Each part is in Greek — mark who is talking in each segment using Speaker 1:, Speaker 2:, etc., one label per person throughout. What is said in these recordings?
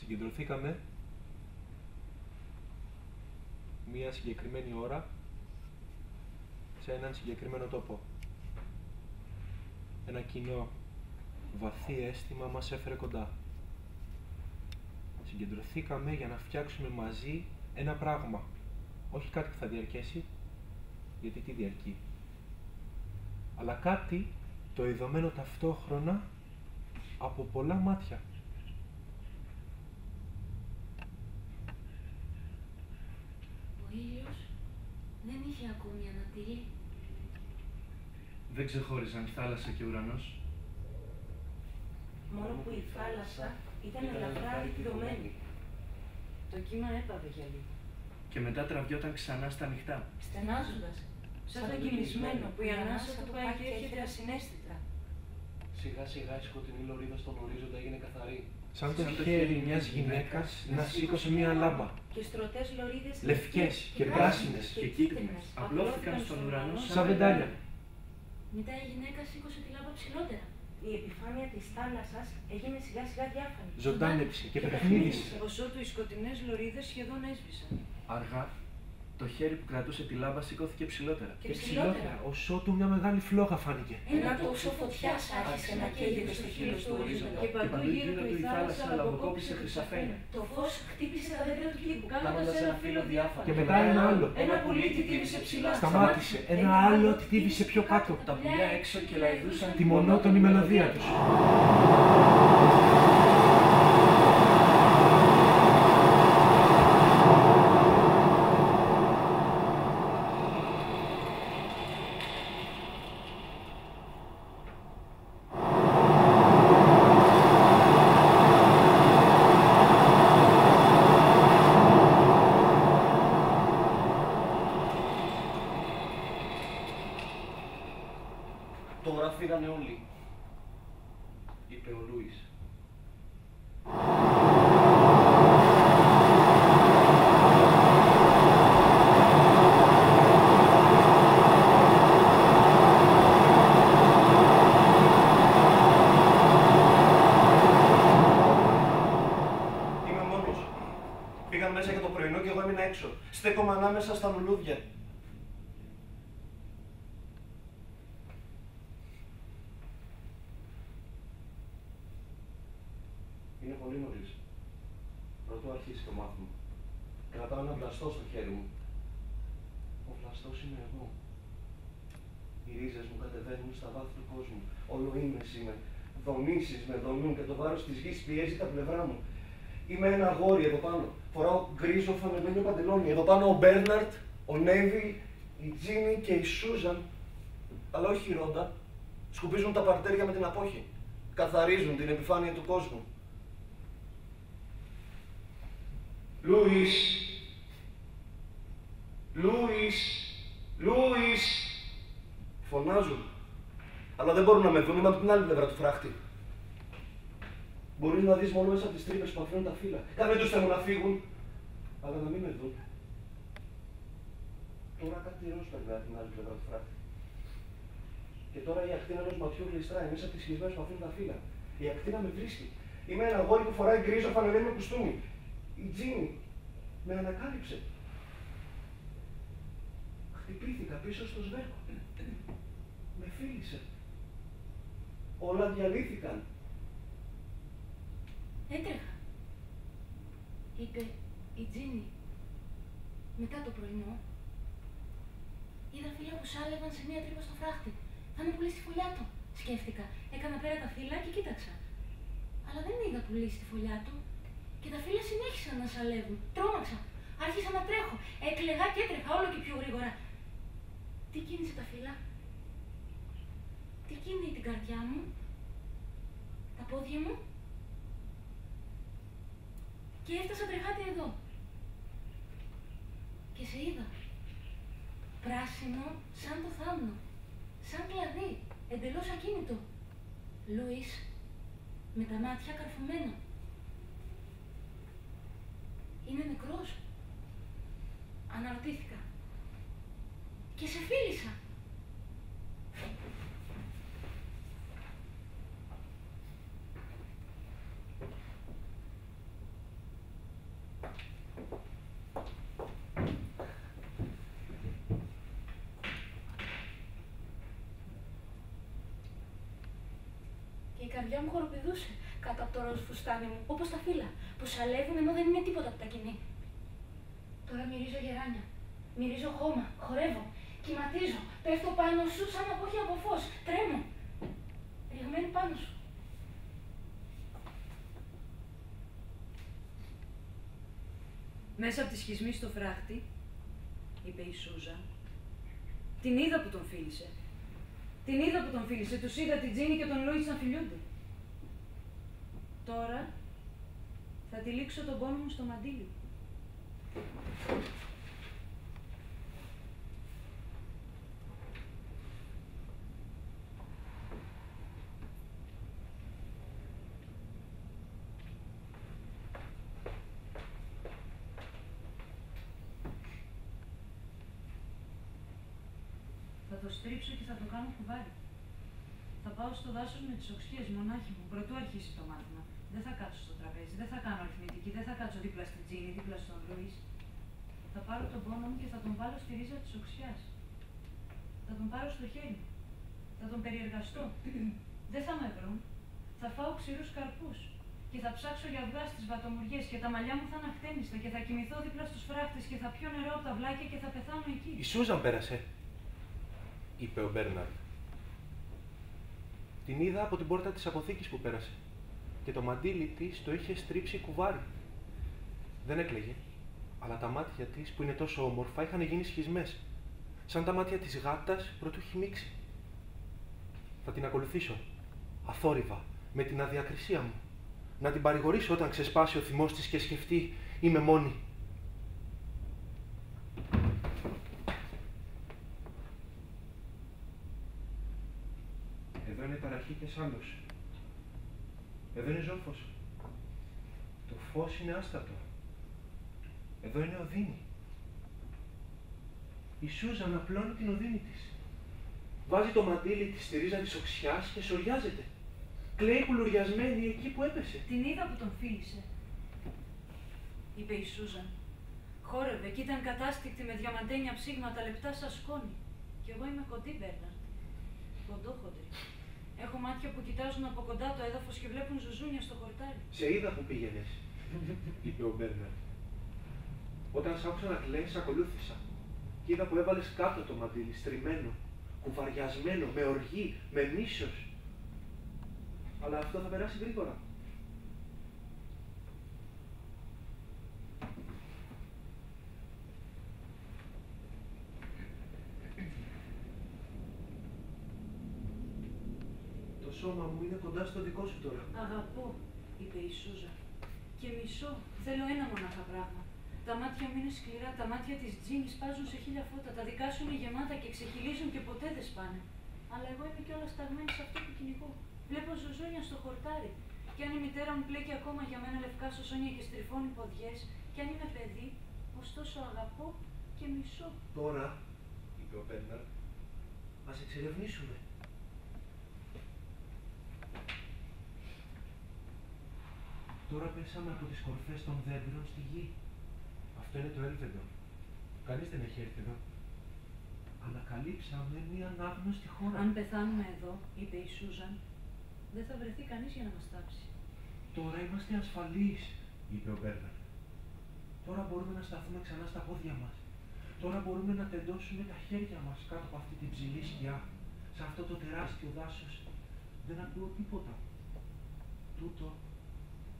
Speaker 1: Συγκεντρωθήκαμε μία συγκεκριμένη ώρα σε έναν συγκεκριμένο τόπο. Ένα κοινό βαθύ αίσθημα μας έφερε κοντά. Συγκεντρωθήκαμε για να φτιάξουμε μαζί ένα πράγμα. Όχι κάτι που θα διαρκέσει, γιατί τι διαρκεί. Αλλά κάτι το ειδωμένο ταυτόχρονα από πολλά μάτια.
Speaker 2: Ο ήλιος δεν είχε ακόμη ανατείλει.
Speaker 3: Δεν ξεχώριζαν θάλασσα και ουρανός.
Speaker 4: Μόνο που η θάλασσα ήταν ελαφρά αντιπυρωμένη. Το κύμα έπαβε για λίγο.
Speaker 3: Και μετά τραβιόταν ξανά στα νυχτά.
Speaker 4: Στενάζοντας, σαν τον κοιμισμένο που η ανάσα του πάει και έρχεται ασυναίσθητα.
Speaker 5: Σιγά σιγά η σκοτεινή λωρίδα στον ορίζοντα έγινε καθαρή.
Speaker 1: Σαν το χέρι μιας γυναίκας να σήκωσε μια λάμπα.
Speaker 4: Και στρωτές λωρίδες
Speaker 1: λευκές και πράσινες
Speaker 4: και κίτρινες
Speaker 3: απλώθηκαν στον ουρανό
Speaker 1: σαν βεντάλια.
Speaker 2: Μετά η γυναίκα σήκωσε τη λάμπα ψηλότερα.
Speaker 4: Η επιφάνεια της θάλασσας έγινε σιγά σιγά διάφανη.
Speaker 1: Ζωντάνεψε και παιχνίδησε.
Speaker 4: Όσο του οι σκοτεινές λωρίδες σχεδόν έσβησαν.
Speaker 3: Αργά, το χέρι που κρατούσε τη λάμπα σηκώθηκε ψηλότερα.
Speaker 4: Και ψηλότερα,
Speaker 1: ώσο του μια μεγάλη φλόγα φάνηκε.
Speaker 4: ένα τόξο φωτιάς άρχισε να καίγεται στο χείλος του ορίζοντα. Και παντού γύρω του η θάλασσα λαμποκόπησε χρυσαφένια.
Speaker 2: Το φως χτύπησε τα δέντρα του κήπου,
Speaker 4: Κάνοντας ένα φύλλο διάφανο.
Speaker 1: Και μετά ένα άλλο.
Speaker 4: Ένα πουλί τιτίβησε ψηλά.
Speaker 1: Σταμάτησε. Ένα άλλο τιτίβησε πιο κάτω.
Speaker 3: Τα πουλιά έξω και λαϊδούσαν
Speaker 1: Τη μονότονη μελωδία τους.
Speaker 5: Τώρα φύγανε όλοι, είπε ο Λούις. Είμαι μόνος. Πήγαν μέσα για το πρωινό και εγώ έμεινα έξω. Στέκομαι ανάμεσα στα λουλούδια. Είναι πολύ νωρίς. Πρωτού αρχίσει το μάθημα. Κρατάω ένα βλαστό στο χέρι μου. Ο βλαστός είμαι εγώ. Οι ρίζες μου κατεβαίνουν στα βάθη του κόσμου. Ολοήμες είμαι. Δονήσεις με δονούν και το βάρος της γης πιέζει τα πλευρά μου. Είμαι ένα αγόρι εδώ πάνω. Φοράω γκρίζο φανελμένιο παντελόνι. Εδώ πάνω ο Μπέρναρτ, ο Νέβιλ, η Τζίνι και η Σούζαν. Αλλά όχι η Ρόντα. Σκουπίζουν τα παρτέρια με την απόχη. Καθαρίζουν την επιφάνεια του κόσμου. Λούις! Λούις! Λούις! Φωνάζουν. Αλλά δεν μπορούν να με δουν, είμαι από την άλλη πλευρά του φράχτη. Μπορείς να δεις μόνο μέσα από τις τρύπες που αφήνουν τα φύλλα. Κάνε τους θέλουν να φύγουν, αλλά να μην με δουν. Τώρα κάτι ροζ περνάει από την άλλη πλευρά του φράχτη. Και τώρα η ακτίνα ενός ματιού γλιστράει μέσα από τις σχισμένες που αφήνουν τα φύλλα. Η ακτίνα με βρίσκει. Είμαι ένα αγόρι που φοράει γκρίζο φανελένιο κουστούμι. Η Τζίνι με ανακάλυψε. Χτυπήθηκα πίσω στο σβέρκο. Με φίλησε. Όλα διαλύθηκαν.
Speaker 2: Έτρεχα, είπε η Τζίνι. Μετά το πρωινό, είδα φύλλα που σάλευαν σε μία τρύπα στο φράχτη. Θα είναι πουλί στη φωλιά του, σκέφτηκα. Έκανα πέρα τα φύλλα και κοίταξα. Αλλά δεν είδα πουλί στη φωλιά του. Και τα φύλλα συνέχισαν να σαλεύουν. Τρόμαξα. Άρχισα να τρέχω. Έκλαιγα και έτρεχα όλο και πιο γρήγορα. Τι κίνησε τα φύλλα? Τι κίνησε την καρδιά μου? Τα πόδια μου? Και έφτασα τρεχάτη εδώ. Και σε είδα. Πράσινο σαν το θάμνο. Σαν κλαδί. Εντελώς ακίνητο. Λούις, με τα μάτια καρφωμένα. Είναι νεκρός? Αναρωτήθηκα. Και σε φίλησα. καρδιά μου χοροπηδούσε κάτω από το ροζ φουστάνι μου, όπως τα φύλλα, που σαλεύουν ενώ δεν είναι τίποτα από τα κοινή. Τώρα μυρίζω γεράνια, μυρίζω χώμα, χορεύω, κυματίζω, πέφτω πάνω σου σαν απόχει από φως, τρέμω, ρηγμένη πάνω σου.
Speaker 4: Μέσα από τη σχισμή στο φράχτη, είπε η Σούζαν, την είδα που τον φίλησε. Την είδα που τον φίλησε, τους είδα την Τζίνι και τον Λούιτς να φιλιούνται. Τώρα θα τυλίξω τον πόνο μου στο μαντίλι. Θα το στρίψω και θα το κάνω κουβάρι. Θα πάω στο δάσος με τις οξιές, μονάχη μου, πρωτού αρχίσει το μάθημα. Δεν θα κάτσω στο τραπέζι, δεν θα κάνω αριθμητική, δεν θα κάτσω δίπλα στη Τζίνι, δίπλα στον Λούις. Θα πάρω τον πόνο μου και θα τον βάλω στη ρίζα της οξιάς. Θα τον πάρω στο χέρι μου. Θα τον περιεργαστώ. Δεν θα με βρουν. Θα φάω ξηρούς καρπούς. Και θα ψάξω για αυγά στις βατομουριές και τα μαλλιά μου θα είναι αχτένιστα και θα κοιμηθώ δίπλα στους φράχτες και θα πιω νερό από τα βλάκια και θα πεθάνω εκεί.
Speaker 1: Η Σούζαν πέρασε, είπε ο Μπέρναρντ. Την είδα από την πόρτα της αποθήκης που πέρασε και το μαντίλι της το είχε στρίψει κουβάρι. Δεν έκλαιγε, αλλά τα μάτια της που είναι τόσο όμορφα είχαν γίνει σχισμές, σαν τα μάτια της γάτας προτού χυμίξει. Θα την ακολουθήσω, αθόρυβα, με την αδιακρισία μου, να την παρηγορήσω όταν ξεσπάσει ο θυμός της και σκεφτεί είμαι μόνη. Εδώ είναι ταραχή και σάλος. Εδώ είναι ζόφος. Το φως είναι άστατο. Εδώ είναι οδύνη. Η Σούζαν απλώνει την οδύνη της. Βάζει το μαντίλι της στη ρίζα της οξιάς και σωριάζεται. Κλαίει κουλουριασμένη εκεί που έπεσε.
Speaker 4: Την είδα που τον φίλησε, είπε η Σούζαν. Χόρευε και ήταν κατάστηκτη με διαμαντένια ψήγματα λεπτά σαν σκόνη. Κι εγώ είμαι κοντή, Μπέρναρντ. Κοντόχοντρη. Έχω μάτια που κοιτάζουν από κοντά το έδαφος και βλέπουν ζουζούνια στο χορτάρι.
Speaker 1: Σε είδα που πήγαινες, είπε ο Μπέρναρντ. Όταν σ' άκουσα να κλαις, ακολούθησα. Και είδα που έβαλες κάτω το μαντίλι, στριμμένο, κουβαριασμένο, με οργή, με μίσος. Αλλά αυτό θα περάσει γρήγορα. Το σώμα μου είναι κοντά στο δικό σου τώρα.
Speaker 4: Αγαπώ, είπε η Σούζα. Και μισώ. Θέλω ένα μονάχα πράγμα. Τα μάτια μου είναι σκληρά, τα μάτια της Τζίνι σπάζουν σε 1000 φώτα. Τα δικά σου είναι γεμάτα και ξεχυλίζουν και ποτέ δεν σπάνε. Αλλά εγώ είμαι κιόλας σταγμένη σε αυτό που κυνηγώ. Βλέπω ζουζούνια στο χορτάρι. Και αν η μητέρα μου πλέκει ακόμα για μένα λευκά σωσόνια και στριφώνει ποδιές, και αν είμαι παιδί, ωστόσο αγαπώ και μισώ.
Speaker 1: Τώρα, είπε ο Μπέρναρντ, ας εξερευνήσουμε. Τώρα πέσαμε από τις κορφές των δέντρων στη γη. Αυτό είναι το Έλβεντο. Κανείς δεν έχει έρθει εδώ. Ανακαλύψαμε μια ανάγνωστη χώρα.
Speaker 4: Αν πεθάνουμε εδώ, είπε η Σούζαν, δεν θα βρεθεί κανείς για να μας τάψει.
Speaker 1: Τώρα είμαστε ασφαλείς, είπε ο Μπέρναρντ. Τώρα μπορούμε να σταθούμε ξανά στα πόδια μας. Τώρα μπορούμε να τεντώσουμε τα χέρια μας κάτω από αυτή την ψηλή σκιά. Σε αυτό το τεράστιο δάσος δεν ακούω τίποτα. Τούτο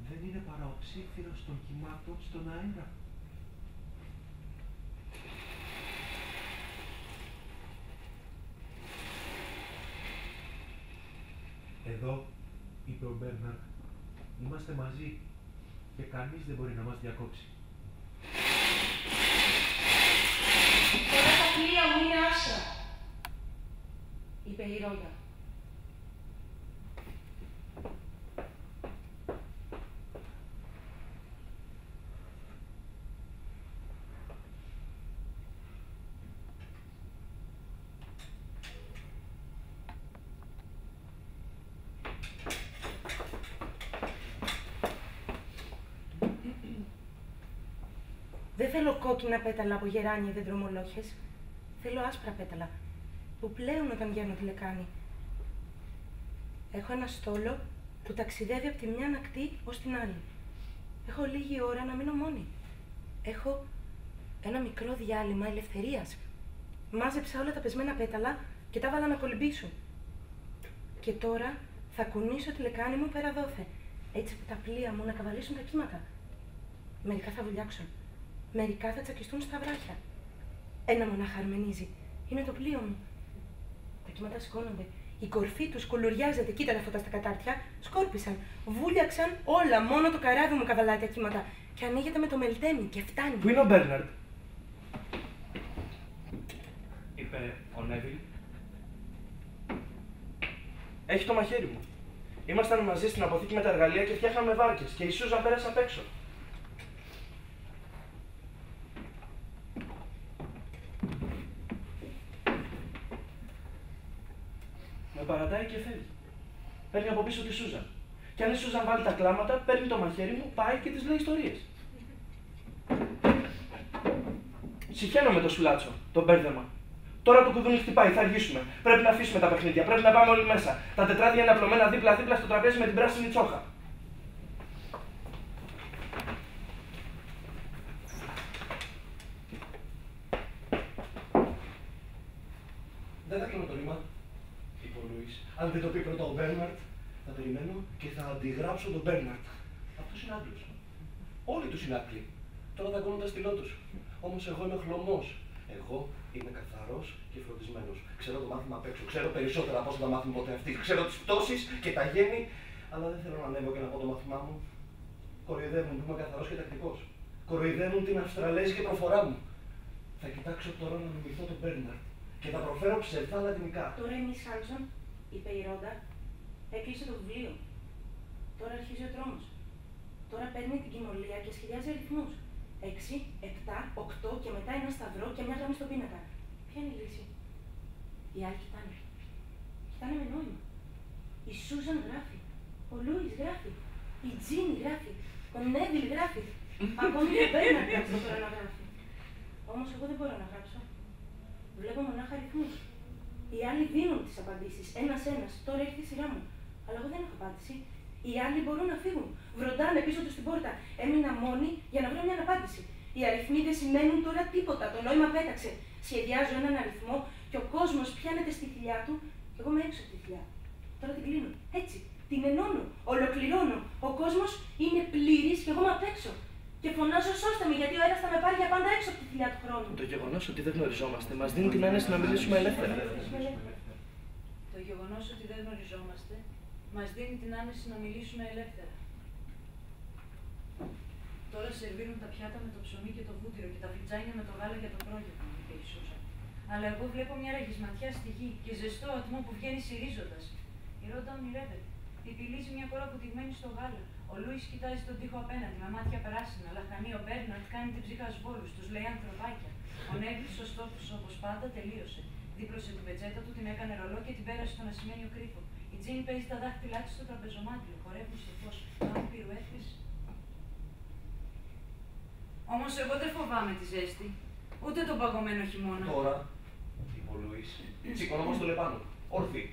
Speaker 1: δεν είναι παρά ο ψήφιρος των κυμάτων στον αέρα. Εδώ, είπε ο Μπέρναρντ, είμαστε μαζί και κανείς δεν μπορεί να μας διακόψει.
Speaker 2: Τώρα τα πλοία μου είναι άσχα, είπε η Ρόγια. Δεν θέλω κόκκινα πέταλα από γεράνια ή δεντρομολόχες. Θέλω άσπρα πέταλα, που πλέουν όταν βγαίνω τη λεκάνη. Έχω ένα στόλο
Speaker 6: που ταξιδεύει από τη μια ακτή ως την άλλη. Έχω λίγη ώρα να μείνω μόνη. Έχω ένα μικρό διάλειμμα ελευθερίας. Μάζεψα όλα τα πεσμένα πέταλα και τα βάλα να κολυμπήσουν. Και τώρα θα κουνήσω τη λεκάνη μου πέρα δόθε, έτσι που τα πλοία μου να καβαλήσουν τα κύματα. Μερικά θα βουλιάξουν, μερικά θα τσακιστούν στα βράχια. Ένα μονάχα αρμενίζει. Είναι το πλοίο μου. Τα κύματα σηκώνονται. Η κορφή τους κουλουριάζεται. Κοίτα τα φώτα στα κατάρτια. Σκόρπισαν. Βούλιαξαν όλα. Μόνο το καράβι μου καβαλάει τα κύματα. Και ανοίγεται με το μελτέμι και φτάνει.
Speaker 3: Πού είναι ο Μπέρναρντ? Είπε ο Νέβιλ. Έχει το μαχαίρι μου. Ήμασταν μαζί στην αποθήκη με τα εργαλεία και φτιάχναμε βάρκες. Και η Σούζαν πέρασε απ' έξω. Με παρατάει και φεύγει. Παίρνει από πίσω τη Σούζαν. Και αν η Σούζαν βάλει τα κλάματα, παίρνει το μαχαίρι μου, πάει και της λέει ιστορίες. Συχαίνω με το σουλάτσο, το μπέρδεμα. Τώρα το κουδούνι χτυπάει, θα αργήσουμε. Πρέπει να αφήσουμε τα παιχνίδια, πρέπει να πάμε όλοι μέσα. Τα τετράδια είναι απλωμένα δίπλα-δίπλα στο τραπέζι με την πράσινη τσόχα.
Speaker 5: Δεν θα κάνω το ρήμα, είπε ο Λουίς. Αν δεν το πει πρώτα ο Μπέρναρτ, θα περιμένω και θα αντιγράψω τον Μπέρναρτ. Αυτός είναι Άγγλος. Όλοι τους είναι Άγγλοι. Τώρα θα κόνουν τα στυλό τους. Όμως εγώ είμαι χλωμός. Εγώ είμαι καθαρός και φροντισμένος. Ξέρω το μάθημα απ' έξω. Ξέρω περισσότερα από όσο τα μάθημα ποτέ αυτή. Ξέρω τις πτώσεις και τα γέννη, αλλά δεν θέλω να ανέβω και να πω το μάθημά μου. Κοροϊδεύουν που είμαι καθαρός και τακτικός. Κοροϊδεύουν την αυστραλέζικη προφορά μου. Θα κοιτάξω τώρα να μιμηθώ τον Μπέρναρτ και θα προφέρω ψευδά λατινικά.
Speaker 6: Τώρα η Μις Χάνσον, είπε η Ρόντα, έκλεισε το βιβλίο. Τώρα αρχίζει ο τρόμος. Τώρα παίρνει την κοινολία και σχεδιάζει αριθμούς. 6, 7, 8 και μετά ένα σταυρό και μια γραμμή στον πίνακα. Ποια είναι η λύση? Οι άλλοι κοιτάνε. Κοιτάνε με νόημα. Η Σούζαν γράφει. Ο Λούις γράφει. Η Τζίνι γράφει. Ο Νέβιλ γράφει. Ακόμη και ο Μπέρναρντ γράφει τώρα να γράφει. Όμως εγώ δεν μπορώ να γράψω. Βλέπω μονάχα αριθμούς. Οι άλλοι δίνουν τις απαντήσεις, ένας-ένας. Τώρα ήρθε η σειρά μου. Αλλά εγώ δεν έχω απάντηση. Οι άλλοι μπορούν να φύγουν. Βροντάνε πίσω τους στην πόρτα. Έμεινα μόνη για να βρω μια απάντηση. Οι αριθμοί δεν σημαίνουν τώρα τίποτα. Το νόημα πέταξε. Σχεδιάζω έναν αριθμό και ο κόσμος πιάνεται στη θηλιά του και εγώ είμαι έξω από τη θηλιά. Τώρα την κλείνω. Έτσι. Την ενώνω. Ολοκληρώνω. Ο κόσμος είναι πλήρης και εγώ είμαι απ' έξω. Και φωνάζω σώστε με γιατί ο αέρας θα με πάρει για πάντα έξω από τη θηλιά του χρόνου.
Speaker 3: Το γεγονός ότι δεν γνωριζόμαστε μας δίνει την άνεση να μιλήσουμε ελεύθερα.
Speaker 4: Το γεγονός ότι δεν γνωριζόμαστε μας δίνει την άνεση να μιλήσουμε ελεύθερα. Τώρα σερβίρουν τα πιάτα με το ψωμί και το βούτυρο και τα φλιτζάνια με το γάλα για το πρόγευμα, είπε η Σούζαν. Αλλά εγώ βλέπω μια ραγισματιά στη γη και ζεστό ατμό που βγαίνει συρίζοντας. Η Ρόντα ονειρεύεται. Πιπιλίζει μια κόρα πουτυγμένη στο γάλα. Ο Λούις κοιτάζει τον τοίχο απέναντι με μάτια πράσινα, λαχανή. Ο Μπέρναρτ κάνει την ψύχα σβόλους, τους λέει ανθρωπάκια. Ο Νέβιλ, σωστό του όπως πάντα, τελείωσε. Δίπλωσε την πετσέτα του, την έκανε ρολό και την πέρασε στον ασημένιο κρύφο. Η Τζίνι παίζει τα δάχτυλά της στο τραπεζομάτιο, χορεύουν στο φως. Κάνει πυρουέτες. Όμως εγώ δεν φοβάμαι τη ζέστη, ούτε τον παγωμένο χειμώνα.
Speaker 5: Τώρα, είπε ο Λουίς, σηκώνω όμως το λεπάνω. Όρθιοι.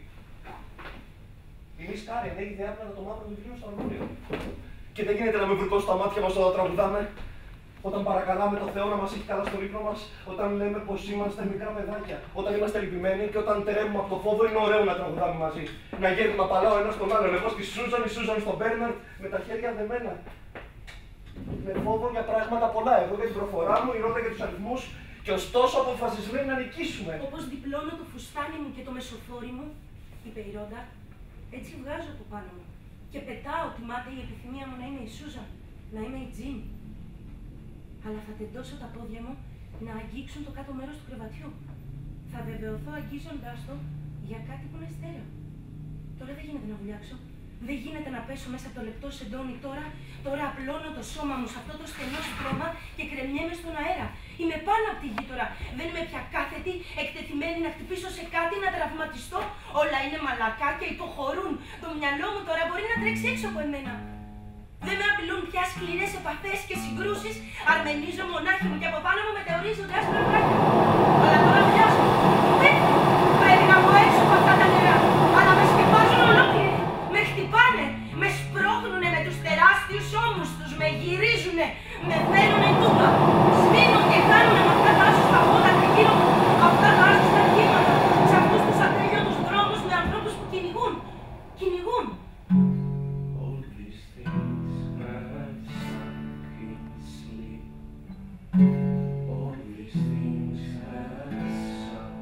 Speaker 5: Η Μις Κάρεν έχει διάπλανα το μαύρο βιβλίο στο αρμόνιο. Και δεν γίνεται να με βουρκώσει τα μάτια μας όταν τραγουδάμε. Όταν παρακαλάμε το Θεό να μας έχει καλά στο ύπνο μας, όταν λέμε πως είμαστε μικρά παιδάκια, όταν είμαστε λυπημένοι και όταν τρέμουμε από το φόβο, είναι ωραίο να τραγουδάμε μαζί. Να γέρνουμε απαλά ο ένας τον άλλον. Εγώ στη Σούζαν, η Σούζαν στον Μπέρναρτ, με τα χέρια δεμένα. Με φόβο για πράγματα πολλά. Εγώ για την προφορά μου, η Ρόντα για τους αριθμούς και ωστόσο αποφασισμένοι να νικήσουμε.
Speaker 6: Όπως διπλώνω το φουστάνι μου και το μεσοφόρι μου, είπε η Ρόντα, έτσι βγάζω από πάνω μου. Και πετάω τη μάτια η επιθυμία μου να είμαι η Σούζαν, να είμαι η Τζίνι. Αλλά θα τεντώσω τα πόδια μου να αγγίξουν το κάτω μέρος του κρεβατιού. Θα βεβαιωθώ αγγίζοντάς το για κάτι που είναι στέρεο. Τώρα δεν γίνεται να βουλιάξω. Δεν γίνεται να πέσω μέσα από το λεπτό σεντόνι τώρα απλώνω το σώμα μου σε αυτό το στενό στρώμα και κρεμιέμαι στον αέρα. Είμαι πάνω από τη γη τώρα. Δεν είμαι πια κάθετη, εκτεθειμένη να χτυπήσω σε κάτι, να τραυματιστώ. Όλα είναι μαλακά και υποχωρούν. Το μυαλό μου τώρα μπορεί να τρέξει έξω από εμένα. Δεν με απειλούν πια σκληρές επαφές και συγκρούσεις. Αρμενίζω μονάχη μου και από πάνω μου μετεωρίζονται άσπρα βράχια. Αλλά τώρα βιάζω. Πρέπει να βγω έξω από αυτά τα νερά. Αλλά με σκεπάζουν ολόκληρη. Με χτυπάνε. Με Με φέρουν τούμπα. Σβήνουν και κάνουν με αυτά βάζουν στα πόδα τριγύρω μου. Αυτά βάζουν στα κύματα. Σε αυτούς τους ατέλειωτους δρόμους με ανθρώπους που κυνηγούν. Κυνηγούν.
Speaker 5: All these things have sunk in sleep. All these things have sunk.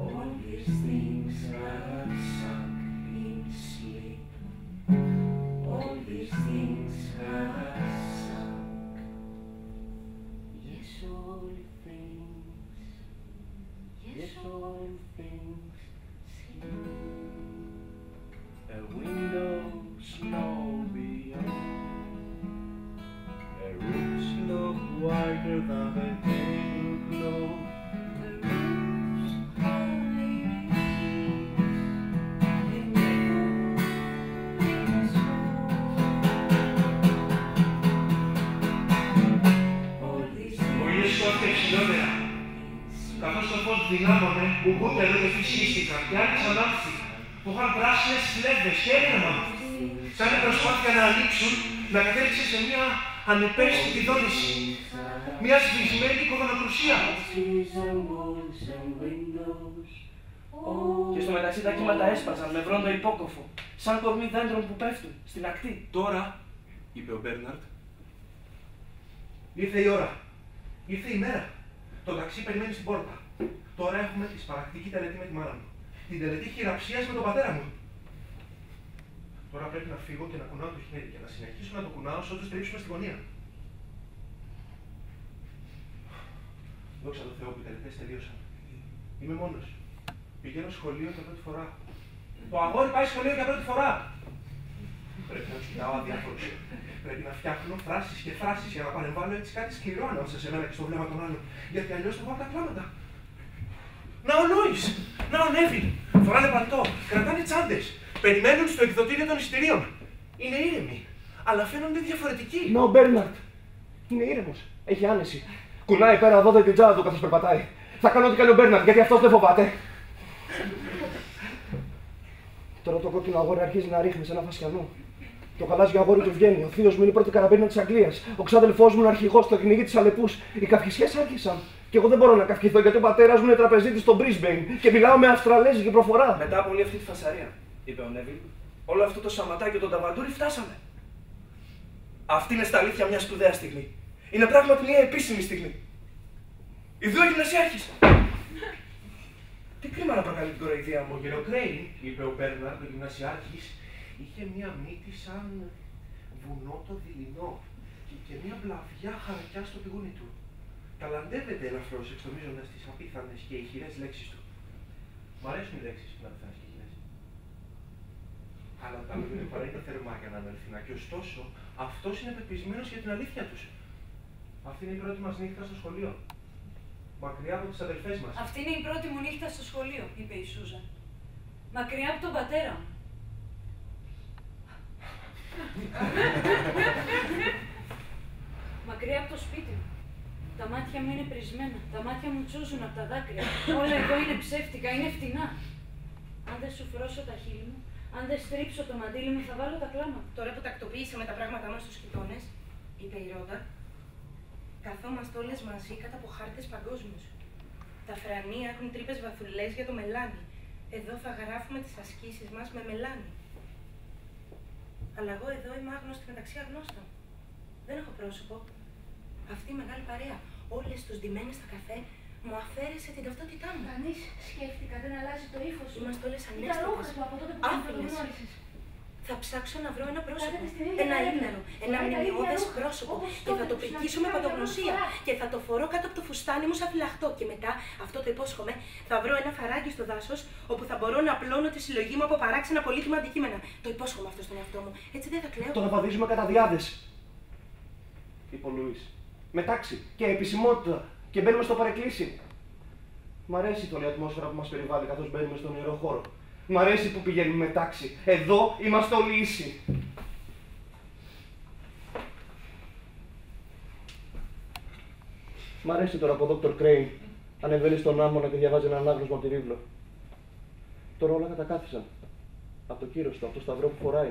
Speaker 5: All these things have sunk in sleep. All these things have sunk. Yes, all things. Yes, all things sleep. A window snow beyond. A roof's look whiter than the table cloth. The roof's high
Speaker 3: Ο ήλιος σκόθηκε ψηλότερα. Καθώς το φως δυνάμωνε, μπουγούτερο και φυσίστηκαν και άρχισαν άμφθη που είχαν πράσινες φλέβες και έκρεμαν. Σαν η προσπάθεια να αλείψουν, να κατέληξε σε μια ανεπαίσθητη δόνηση. Μια σβησμένη οικοδονοκρουσία. Και στο μεταξύ τα κύματα έσπαζαν με βρόντο υπόκοφο, σαν κορμί δέντρων που πέφτουν στην ακτή.
Speaker 1: Τώρα, είπε ο Μπέρναρντ, ήρθε η ώρα. Ήρθε η μέρα. Το ταξί περιμένει στην πόρτα. Τώρα έχουμε τη σπαρακτική τελετή με τη μάνα μου. Την τελετή χειραψίας με τον πατέρα μου. Τώρα πρέπει να φύγω και να κουνάω το χέρι και να συνεχίσω να το κουνάω όσο τους τρίψουμε στη γωνία. Δόξα τω Θεώ που οι τελετές τελείωσαν. Είμαι μόνος. Πηγαίνω σχολείο για πρώτη φορά. Το αγόρι πάει σχολείο για πρώτη φορά. Πρέπει να τους κοιτάω αδιάφορους. Πρέπει να φτιάχνω φράσεις και φράσεις για να παρεμβάλλω έτσι κάτι σκληρό ανάμεσα σε μένα και στο βλέμμα των άλλων. Γιατί αλλιώς θα βάλω τα κλάματα. Να ο Λούις! Να ο Νέβιλ! Φοράνε παλτό, κρατάνε τσάντες. Περιμένουν στο εκδοτήριο των εισιτηρίων. Είναι ήρεμοι, αλλά φαίνονται διαφορετικοί.
Speaker 3: Να ο Μπέρναρντ! Είναι ήρεμος. Έχει άνεση. Κουνάει πέρα εδώ την τσάντα του καθώς περπατάει. Θα κάνω ό,τι κάνει ο Μπέρναρντ, γιατί αυτός δεν φοβάται. Τώρα το κόκκινο αγόρι αρχίζει να ρίχνει σε ένα φασιανό. Το γαλάζιο αγόρι του βγαίνει. Ο θείος μου είναι η πρώτη καραμπίνα της Αγγλίας. Ο ξάδελφός μου είναι αρχηγός στο κυνηγή της Αλεπούς. Οι καυχησιές άρχισαν. Και εγώ δεν μπορώ να καυχηθώ γιατί ο πατέρας μου είναι τραπεζίτης στο Brisbane και μιλάω με αυστραλέζικη προφορά. Μετά από όλη αυτή τη φασαρία, είπε ο Νέβιλ, όλο αυτό το σαματάκι και τον ταβαντούρι φτάσαμε. Αυτή είναι στα αλήθεια μια σπουδαία στιγμή. Είναι πράγματι μια επίσημη στιγμή. Οι δύο γυμνασιάρχες. Τι κρίμα να προκαλεί την κοροϊδία μου.
Speaker 1: Ο Γεροκρέιν, είπε ο Μπέρναρντ, ο γυμνασιάρχης, είχε μία μύτη σαν βουνό το δειλινό και μία μπλαβιά χαρακιά στο πηγούνι του. Ταλαντεύεται ελαφρώς εξτομίζοντας τις απίθανες και ηχηρές λέξεις του. Μ' αρέσουν οι λέξεις που είναι απίθανες και ηχηρές. Αλλά τα λόγια του παρά είναι θερμά για να είναι αληθινά και ωστόσο αυτός είναι πεπισμένος για την αλήθεια τους. Αυτή είναι η πρώτη μας νύχτα στο σχολείο. Μακριά από τις αδελφές μας.
Speaker 4: Αυτή είναι η πρώτη μου νύχτα στο σχολείο, είπε η Σούζαν. Μακριά από τον πατέρα μου. Μακριά από το σπίτι μου. Τα μάτια μου είναι πρισμένα, τα μάτια μου τσούζουν από τα δάκρυα. Όλα εδώ είναι ψεύτικα, είναι φτηνά. Αν δεν σου φρώσω τα χείλη μου, αν δεν στρίψω το μαντίλι μου, θα βάλω τα κλάματα.
Speaker 6: Τώρα που τακτοποίησαμε τα πράγματά μας στους χιτώνες, είπε η Ρόντα, καθόμαστε όλες μαζί κάτω από χάρτες παγκόσμιους. Τα φρανία έχουν τρύπες βαθουλές για το μελάνι. Εδώ θα γράφουμε τις ασκήσεις μας με μελάνι. Αλλά εγώ εδώ είμαι άγνωστη μεταξύ αγνώστων. Δεν έχω πρόσωπο. Αυτή η μεγάλη παρέα, όλες τους ντυμένες στα καφέ, μου αφαίρεσε την ταυτότητά μου.
Speaker 2: Κανείς, σκέφτηκα, δεν αλλάζει το ύφος σου.
Speaker 6: Είμαστε όλες
Speaker 2: Τα ρούχα
Speaker 6: ανέστατες,
Speaker 2: του από τότε που τον
Speaker 6: άφηνες.
Speaker 2: γνώρισες.
Speaker 6: Θα ψάξω να βρω ένα πρόσωπο,
Speaker 2: Κάθεται στην ίδια
Speaker 6: ένα
Speaker 2: καρέκλα.
Speaker 6: ήμναρο, ένα
Speaker 2: Φοράει τα ίδια
Speaker 6: μνημειώδες
Speaker 2: ρούχα,
Speaker 6: πρόσωπο
Speaker 2: όπως
Speaker 6: και
Speaker 2: τότε
Speaker 6: θα το
Speaker 2: που
Speaker 6: πρικίσω με
Speaker 2: συναντηθήκαμε
Speaker 6: παντογνωσία
Speaker 2: για πρώτη
Speaker 6: και θα το φορώ κάτω από το φουστάνι μου σαν φυλαχτό και μετά, αυτό το υπόσχομαι, θα βρω ένα φαράγγι στο δάσος όπου θα μπορώ να απλώνω τη συλλογή μου από παράξενα πολύτιμα αντικείμενα. Το υπόσχομαι αυτό στον εαυτό μου, έτσι δεν θα κλαίω.
Speaker 3: Τώρα βαδίζουμε κατά διάδες, είπε ο Λούις. Με τάξη και επισημότητα και μπαίνουμε στο παρεκκλήσι. Μ' αρέσει η ατμόσφαιρα που μας περιβάλλει καθώς μπαίνουμε στον ιερό χώρο. Μ' αρέσει που πηγαίνουμε με τάξη. Εδώ είμαστε όλοι ίσοι. Μ' αρέσει τώρα που ο Dr. Crane ανεβαίνει στον άμμονα και διαβάζει ένα ανάγνωσμα από τη βίβλο. Τώρα όλα κατακάθισαν. Από το κύρος του, από το σταυρό που φοράει.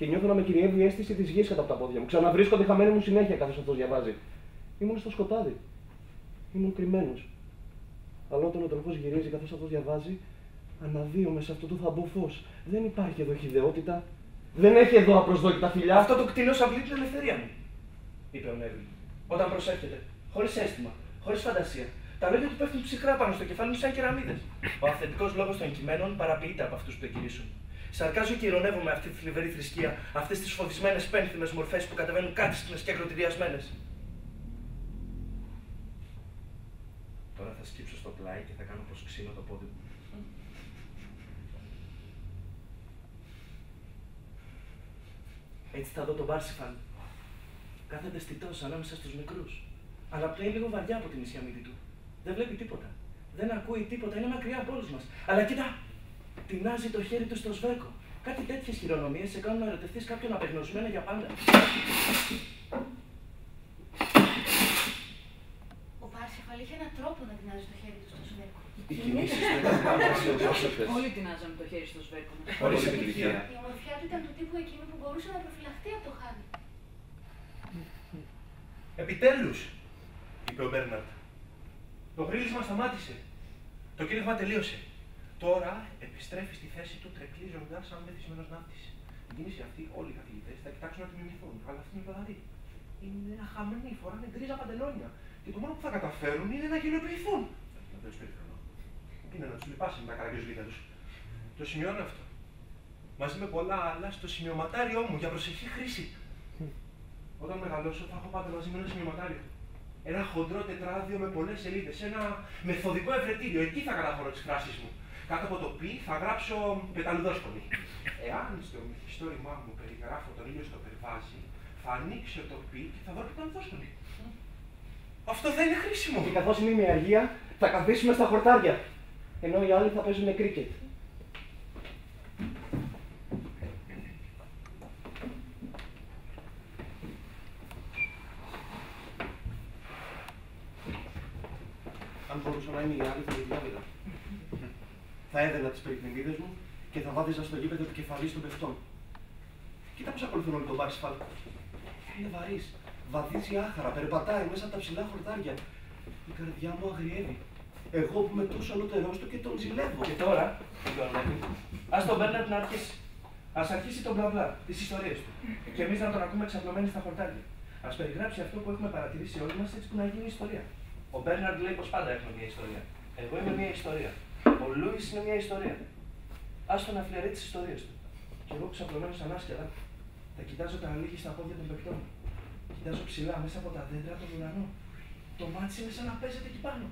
Speaker 3: Και νιώθω να με κυριεύει η αίσθηση της γης κάτω από τα πόδια μου. Ξαναβρίσκονται χαμένοι μου συνέχεια καθώς αυτός διαβάζει. Ήμουν στο σκοτάδι. Ήμουν κρυμμένος. Αλλά όταν ο τροχός γυρίζει καθώς αυτός διαβάζει, αναδύομαι σε αυτό το θαμπό φως. Δεν υπάρχει εδώ χυδαιότητα. Δεν έχει εδώ απροσδόκητα φιλιά.
Speaker 5: Αυτό το κτηνός αυλεί την ελευθερία μου, είπε ο Νέβιλ. Όταν προσέρχεται, χωρίς αίσθημα, χωρίς φαντασία. Τα λόγια του πέφτουν ψυχρά πάνω στο κεφάλι μου σαν κεραμίδες. Ο αυθεντικός λόγος των κειμένων παραποιείται από αυτούς που το κηρύσσουν. Σαρκάζω και ειρωνεύομαι αυτή τη θλιβερή θρησκεία, αυτές τις φοβισμένες πένθυμες μορφές που κατεβαίνουν κάτιστινες και ακροτηριασμένες. Τώρα θα σκύψω στο πλάι και θα κάνω πως ξύνω το πόδι μου. Έτσι θα δω τον Πάρσιφαλ. Κάθεται στιτός ανάμεσα στους μικρούς. Αλλά πλέει λίγο βαριά από την νησιά μύτη του. Δεν βλέπει τίποτα. Δεν ακούει τίποτα, είναι μακριά από όλους μας. Αλλά κοίτα! Τεινάζει το χέρι του στο σβέρκο. Κάτι τέτοιες χειρονομίες σε κάνουν να ερωτευτείς κάποιον απεγνωσμένο για πάντα.
Speaker 2: Ο Πάρσιφαλ είχε έναν τρόπο να τεινάζει το χέρι του στο σβέρκο.
Speaker 5: Οι κινήσεις του ήταν άμεσες.
Speaker 4: Όλοι τεινάζαμε το χέρι στο σβέρκο μας.
Speaker 5: Χωρίς επιτυχία.
Speaker 2: Η ομορφιά του ήταν του τύπου εκείνου που μπορούσε να προφυλαχτεί από το χάδι.
Speaker 1: Επιτέλους, είπε ο Μπέρναρντ. Το γρίλισμα σταμάτησε. Το κήρυγμα τελείωσε. Τώρα επιστρέφει στη θέση του τρεκλίζοντας σαν μεθυσμένος ναύτης. Την κίνηση αυτή όλοι οι καθηγητές θα κοιτάξουν να τη μιμηθούν, αλλά αυτή είναι ποδαρή. Είναι αχαμένοι, φοράνε γκρίζα παντελόνια. Και το μόνο που θα καταφέρουν είναι να γελιοποιηθούν. Δεν τους περιφρονώ. Είναι να τους λυπάσαι με τα καραγκιόζλικα τους. Το σημειώνω αυτό. Μαζί με πολλά άλλα στο σημειωματάριό μου για προσεχή χρήση. Όταν μεγαλώσω θα έχω πάντα μαζί με ένα σημειωματάριο. Ένα χοντρό τετράδιο με πολλές σελίδες. Ένα μεθοδικό ευρετήριο. Εκεί θα καταχωρώ τις φράσεις μου. Κάτω από το πι θα γράψω πεταλουδόσκονη. Εάν στο μυθιστόρημά μου περιγράφω τον ήλιο στο περβάζι, θα ανοίξω το πι και θα βρω πεταλουδόσκονη. Αυτό θα είναι χρήσιμο.
Speaker 3: Και καθώς είναι η μοιαργία, θα καθίσουμε στα χορτάρια. Ενώ οι άλλοι θα παίζουν κρίκετ.
Speaker 5: Αν μπορούσα να είμαι η άλλη, θα την άδειρα. Θα έδαινα τις περιτνημίδες μου και θα βάδιζα στο γήπεδο του κεφαλής των παιχτών. Κοίτα πώς ακολουθούν όλοι τον Πάρσιφαλ. Είναι βαρύς, βαδίζει άχαρα, περπατάει μέσα από τα ψηλά χορτάρια. Η καρδιά μου αγριεύει. Εγώ που είμαι τόσο ανώτερός του και τον ζηλεύω. Και τώρα, είπε ο Νέβιλ, ας τον Μπέρναρντ να αρχίσει. Ας αρχίσει τον μπλα μπλα, τις ιστορίες του. Και εμείς να τον ακούμε εξαπλωμένοι στα χορτάρια. Ας περιγράψει αυτό που έχουμε παρατηρήσει όλοι μας έτσι που να γίνει ιστορία. Ο Μπέρναρντ λέει πως πάντα έχουμε μια ιστορία. Εγώ είμαι μια ιστορία. Ο Λούις είναι μια ιστορία. Άστο να φλερεί τις ιστορίες του. Και εγώ ξαπλωμένος ανάσκελα θα κοιτάζω τα αλήθεια στα πόδια των παιχτών. Κοιτάζω ψηλά μέσα από τα δέντρα τον ουρανό. Το μάτι είναι σαν να παίζεται εκεί πάνω.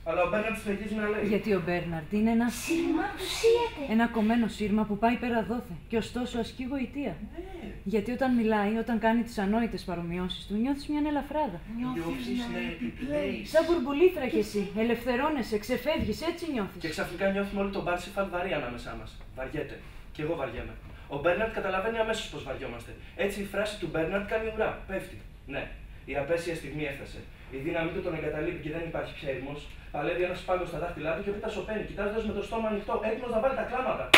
Speaker 5: Αλλά ο Μπέρναρντ συνεχίζει να λέει.
Speaker 4: Γιατί ο Μπέρναρντ είναι ένα
Speaker 2: Σύρμα που σύεται.
Speaker 4: ένα κομμένο σύρμα που πάει πέρα δόθε και ωστόσο ασκεί γοητεία.
Speaker 1: Ναι.
Speaker 4: Γιατί όταν μιλάει, όταν κάνει τις ανόητες παρομοιώσεις του, νιώθεις μια ελαφράδα.
Speaker 1: Νιώθεις να επιπλέεις.
Speaker 4: Σαν μπουρμπουλήθρα κι εσύ. Ελευθερώνεσαι, ξεφεύγεις, έτσι νιώθεις.
Speaker 5: Και ξαφνικά νιώθουμε όλοι τον Πάρσιφαλ βαρύ ανάμεσά μας. Βαριέται. Και εγώ βαριέμαι. Ο Μπέρναρντ καταλαβαίνει αμέσως πως βαριόμαστε. Έτσι η φράση του Μπέρναρντ κάνει ουρά. Πέφτει. Ναι, η απέσια στιγμή έφτασε. Η δύναμή του τον εγκαταλείπει και δεν υπάρχει πια ήρμος. Παλεύει ένας πάγκος στα δάχτυλά του και έπειτα σωπαίνει, κοιτάζοντας με το στόμα ανοιχτό, έτοιμος να βάλει τα κλάματα.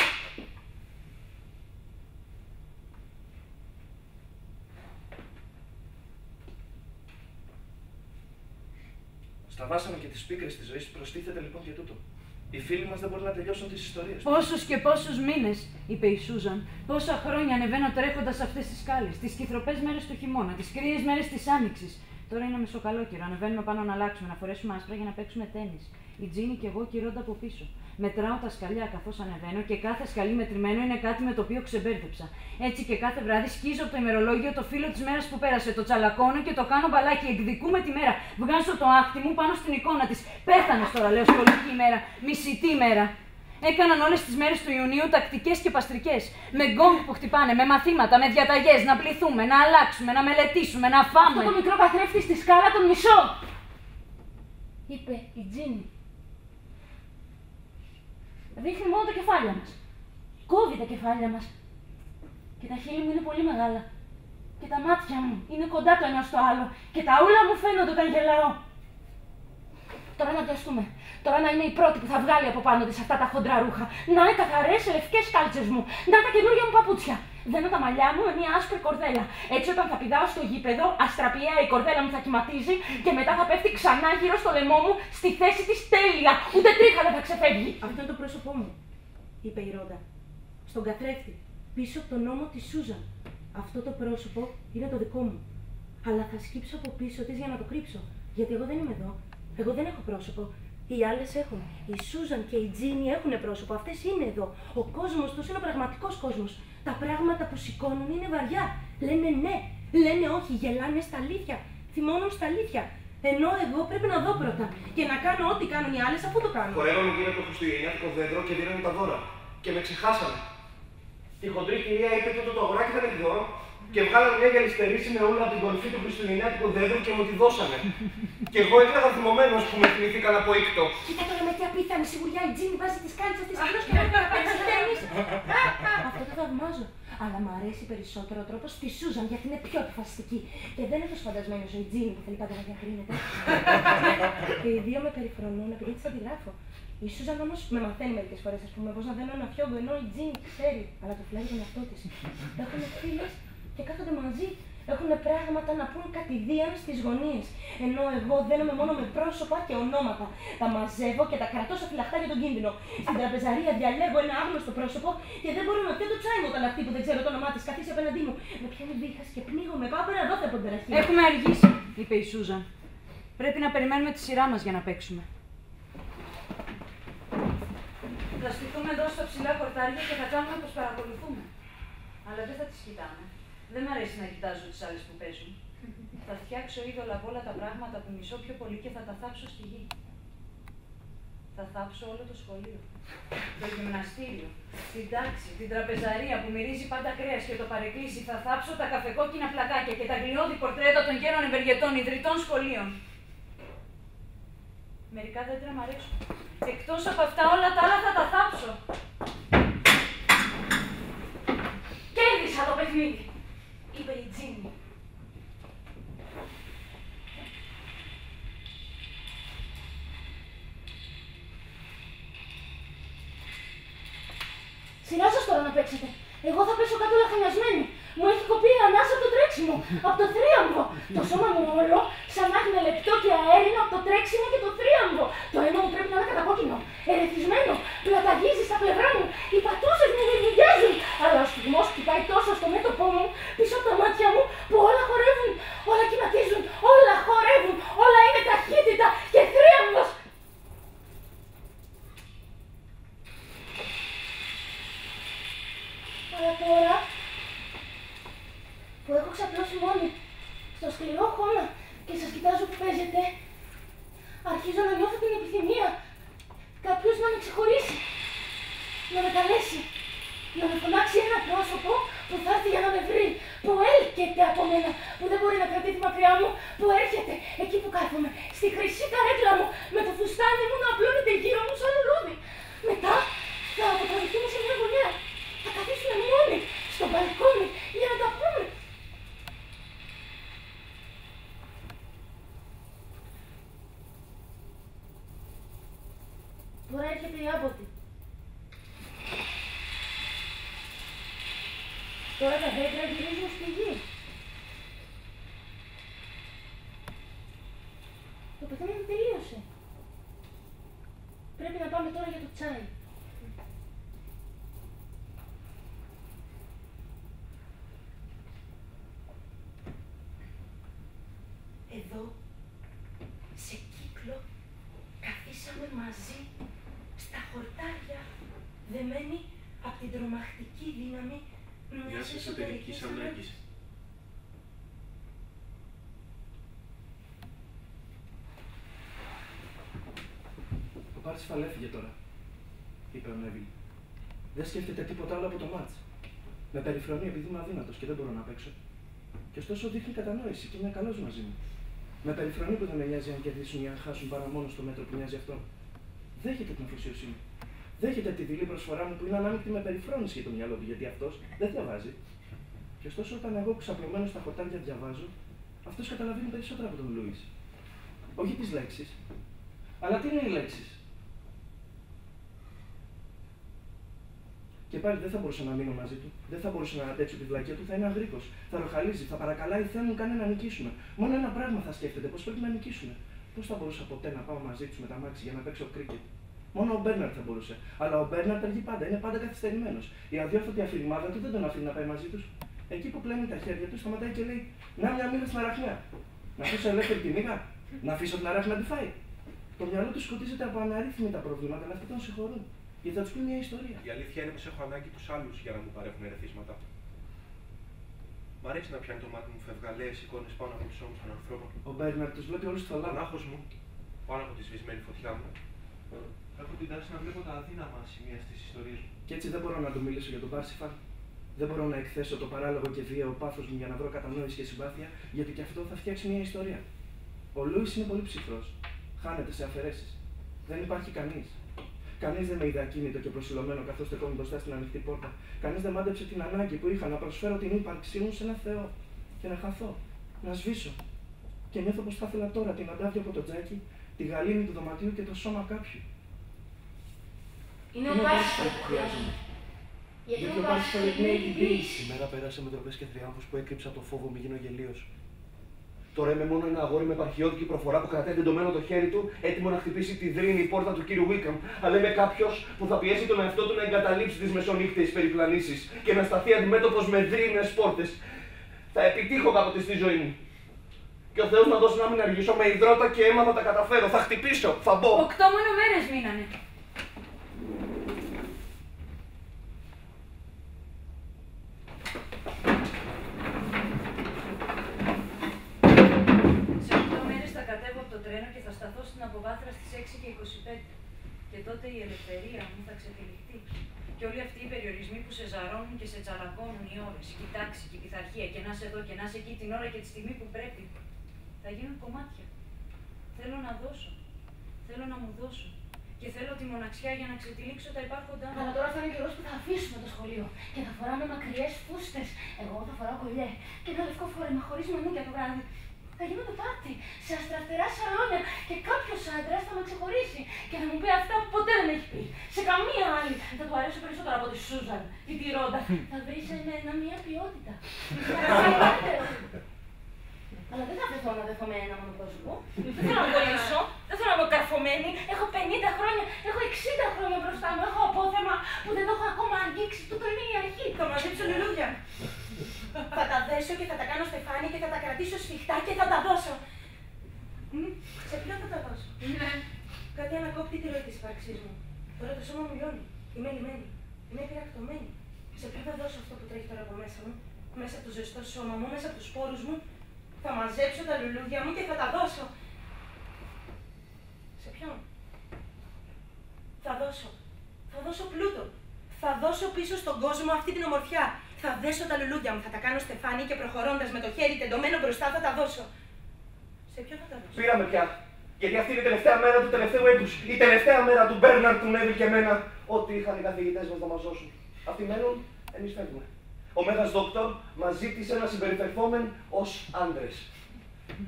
Speaker 5: Στα βάσανα και τις πίκρες της ζωής προστίθεται λοιπόν και τούτο. Οι φίλοι μας δεν μπορούν να τελειώσουν τις ιστορίες τους.
Speaker 4: Πόσους και πόσους μήνες, είπε η Σούζαν, πόσα χρόνια ανεβαίνω τρέχοντας αυτές τις σκάλες, τις κυθροπές μέρες του χειμώνα, τις κρύες μέρες της άνοιξης. Τώρα είναι μεσοκαλόκαιρο, ανεβαίνουμε πάνω να αλλάξουμε, να φορέσουμε άσπρα για να παίξουμε τένις. Η Τζίνι και εγώ κυρώντα από πίσω. Μετράω τα σκαλιά καθώς ανεβαίνω και κάθε σκαλί μετρημένο είναι κάτι με το οποίο ξεμπέρδεψα. Έτσι και κάθε βράδυ σκίζω από το ημερολόγιο το φύλλο της μέρας που πέρασε, το τσαλακώνω και το κάνω μπαλάκι. Εκδικούμε τη μέρα. Βγάζω το άχτι μου πάνω στην εικόνα της. Πέθανες τώρα, λέω, σχολική ημέρα, μισητή ημέρα. Έκαναν όλες τις μέρες του Ιουνίου τακτικές και παστρικές. Με γκόγκ που χτυπάνε, με μαθήματα, με διαταγές, να πληθούμε, να αλλάξουμε, να μελετήσουμε, να φάμε.
Speaker 2: Αυτό το μικρό καθρέφτη στη σκάλα τον μισό, είπε η Τζίνι. Δείχνει μόνο τα κεφάλια μας. Κόβει τα κεφάλια μας. Και τα χείλη μου είναι πολύ μεγάλα. Και τα μάτια μου είναι κοντά το ένα στο άλλο. Και τα ούλα μου φαίνονται όταν γελάω. Τώρα να βιαστούμε. Τώρα να είμαι η πρώτη που θα βγάλει από πάνω της αυτά τα χοντρά ρούχα. Να οι καθαρές λευκές κάλτσες μου. Να τα καινούργια μου παπούτσια. Δένω τα μαλλιά μου με μια άσπρη κορδέλα. Έτσι, όταν θα πηδάω στο γήπεδο, αστραπιαία η κορδέλα μου θα κυματίζει και μετά θα πέφτει ξανά γύρω στο λαιμό μου στη θέση της τέλεια. Ούτε τρίχα δεν θα ξεφεύγει.
Speaker 6: Αυτό είναι το πρόσωπό μου, είπε η Ρόντα. Στον καθρέφτη, πίσω από τον ώμο της Σούζαν. Αυτό το πρόσωπο είναι το δικό μου. Αλλά θα σκύψω από πίσω της για να το κρύψω. Γιατί εγώ δεν είμαι εδώ. Εγώ δεν έχω πρόσωπο. Οι άλλες έχουν. Η Σούζαν και η Τζίνι έχουν πρόσωπο. Αυτές είναι εδώ. Ο κόσμος τους είναι ο πραγματικός κόσμος. Τα πράγματα που σηκώνουν είναι βαριά. Λένε ναι, λένε όχι, γελάνε στα αλήθεια. Θυμώνουν στα αλήθεια. Ενώ εγώ πρέπει να δω πρώτα και να κάνω ό,τι κάνουν οι άλλες αφού το κάνω.
Speaker 3: Χορεύαμε γύρω από το χριστουγεννιάτικο δέντρο και δίνανε τα δώρα. Και με ξεχάσανε. Η χοντρή κυρία είπε ότι το αγοράκι ήταν εκδόρο και βγάλανε μια γυαλιστερή σημεούλα από την κορυφή του χριστουγεννιάτικου δέντρου και μου τη δώσανε. Και εγώ έκλαιγα θυμωμένος που με θυμήθηκαν από ήκτο.
Speaker 2: Κοίτα τώρα με τι απίθανη σιγουριά η Τζίνι βάζει τις κάλτσες της απλώς και να παίξει τένις. Αυτό το θαυμάζω. Αλλά μου αρέσει περισσότερο ο τρόπος της Σούζαν γιατί είναι πιο αποφασιστική. Και δεν είναι τόσο φαντασμένη όσο η Τζίνι που θέλει πάντα να διακρίνεται. Και οι δύο με περιφρονούν επειδή της αντιγράφω. Η Σούζαν όμως με μαθαίνει μερικές φορές, ας πούμε, πώς να δένω ένα φιόγκο, ενώ η Τζίνι ξέρει, αλλά το φλέγει τον εαυτό της. Έχουν φίλες και κάθονται μαζί. Έχουν πράγματα να πούν κατηδίαν στις γωνίες. Ενώ εγώ δένομαι μόνο με πρόσωπα και ονόματα. Τα μαζεύω και τα κρατώ στα φυλαχτά για τον κίνδυνο. Στην τραπεζαρία διαλέγω ένα άγνωστο πρόσωπο και δεν μπορώ να πιω το τσάι μου όταν αυτή που δεν ξέρω το όνομά της καθίσει απέναντί μου. Με πιάνει βήχας και πνίγομαι. Πάω πέρα εδώ από την τεραχή.
Speaker 4: Έχουμε αργήσει, είπε η Σούζαν. Πρέπει να περιμένουμε τη σειρά μας για να παίξουμε. Θα στηθούμε εδώ στα ψηλά κορτάρια και θα κάνουμε πως παρακολουθούμε. Αλλά δεν θα τις κοιτάμε. Δεν μ' αρέσει να κοιτάζω τις άλλες που παίζουν. Θα φτιάξω είδωλα από όλα τα πράγματα που μισώ πιο πολύ και θα τα θάψω στη γη. Θα θάψω όλο το σχολείο, το γυμναστήριο, την τάξη, την τραπεζαρία που μυρίζει πάντα κρέας και το παρεκκλήσι. Θα θάψω τα καφεκόκκινα πλακάκια και τα γλιώδη πορτρέτα των γέρων ευεργετών ιδρυτών σχολείων. Μερικά δέντρα μ' αρέσουν. Εκτός από αυτά όλα τα άλλα θα τα θάψω.
Speaker 2: Κέρδισα το παιχνίδι, είπε η Τζίνι. Σειρά σας τώρα να παίξετε. Εγώ θα πέσω κάτω λαχανιασμένη. Μου έχει κοπεί η ανάσα από το τρέξιμο, από το θρίαμβο. Το σώμα μου όλο σαν να είναι λεπτό και αέρινο από το τρέξιμο και το θρίαμβο. Το αίμα μου πρέπει να είναι κατακόκκινο, ερεθισμένο, πλαταγίζει στα πλευρά μου. Οι πατούσες μου βουλιάζουν. Αλλά ο στιγμός χτυπάει τόσο στο μέτωπό μου, πίσω από τα μάτια μου, που όλα χορεύουν, όλα κυματίζουν, όλα χορεύουν, όλα είναι ταχύτητα και θρίαμβος. Αλλά τώρα που έχω ξαπλώσει μόνη στο σκληρό χώμα και σας κοιτάζω που παίζετε, αρχίζω να νιώθω την επιθυμία κάποιος να με ξεχωρίσει, να με καλέσει, να με φωνάξει ένα πρόσωπο που θα έρθει για να με βρει, που έλκεται από μένα, που δεν μπορεί να κρατήσει μακριά μου, που έρχεται εκεί που κάθομαι, στη χρυσή καρέκλα μου, με το φουστάνι μου να απλώνεται γύρω μου σαν λουλούδι. Μετά θα αποτραβηθούμε σε μια γωνιά. Θα καθίσουμε μόνοι στο μπαλκόνι για να τα πούμε. Τώρα έρχεται η άμποτη. Τώρα τα δέντρα γυρίζουν στη γη. Το παιχνίδι τελείωσε. Πρέπει να πάμε τώρα για το τσάι. Εδώ, σε κύκλο, καθίσαμε μαζί στα χορτάρια, δεμένοι από την τρομακτική δύναμη μιας εσωτερικής ανάγκης.
Speaker 3: Ο Πάρσιφαλ έφυγε τώρα, είπε ο Νέβιλ. Δεν σκέφτεται τίποτα άλλο από το μάτς. Με περιφρονεί επειδή είμαι αδύνατος και δεν μπορώ να παίξω. Και ωστόσο δείχνει κατανόηση και είναι καλός μαζί μου. Με περιφρονεί που δεν με νοιάζει αν κερδίσουν ή αν χάσουν παρά μόνο στο μέτρο που νοιάζει αυτό. Δέχεται την αφοσίωσή μου. Δέχεται τη δειλή προσφορά μου που είναι ανάμεικτη με περιφρόνηση για το μυαλό του, γιατί αυτός δεν διαβάζει. Και ωστόσο, όταν εγώ ξαπλωμένο στα χορτάρια διαβάζω, αυτός καταλαβαίνει περισσότερα από τον Λούις. Όχι τις λέξεις. Αλλά τι είναι οι λέξεις? Και πάλι δεν θα μπορούσα να μείνω μαζί του. Δεν θα μπορούσα να αντέξω τη βλακεία του. Θα είναι αγρίκος. Θα ροχαλίζει, θα παρακαλάει, Θεέ μου, κάνε να νικήσουμε. Μόνο ένα πράγμα θα σκέφτεται, πως πρέπει να νικήσουμε. Πώς θα μπορούσα ποτέ να πάω μαζί του με τα μάξι για να παίξω κρίκετ. Μόνο ο Μπέρναρτ θα μπορούσε. Αλλά ο Μπέρναρτ αργεί πάντα, είναι πάντα καθυστερημένος. Η αδιόρθωτη αφηρημάδα του δεν τον αφήνει να πάει μαζί του. Εκεί που πλένει τα χέρια του, σταματάει και λέει: Να μια μοίρα στην αραχνιά. Να αφήσω ελεύθερη τη μοίρα, να αφήσω την αράχνια να τη φάει. Το μυαλό του σκοτίζεται από αναρρύθμιτα προβλήματα, αλλά αυτοί τον συγχωρούν. Γιατί θα του πει μια ιστορία.
Speaker 1: Η αλήθεια είναι πως έχω ανάγκη τους άλλους για να μου παρέχουν ερεθίσματα. Μ' αρέσει να πιάνει το μάτι μου φευγαλαίες εικόνες πάνω από τους ώμους των ανθρώπων.
Speaker 3: Ο Μπέρναρτ του βλέπει όλους στο
Speaker 1: Ο
Speaker 3: λάθο.
Speaker 1: νάχος μου, πάνω από τη σβησμένη φωτιά μου, έχω την τάση να βλέπω τα αδύναμα σημεία στις ιστορίες μου.
Speaker 3: Και έτσι δεν μπορώ να του μιλήσω για τον Πάρσιφαλ. Δεν μπορώ να εκθέσω το παράλογο και βίαιο πάθος μου για να βρω κατανόηση και συμπάθεια, γιατί και αυτό θα φτιάξει μια ιστορία. Ο Λούις είναι πολύ ψυχρός. Χάνεται σε αφαιρέσεις. Δεν υπάρχει κανείς. Κανείς δεν με είδε ακίνητο και προσιλωμένο καθώς στεκόμουν μπροστά στην ανοιχτή πόρτα. Κανείς δεν μάντεψε την ανάγκη που είχα να προσφέρω την ύπαρξή μου σε ένα Θεό και να χαθώ, να σβήσω. Και νιώθω πως θα ήθελα τώρα την αντάβια από το τζάκι, τη γαλήνη του δωματίου και το σώμα κάποιου.
Speaker 2: Είναι ο Πάρσιφαλ που χρειάζομαι. Γιατί ο Πάρσιφαλ είναι η ποιήση.
Speaker 3: Η μέρα πέρασε με τροπές και θριάμβους που έκρυψα το φόβο μη γίνω γελίος. Τώρα είμαι μόνο ένα αγόρι με επαρχιώτικη προφορά που κρατάει τεντωμένο το χέρι του, έτοιμο να χτυπήσει τη δρύνη πόρτα του κύριου Βίκαμ. Αλλά είμαι κάποιος που θα πιέσει τον εαυτό του να εγκαταλείψει τις μεσονύχτιες περιπλανήσεις και να σταθεί αντιμέτωπος με δρύνες πόρτες. Θα επιτύχω κάποτε στη ζωή μου. Και ο Θεός να δώσει να μην αργήσω με υδρότα και αίμα θα τα καταφέρω. Θα χτυπήσω, θα μπω.
Speaker 4: 8 μόνο μέρες μείνανε. Σε 8 μέρες θα κατέβω από το τρένο και θα σταθώ στην Αποβάθρα στις 6:25. Και τότε η ελευθερία μου θα ξετυλιχτεί. Και όλοι αυτοί οι περιορισμοί που σε ζαρώνουν και σε τσαλακώνουν οι ώρες, και η τάξη και η πειθαρχία, και να είσαι εδώ και να είσαι εκεί την ώρα και τη στιγμή που πρέπει, θα γίνουν κομμάτια. Θέλω να δώσω. Θέλω να μου δώσω. Και θέλω τη μοναξιά για να ξετυλίξω τα υπάρχοντά μου.
Speaker 2: Αλλά τώρα θα είναι καιρός που θα αφήσουμε το σχολείο και θα φοράμε μακριές φούστες. Εγώ θα φοράω κολλιέ και ένα λευκό φόρεμα χωρίς μανίκια το βράδυ. Θα γίνονται πάρτι σε αστραφτερά σαλόνια και κάποιος άντρας θα με ξεχωρίσει και θα μου πει αυτά που ποτέ δεν έχει πει. Σε καμία άλλη θα του αρέσω περισσότερο από τη Σούζαν ή τη Ρόντα. Θα βρει σε μένα μια ποιότητα. Αλλά δεν θα βρεθώ να δεθώ με ένα μόνο πρόσωπο. Δεν θέλω να κολλήσω, δεν θέλω να είμαι καρφωμένη. Έχω 50 χρόνια, έχω 60 χρόνια μπροστά μου. Έχω απόθεμα που δεν το έχω ακόμα αγγίξει. Τούτο είναι η αρχή.
Speaker 6: Θα μαζέψω λουλούδια. Θα τα δέσω και θα τα κάνω στεφάνι και θα τα κρατήσω σφιχτά και θα τα δώσω. Σε ποιον θα τα δώσω? Κάτι ανακόπτει τη ροή της ύπαρξής μου. Τώρα το σώμα μου λιώνει. Είμαι λιμένη. Είμαι πειρακτωμένη. Σε ποιον θα δώσω αυτό που τρέχει τώρα από μέσα μου? Μέσα από το ζεστό σώμα μου, μέσα από τους σπόρους μου. Θα μαζέψω τα λουλούδια μου και θα τα δώσω. Σε ποιον? Θα δώσω πλούτο. Θα δώσω πίσω στον κόσμο αυτή την ομορφιά. Θα δέσω τα λουλούδια μου, θα τα κάνω στεφάνι και προχωρώντας με το χέρι τεντωμένο μπροστά θα τα δώσω. Σε ποιον θα τα δώσω?
Speaker 3: Πήραμε πια. Γιατί αυτή είναι η τελευταία μέρα του τελευταίου έτους. Η τελευταία μέρα του Μπέρναρτ, του Νέβιλ και εμένα. Ό,τι είχαν οι καθηγητές μας να μας δώσουν. Αυτοί μένουν, εμείς φεύγουμε. Ο Μέγας Δόκτωρ μας ζήτησε να συμπεριφερθόμεν ως άντρες.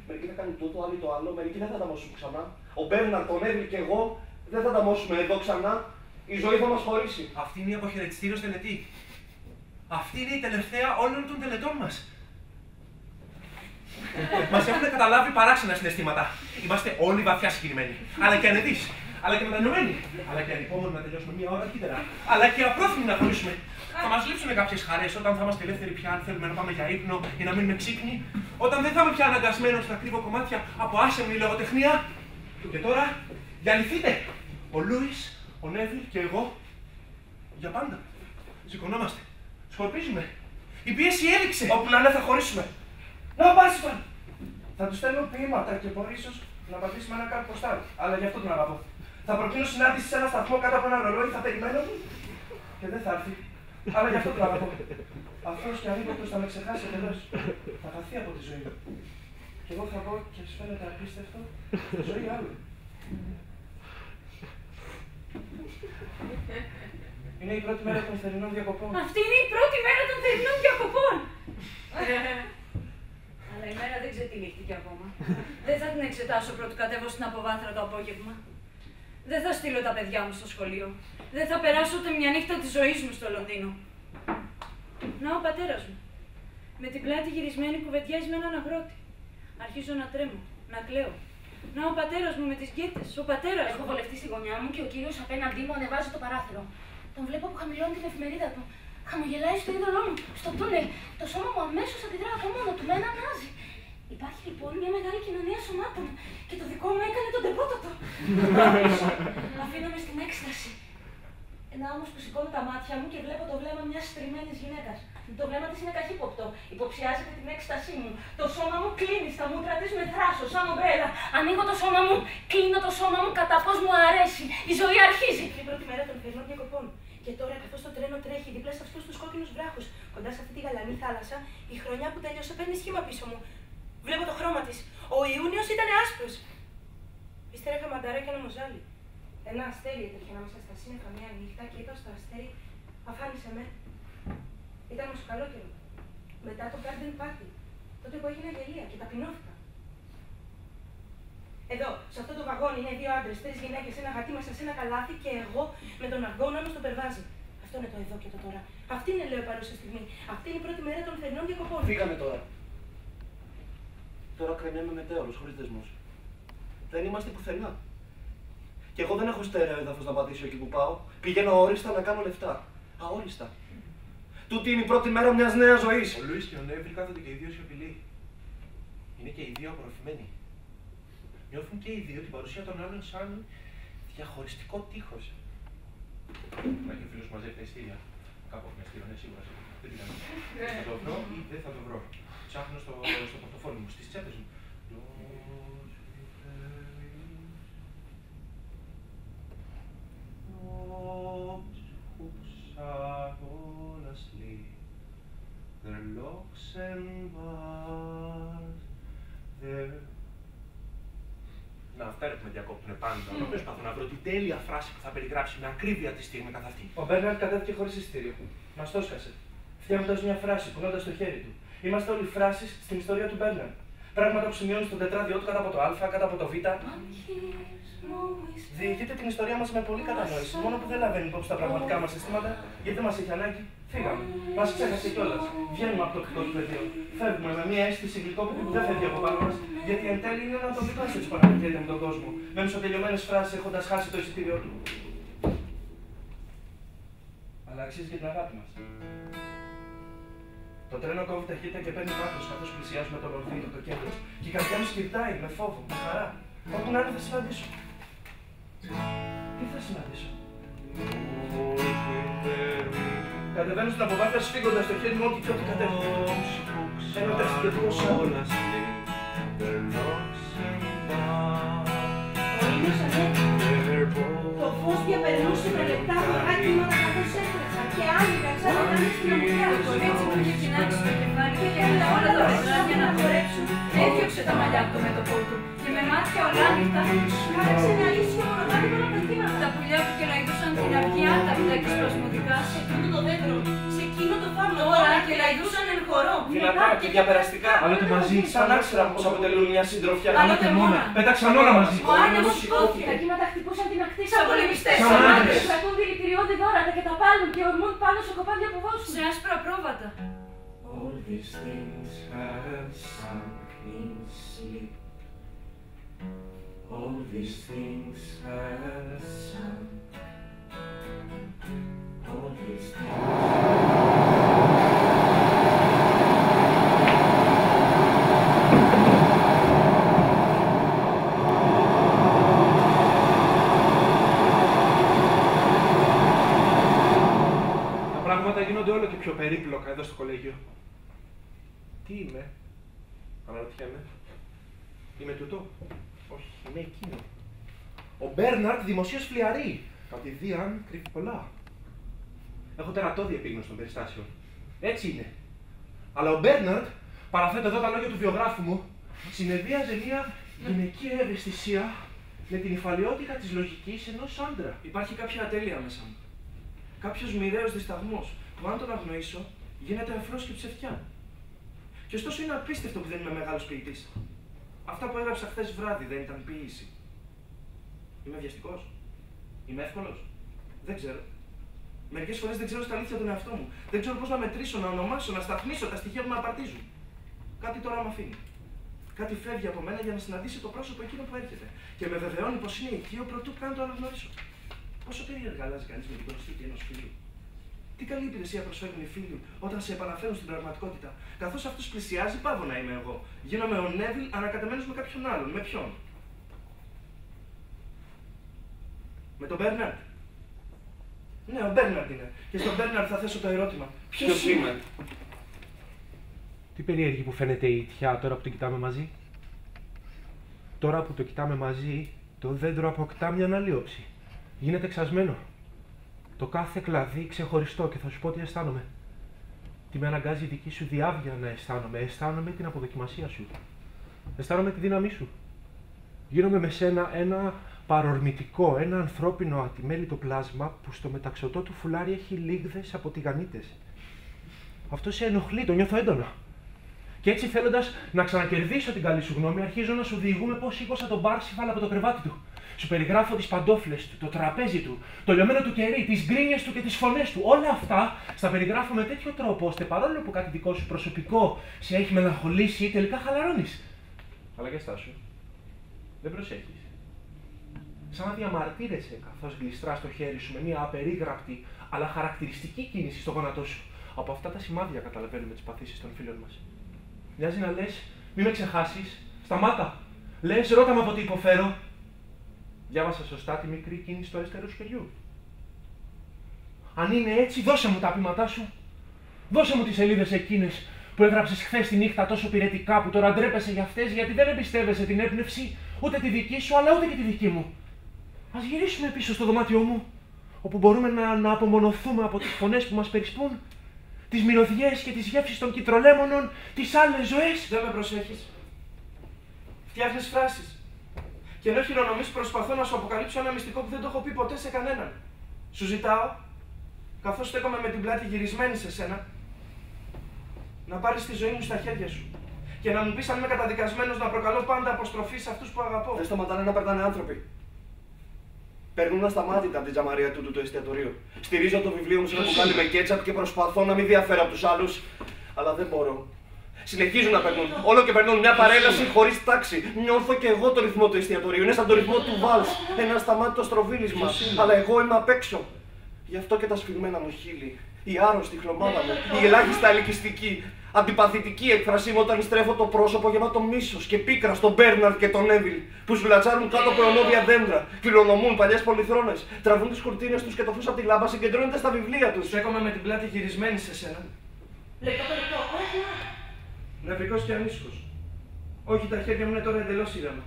Speaker 3: Μερικοί θα κάνουν τούτο, άλλοι το άλλο, μερικοί δεν θα τα μόσουν ξανά. Ο Μπέρναρτ, ο Νέβιλ και εγώ δεν θα τα μόσουμε εδώ ξανά. Η ζωή θα μας χωρίσει.
Speaker 1: Αυτή είναι η αποχαιρετιστήριος τελετή. Αυτή είναι η τελευταία όλων των τελετών μας. Μας έχουν καταλάβει παράξενα συναισθήματα. Είμαστε όλοι βαθιά συγκινημένοι. Αλλά και ανεδείς. Αλλά και μετανομένοι. Αλλά και ανυπόμονοι να τελειώσουμε μία ώρα αρχίτερα. Αλλά και απρόθυμοι να χωρίσουμε. Θα μας λείψουν κάποιες χαρές όταν θα είμαστε ελεύθεροι πια, αν θέλουμε να πάμε για ύπνο ή να μείνουμε ξύπνοι. Όταν δεν θα είμαι πια αναγκασμένος να κρύβω κομμάτια από άσεμνη λογοτεχνία. Και τώρα, διαλυθείτε! Ο Λούις, ο Νέβιλ και εγώ για πάντα. Σηκωνόμαστε. Σκορπίζουμε. Η πίεση έληξε.
Speaker 3: Όπου να είναι θα χωρίσουμε. Να Πάρσιφαλ! Θα του στέλνω ποίηματα και μπορεί ίσως να πατήσει με ένα κάρτο ποστάρι. Αλλά γι' αυτό τον αγαπώ. Θα προτείνω συνάντηση σε ένα σταθμό κάτω από ένα ρολόι, θα περιμένω και δεν θα έρθει. Αλλά γι' αυτό τον αγαπώ. Αυτός και ανύποπτος θα με ξεχάσει εντελώς. Θα χαθεί από τη ζωή μου. Και εγώ θα βγω και σου φαίνεται απίστευτο τη ζωή άλλου. Είναι η πρώτη μέρα των θερινών διακοπών.
Speaker 4: Αυτή είναι η πρώτη μέρα των θερινών διακοπών! Αλλά η μέρα δεν ξετυλίχτηκε ακόμα. Δεν θα την εξετάσω πρωτού κατέβω στην Αποβάθρα το απόγευμα. Δεν θα στείλω τα παιδιά μου στο σχολείο. Δεν θα περάσω ούτε μια νύχτα της ζωής μου στο Λονδίνο. Να ο πατέρας μου. Με την πλάτη γυρισμένη κουβεντιάζει με έναν αγρότη. Αρχίζω να τρέμω, να κλαίω. Να ο πατέρας μου με τις γκέτες, ο πατέρας μου.
Speaker 2: Έχω βολευτεί στη γωνιά μου και ο κύριος απέναντί μου ανεβάζει το παράθυρο. Τον βλέπω που χαμηλώνει την εφημερίδα του. Χαμογελάει στο είδωλό μου, στο τούνελ. Το σώμα μου αμέσως αντιδρά από μόνο του με ένα νάζι. Υπάρχει λοιπόν μια μεγάλη κοινωνία σωμάτων και το δικό μου έκανε τον τεπότατο. Αφήνομαι στην έκσταση. Ένα όμως που σηκώνω τα μάτια μου και βλέπω το βλέμμα μιας στριμμένης γυναίκας. Το βλέμμα της είναι καχύποπτο. Υποψιάζεται την έκστασή μου. Το σώμα μου κλείνει στα μούτρα της με θράσος, σαν ομπρέλα. Ανοίγω το σώμα μου, κλείνω το σώμα μου κατά πώς μου αρέσει. Η ζωή αρχίζει. Είναι η πρώτη μέρα των θερινών διακοπών. Και τώρα, καθώς το τρένο τρέχει δίπλα σε αυτούς τους κόκκινους βράχους, κοντά σε αυτή τη γαλανή θάλασσα, η χρονιά που τέλειωσε παίρνει σχήμα πίσω μου. Βλέπω το χρώμα της. Ο Ιούνιος ήταν άσπρος. Ύστερα είχα μανταρά και ένα μοζάλι. Ένα αστέρι έτρεχε ανάμεσα στα σύννεφα μια νύχτα και είπα στο αστέρι: αφάνισε με. Ήταν μοσοκαλόκαιρο. Μετά το garden party. Τότε που έγινα γελία και ταπεινώθηκα. Εδώ, σε αυτό το βαγόνι είναι 2 άντρες, 3 γυναίκες, ένα γατί μέσα σε ένα καλάθι και εγώ με τον αργόνα μου στο περβάζι. Αυτό είναι το εδώ και το τώρα. Αυτή είναι, λέω, παρούσα στιγμή. Αυτή είναι η πρώτη μέρα των θερινών διακοπών.
Speaker 5: Φύγαμε τώρα. Τώρα κρεμιέμαι μετέωρος, χωρίς δεσμούς. Δεν είμαστε πουθενά. Και εγώ δεν έχω στέρεο έδαφος να πατήσω εκεί που πάω. Πηγαίνω αόριστα να κάνω λεφτά. Αόριστα. Τούτη είναι η πρώτη μέρα μιας νέας ζωής.
Speaker 1: Ο Λούις και ο Νέβιλ κάθονται και οι δύο σιωπηλοί. Είναι και οι δύο απορροφημένοι. Νιώθουν και οι δύο την παρουσία των άλλων σαν διαχωριστικό τείχος. Να έχει ο φίλος μαζεύει τα ειστήρια. Κάπου με ειστήριο, ναι, σίγουρα. Δεν την κάνω. Θα το βρω ή δεν θα το βρω. Ψάχνω στο πορτοφόλι μου, στις τσέπες μου. Are all asleep, their locks and bars, their... Να, αυτά που με διακόπτουνε πάντα. Προσπαθώ να βρω την τέλεια φράση που θα περιγράψει με ακρίβεια τη στιγμή καθ' αυτή.
Speaker 3: Ο Μπέρναρντ κατέβηκε χωρίς εισιτήριο. Μας το έσκασε. Φτιάχνοντας μια φράση, κουνώντας το χέρι του. Είμαστε όλοι φράσεις στην ιστορία του Μπέρναρντ. Πράγματα που σημειώνει στον τετράδιό του κάτω από το Α, κάτω από το Β. Διηγείται την ιστορία μας με πολλή κατανόηση. Μόνο που δεν λαβαίνει υπόψη τα πραγματικά μας αισθήματα, γιατί δεν μας έχει ανάγκη. Φύγαμε. Μας ξέχασε κιόλας. Βγαίνουμε από το οπτικό του πεδίο. Φεύγουμε με μια αίσθηση γλυκόπικη που δεν φεύγει από πάνω μας, γιατί εν τέλει είναι ένα ατομικό έτσι που αναπτύσσεται με τον κόσμο. Με μισοτελειωμένες φράσεις έχοντας χάσει το εισιτήριό του. Αλλά αξίζει και την αγάπη μας. Το τρένο κόβει ταχύτητα και παίρνει βάθος καθώς πλησιάζουμε το Λονδίνο, το κέντρο. Και η καρδιά μου σκυρτάει με φόβο, με χαρά. Όπου να είναι θα συναντήσω. Τι θα συναντήσω. Κατεβαίνω στην αποβάθρα σφίγγοντας το χέρι μου ό,τι πιο τι κατέβω. Ένα ταξίδι του ως
Speaker 2: Ο ήλιος ανέβηκε. Το φως διαπερνούσε με λεπτά γοργά κύματα καθώς έφτρεξαν και άνοιγαν σαν να κάνει στην αμμουδιά.
Speaker 4: Το κορίτσι μου είχε κοινάξει στο κεφάλι και έκανε όλα τα πετράδια να χορέψουν. Έδιωξε τα μαλλιά του το μέτωπό του και με μάτια ολάνυχτα
Speaker 2: Χάραξε μια ίσια μονογάμινα πατήματα.
Speaker 4: τα πουλιά που κελαϊδούσαν την αυγή άτακτα και σπασμωδικά.
Speaker 2: Σε εκείνο το δέντρο, σε εκείνο το θάμνο,
Speaker 4: Τώρα κελαϊδούσαν εν χορό.
Speaker 3: δυνατά και διαπεραστικά.
Speaker 1: Άλλοτε μαζί,
Speaker 3: Σαν άξερα πως αποτελούν μια συντροφιά.
Speaker 4: Άλλοτε μόνα.
Speaker 1: Πέταξαν όλα μαζί.
Speaker 4: Ο άνεμος σηκώθηκε.
Speaker 2: Τα κύματα χτυπούσαν την ακτή
Speaker 4: Σαν πολεμιστές,
Speaker 1: σαν
Speaker 4: σαν
Speaker 1: άντρες.
Speaker 4: άντρες.
Speaker 2: Κρατούν δηλητηριώδη δώρατα και τα πάλουν και ορμούν πάνω σε κοπάδια που βόσουν.
Speaker 4: Σε άσπρα πρόβατα.
Speaker 3: All these things have sunk in sleep. All these things have sunk. All these things.
Speaker 1: Τα πράγματα γίνονται όλο και πιο περίπλοκα εδώ στο κολέγιο. Τι είμαι, αναρωτιέμαι. Είμαι τούτο. Όχι, είμαι εκείνο. Ο Μπέρναρντ δημοσίως φλιαρεί. Κατηδίαν κρύβει πολλά. Έχω τερατώδη επίγνωση των περιστάσεων. Έτσι είναι. Αλλά ο Μπέρναρντ, παραθέτω εδώ τα λόγια του βιογράφου μου, συνεδρίαζε μια γυναικεία ευαισθησία με την υφαλιότητα της λογικής ενός άντρα.
Speaker 3: Υπάρχει κάποια ατέλεια μέσα μου. Κάποιος μοιραίος δισταγμός που αν τον αγνοήσω γίνεται αφρός και ψευτιά. Και ωστόσο είναι απίστευτο που δεν είμαι μεγάλος ποιητής. Αυτά που έγραψα χθες βράδυ δεν ήταν ποίηση. Είμαι βιαστικός.
Speaker 5: Είμαι εύκολος?
Speaker 3: Δεν ξέρω. Μερικές φορές δεν ξέρω στα αλήθεια τον εαυτό μου. Δεν ξέρω πώς να μετρήσω, να ονομάσω, να σταθμίσω τα στοιχεία που με απαρτίζουν. Κάτι τώρα με αφήνει. Κάτι φεύγει από μένα για να συναντήσει το πρόσωπο εκείνο που έρχεται. Και με βεβαιώνει πως είναι οικείο προτού καν το αναγνωρίσω. Πόσο περίεργα αλλάζει κανείς με την προσθήκη ενός φίλου. Τι καλή υπηρεσία προσφέρουν οι φίλοι όταν σε επαναφέρουν στην πραγματικότητα. Καθώς αυτός πλησιάζει, πάω να είμαι εγώ. Γίνομαι ο Νέβιλ ανακατεμένος με κάποιον άλλον. Με ποιον? Με τον Μπέρναρντ. Ναι, ο Μπέρναρντ είναι. Και στον Μπέρναρντ θα θέσω το ερώτημα. Ποιος είμαι?
Speaker 1: Τι περίεργη που φαίνεται η ιτιά τώρα που το κοιτάμε μαζί. Τώρα που το κοιτάμε μαζί, το δέντρο αποκτά μια άλλη όψη. Γίνεται εξασμένο. Το κάθε κλαδί ξεχωριστό και θα σου πω τι αισθάνομαι. Τι με αναγκάζει η δική σου διάβια να αισθάνομαι. Αισθάνομαι την αποδοκιμασία σου. Αισθάνομαι τη δύναμή σου. Γίνομαι με σένα ένα παρορμητικό, ένα ανθρώπινο ατιμέλητο πλάσμα που στο μεταξωτό του φουλάρι έχει λίγδες από τηγανίτες. Αυτό σε ενοχλεί, το νιώθω έντονα. Και έτσι θέλοντας να ξανακερδίσω την καλή σου γνώμη, αρχίζω να σου διηγούμε πώς σήκωσα τον Πάρσιβαλ από το κρεβάτι του. Σου περιγράφω τις παντόφλες του, το τραπέζι του, το λιωμένο του κερί, τις γκρίνιες του και τις φωνές του. Όλα αυτά στα περιγράφω με τέτοιο τρόπο, ώστε παρόλο που κάτι δικό σου προσωπικό σε έχει μελαγχολήσει, τελικά χαλαρώνεις. Αλλά και στάσου. Δεν προσέχεις. Σαν να διαμαρτύρεσαι καθώς γλιστράς το χέρι σου με μια απερίγραπτη αλλά χαρακτηριστική κίνηση στο γόνατό σου. Από αυτά τα σημάδια καταλαβαίνουμε τις παθήσεις των φίλων μας. Μοιάζει να λες, μη με ξεχάσεις, σταμάτα. Λες, ρώτα με από τι υποφέρω. Διάβασα σωστά τη μικρή κίνηση του αριστερού σου χεριού? Αν είναι έτσι, δώσε μου τα πείματά σου. Δώσε μου τις σελίδες εκείνες που έγραψες χθες τη νύχτα τόσο πυρετικά που τώρα ντρέπεσαι για αυτές, γιατί δεν εμπιστεύεσαι την έμπνευση, ούτε τη δική σου, αλλά ούτε και τη δική μου. Ας γυρίσουμε πίσω στο δωμάτιό μου, όπου μπορούμε να απομονωθούμε από τις φωνές που μας περισπούν, τις μυρωδιές και τις γεύσεις των κυτρολέμονων, τις άλλες ζωές.
Speaker 3: Δεν με προσέχεις. Φτιάχνεις φράσεις. Και ενώ χειρονομείς, προσπαθώ να σου αποκαλύψω ένα μυστικό που δεν το έχω πει ποτέ σε κανέναν. Σου ζητάω, καθώς στέκομαι με την πλάτη γυρισμένη σε σένα, να πάρεις τη ζωή μου στα χέρια σου. Και να μου πεις αν είμαι καταδικασμένος να προκαλώ πάντα αποστροφή σε αυτούς που αγαπώ.
Speaker 5: Δεν σταματάνε να περνάνε άνθρωποι. Περνούν ασταμάτητα από την τζαμαρία του το εστιατορίου. Στηρίζω το βιβλίο μου σε ένα μπουκάλι με κέτσαπ και προσπαθώ να μην διαφέρω από τους άλλους, αλλά δεν μπορώ. Συνεχίζουν να περνούν. Όλο και περνούν μια παρέλαση χωρίς τάξη. Νιώθω και εγώ το ρυθμό του εστιατορίου. Είναι σαν το ρυθμό του βάλς. Ένα ασταμάτητο στροβίλισμα. Αλλά εγώ είμαι απ' έξω. Γι' αυτό και τα σφιγμένα μου χείλη. Η άρρωστη χλωμάδα μου. Η ελάχιστα ελκυστική. Αντιπαθητική έκφρασή μου όταν στρέφω το πρόσωπο γεμάτο μίσος και πίκρα στον Μπέρναρντ και τον Νέβιλ, που σουλατσάρουν κάτω από ενώδια δέντρα, κληρονομούν παλιές πολυθρόνες, τραβούν τις κουρτίνες τους και το φως από τη λάμπα συγκεντρώνεται στα βιβλία τους.
Speaker 3: Στέκομαι με την πλάτη γυρισμένη σε σένα.
Speaker 6: Λεπτό, όχι.
Speaker 3: Νευρικός και ανήσυχος. Όχι, τα χέρια μου είναι τώρα εντελώς ήρεμα.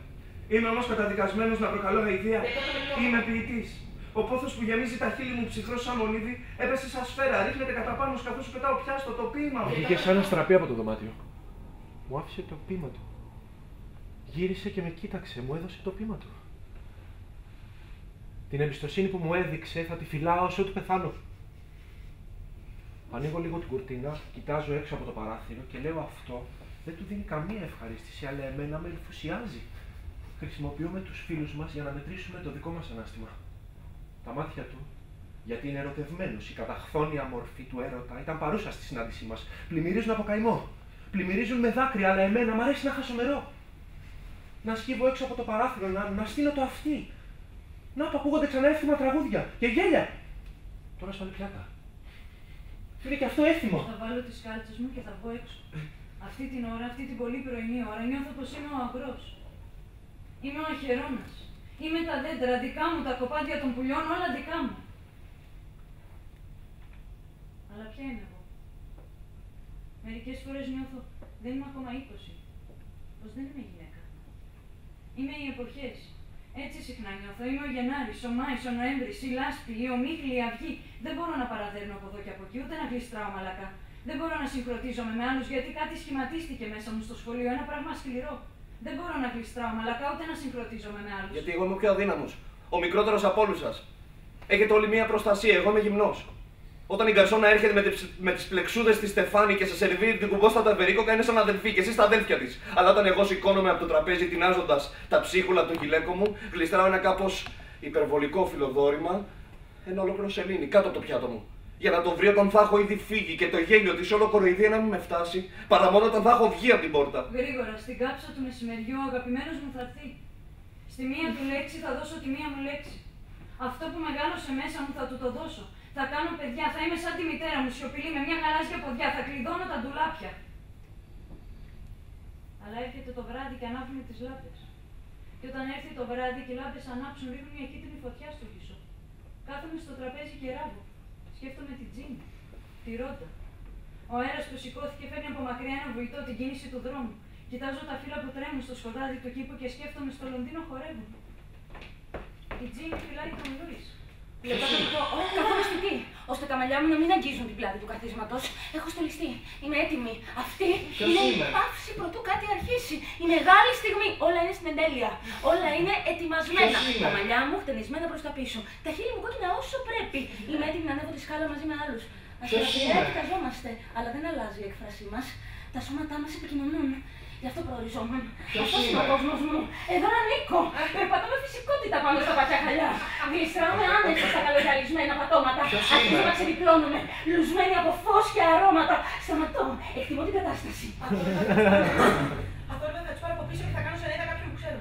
Speaker 3: Είμαι όμως καταδικασμένος να προκαλώ αηδία. Είμαι ποιητής. Ο πόθος που γεμίζει τα χείλη μου ψυχρό σαν μολύβι έπεσε σαν σφαίρα, ρίχνεται κατά πάνω καθώς σου πετάω πιάστο το ποίημα μου.
Speaker 1: Βγήκε σαν να στραπεί από το δωμάτιο. Μου άφησε το ποίημα του. Γύρισε και με κοίταξε, μου έδωσε το ποίημα του. Την εμπιστοσύνη που μου έδειξε θα τη φυλάω όσο του πεθάνω. Ανοίγω λίγο την κουρτίνα, κοιτάζω έξω από το παράθυρο και λέω αυτό δεν του δίνει καμία ευχαρίστηση, αλλά εμένα με ενθουσιάζει. Χρησιμοποιούμε τους φίλους μας για να μετρήσουμε το δικό μας ανάστημα. Τα μάτια του, γιατί είναι ερωτευμένος, η καταχθόνια μορφή του έρωτα ήταν παρούσα στη συνάντησή μας. Πλημμυρίζουν από καημό. Πλημμυρίζουν με δάκρυα, αλλά εμένα μ' αρέσει να χασομερώ. Να σκύβω έξω από το παράθυρο, να στείνω το αυτί. Να που ακούγονται ξανά εύθυμα τραγούδια και γέλια. Τώρα στο πλάκα. Είναι και αυτό έθιμο.
Speaker 4: Θα βάλω τις κάλτσες μου και θα βγω έξω. Αυτή την ώρα, αυτή την πολύ πρωινή ώρα, νιώθω πως είμαι ο αγρός. Είμαι ο αχαιρώνας. Είμαι τα δέντρα δικά μου, τα κοπάδια των πουλιών, όλα δικά μου. Αλλά ποια είμαι εγώ? Μερικές φορές νιώθω, δεν είμαι ακόμα 20. Πως δεν είμαι γυναίκα. Είμαι οι εποχές. Έτσι συχνά νιώθω. Είμαι ο Γενάρης, ο Μάης, ο Νοέμβρης, η λάσπη, η ομίχλη, η αυγή. Δεν μπορώ να παραδέρνω από εδώ και από εκεί, ούτε να γλιστράω μαλακά. Δεν μπορώ να συγχρονίζομαι με άλλους, γιατί κάτι σχηματίστηκε μέσα μου στο σχολείο, ένα πράγμα σκληρό. Δεν μπορώ να γλιστράω μαλακά, ούτε να συγχρονίζομαι με άλλους.
Speaker 5: Γιατί εγώ είμαι ο πιο αδύναμος. Ο μικρότερος από όλους σας. Έχετε όλοι μία προστασία, εγώ είμαι γυμνός. Όταν η γκαρσόνα έρχεται με τις πλεξούδες της Στεφάνη και σε σερβίρει την κουμπόστα τα βερίκοκα, είναι σαν αδελφή και εσείς τα αδέλφια της. Αλλά όταν εγώ σηκώνομαι από το τραπέζι τεινάζοντας τα ψίχουλα του γυλαίκο μου, γλιστράω ένα κάπως
Speaker 3: υπερβολικό φιλοδόρημα, ένα ολόκληρο σελήνη κάτω από το πιάτο μου. Για να τον βρει όταν θα έχω ήδη φύγει και το γέλιο της όλο κοροϊδία να μην με φτάσει, παρά μόνο όταν θα έχω βγει από την πόρτα.
Speaker 4: Γρήγορα, στην κάψα του μεσημεριού ο αγαπημένος μου θα έρθει. Στη μία του λέξη θα δώσω τη μία μου λέξη. Αυτό που μεγάλωσε μέσα μου θα του το δώσω. Θα κάνω παιδιά, θα είμαι σαν τη μητέρα μου, σιωπηλή με μια γαλάζια ποδιά, θα κλειδώνω τα ντουλάπια. Αλλά έρχεται το βράδυ και ανάβουν τις λάμπες. Και όταν έρθει το βράδυ και οι λάμπες ανάψουν, ρίχνουν μια κίτρινη φωτιά στο χυσό. Κάθομαι στο τραπέζι και ράβω. Σκέφτομαι την Τζίνη, τη Ρόντα. Ο αέρας που σηκώθηκε φέρνει από μακριά ένα βουητό την κίνηση του δρόμου. Κοιτάζω τα φύλλα που τρέμουν στο σκοτάδι του κήπου και σκέφτομαι στο Λονδίνο χορεύουν. Η Τζίνη φυλάει τον Λούις.
Speaker 2: Καθόλου σπιτί, ώστε τα μαλλιά μου να μην αγγίζουν την πλάτη του καθίσματος. Έχω στολιστεί. Είμαι έτοιμη. Αυτή είναι η παύση προτού κάτι αρχίσει. Η μεγάλη στιγμή. Όλα είναι στην εντέλεια. Όλα είναι ετοιμασμένα. Τα μαλλιά μου χτενισμένα προς τα πίσω. Τα χείλη μου κόκκινα όσο πρέπει. Είμαι έτοιμη να ανέβω τη σκάλα μαζί με άλλους. Αστραπηρέα κοιταζόμαστε, αλλά δεν αλλάζει η έκφρασή μας. Τα σώματά μας επικοινωνούν. Γι' αυτό προοριζόμουν. Αυτό είναι ο κόσμος μου. Εδώ ανήκω. Περπατώ με φυσικότητα πάνω στα πατιά χαλιά. Γλιστράω άνετα στα καλογιαλισμένα πατώματα. Αρχίζω να ξεδιπλώνομαι. Λουσμένοι από φως και αρώματα. Σταματώ. Εκτιμώ την κατάσταση.
Speaker 6: Αθόρυβα θα του πάρω από πίσω και θα κάνω σενέτα κάποιον που ξέρω.